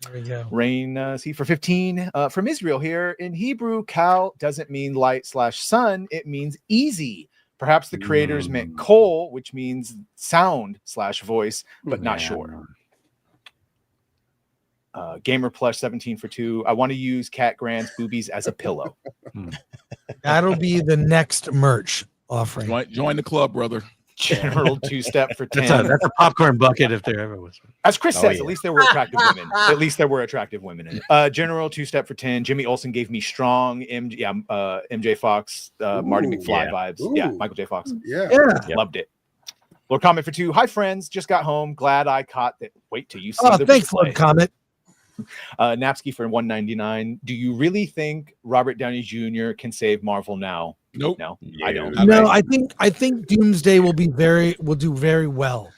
There we go.
Rain C for 15 from Israel here. In Hebrew, Kal doesn't mean light/sun. It means easy. Perhaps the creators meant Kol, which means sound/voice, but not sure. Gamer Plush 17 for 2. I want to use Cat Grant's boobies as a pillow.
That'll be the next merch offering.
Join the club, brother.
General two-step for 10.
That's a popcorn bucket if there ever was.
As Chris says, at least there were attractive women. At least there were attractive women in it. General two-step for 10. Jimmy Olsen gave me strong MJ Fox, Marty McFly vibes.
Ooh.
Yeah, Michael J. Fox.
Yeah.
Loved it. Lord Comet for 2. Hi, friends. Just got home. Glad I caught that. Wait till you see the
thanks,
replay.
Lord Comet.
Napsky for 199. Do you really think Robert Downey Jr. can save Marvel now?
Nope.
No, I don't.
No, I think Doomsday will do very well,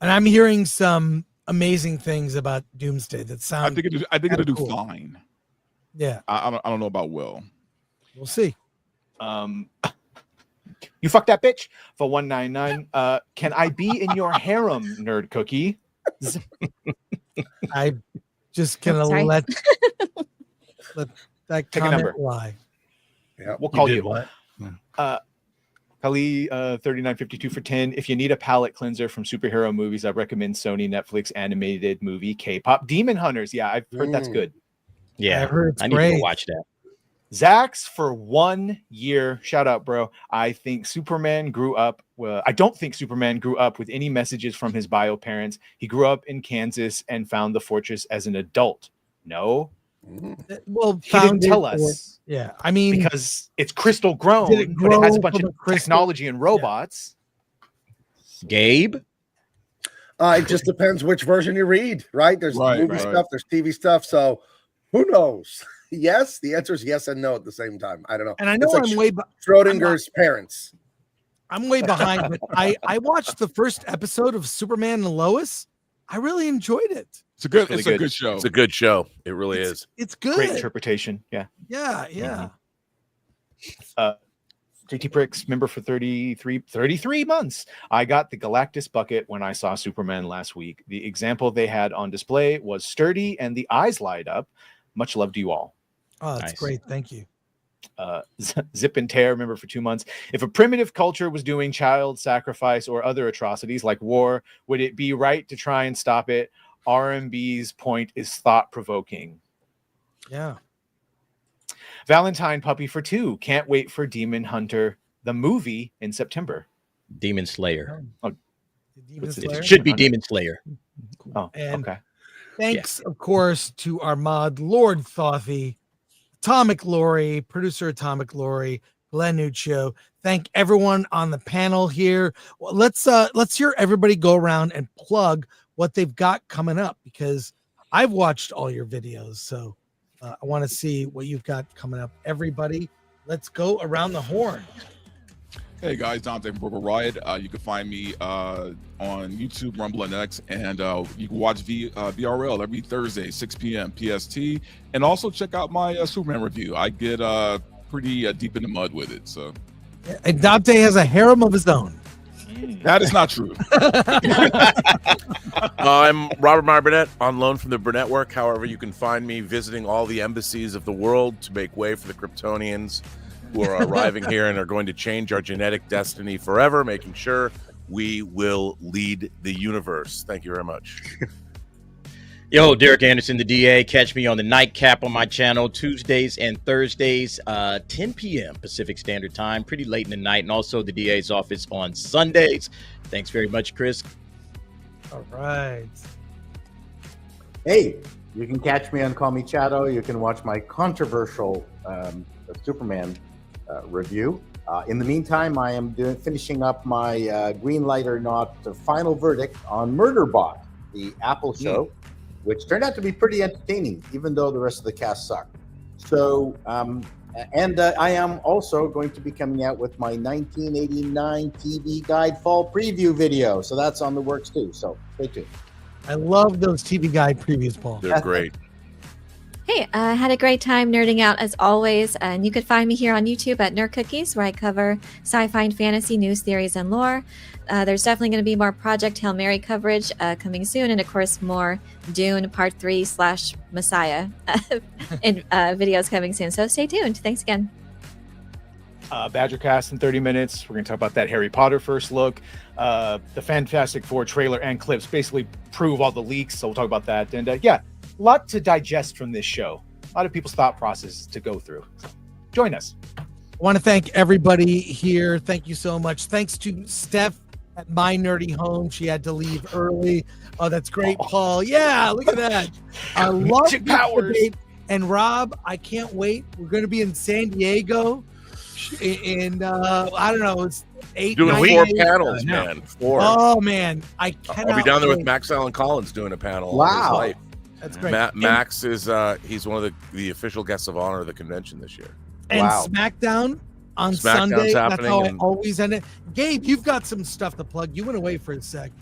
and I'm hearing some amazing things about Doomsday that sound.
I think it'll do
cool.
fine.
Yeah,
I don't know about Will.
We'll see.
You fuck that bitch for 199. Can I be in your harem, Nerd Cookie?
I just gonna
Sorry.
let that
Take a
comment
number.
lie.
Yeah, we'll call you.
What?
Kali 3952 for 10. If you need a palate cleanser from superhero movies, I recommend Sony Netflix animated movie K-pop Demon Hunters. Yeah, I've heard that's good.
Yeah,
I've heard it's
I need to
great.
go watch that.
Zax for 1 year. Shout out, bro. I think Superman grew up. Well, I don't think Superman grew up with any messages from his bio parents. He grew up in Kansas and found the fortress as an adult. No,
Well,
he didn't
found
tell
it,
us.
Yeah, I mean,
Because it's crystal grown,
Did it
but it has
grow
a bunch
from
of
a crystal?
technology and robots.
Gabe?
It just depends which version you read, right? There's movie stuff, there's TV stuff. So who knows? Yes, the answer is yes and no at the same time. I don't know.
and I know
It's like
I'm way.
Schrodinger's parents.
I'm way behind, but I watched the first episode of Superman and Lois. I really enjoyed it.
It's a good
Really
it's a
good.
good show.
It's a good show. It really is.
It's good.
Great interpretation. Yeah.
Yeah.
JT Pricks, member for 33 months. I got the Galactus bucket when I saw Superman last week. The example they had on display was sturdy and the eyes light up. Much love to you all.
Oh, that's
Nice.
great. Thank you.
Zip and Tear, member for 2 months. If a primitive culture was doing child sacrifice or other atrocities like war, would it be right to try and stop it? RMB's point is thought-provoking.
Yeah.
Valentine Puppy for 2. Can't wait for Demon Hunter, the movie, in September.
Demon Slayer.
Oh,
Demon Slayer?
It should be Demon Slayer.
Oh,
And
okay.
thanks, of course, to our mod, Lord Thothy, Atomic Lori, producer Atomic Lori, Glenn Nuccio. Thank everyone on the panel here. Well, let's hear everybody go around and plug what they've got coming up, because I've watched all your videos, so I want to see what you've got coming up. Everybody, let's go around the horn.
Hey guys, Dante from Riot. You can find me on YouTube, Rumble, and X, and you can watch VRL every Thursday, 6 p.m. PST, and also check out my Superman review. I get pretty deep in the mud with it. So,
And Dante has a harem of his own.
that is not true.
I'm Robert Meyer Burnett on loan from the Burnett Work. However, you can find me visiting all the embassies of the world to make way for the Kryptonians who are arriving here and are going to change our genetic destiny forever, making sure we will lead the universe. Thank you very much.
Yo, Derek Anderson, the DA. Catch me on the Nightcap on my channel Tuesdays and Thursdays, 10 p.m. Pacific Standard Time, pretty late in the night, and also the DA's office on Sundays. Thanks very much, Chris.
All right.
Hey, you can catch me on Call Me Chato. You can watch my controversial Superman review. In the meantime, I am finishing up my Green Light or Not final verdict on Murderbot, the Apple show, which turned out to be pretty entertaining, even though the rest of the cast sucked. So, I am also going to be coming out with my 1989 TV Guide fall preview video. So that's on the works too. So stay tuned.
I love those TV Guide previews, Paul.
They're great.
Hey, I had a great time nerding out as always, and you could find me here on YouTube at Nerd Cookies, where I cover sci-fi and fantasy news, theories, and lore. There's definitely going to be more Project Hail Mary coverage coming soon, and of course more Dune Part 3 / Messiah in videos coming soon. So stay tuned. Thanks again.
Badgercast in 30 minutes. We're going to talk about that Harry Potter first look. The Fantastic Four trailer and clips basically prove all the leaks, so we'll talk about that. And a lot to digest from this show. A lot of people's thought processes to go through. Join us.
I want to thank everybody here. Thank you so much. Thanks to Steph at My Nerdy Home. She had to leave early. Oh, that's great, Paul. Yeah, look at that. I love this debate. And Rob, I can't wait. We're going to be in San Diego. And I don't know, it's 8
Doing
9
4
days.
panels, man. 4.
Oh man, I cannot.
I'll be down there with
wait.
Max Allen Collins doing a panel.
Wow.
On his life.
That's great.
Max is he's one of the official guests of honor of the convention this year.
And SmackDown on Sunday. That's how I always end it. Gabe, you've got some stuff to plug. You went away for a sec.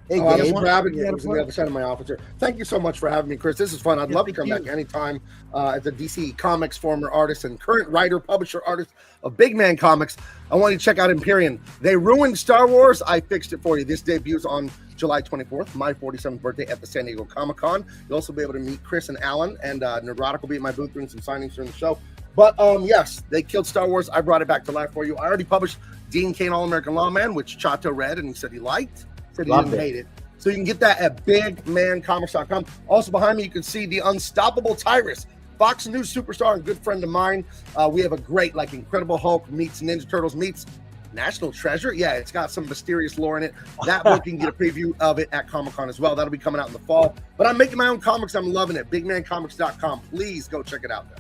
Hey, Gabe. I'm grabbing you on the other side of my office here. Thank you so much for having me, Chris. This is fun. I'd love to come back anytime as a DC Comics former artist and current writer, publisher, artist of Big Man Comics. I want you to check out Empyrean. They ruined Star Wars. I fixed it for you. This debuts on July 24th, my 47th birthday at the San Diego Comic-Con. You'll also be able to meet Chris and Alan, and Neurotic will be at my booth doing some signings during the show. But yes, they killed Star Wars. I brought it back to life for you. I already published Dean Cain, All-American Lawman, which Chato read and he said he liked. Said he didn't hate it. So you can get that at bigmancomics.com. Also behind me, you can see the Unstoppable Tyrus, Fox News superstar and good friend of mine. We have a great, Incredible Hulk meets Ninja Turtles meets National Treasure. Yeah, it's got some mysterious lore in it. That book, you can get a preview of it at Comic-Con as well. That'll be coming out in the fall. But I'm making my own comics. I'm loving it. Bigmancomics.com. Please go check it out there.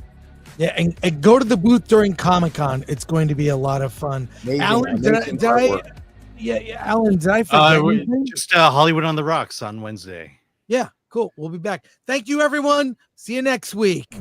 Yeah, and go to the booth during Comic-Con. It's going to be a lot of fun.
Amazing,
Alan, did I Alan, did I forget anything?
Just Hollywood on the Rocks on Wednesday.
Yeah, cool. We'll be back. Thank you, everyone. See you next week.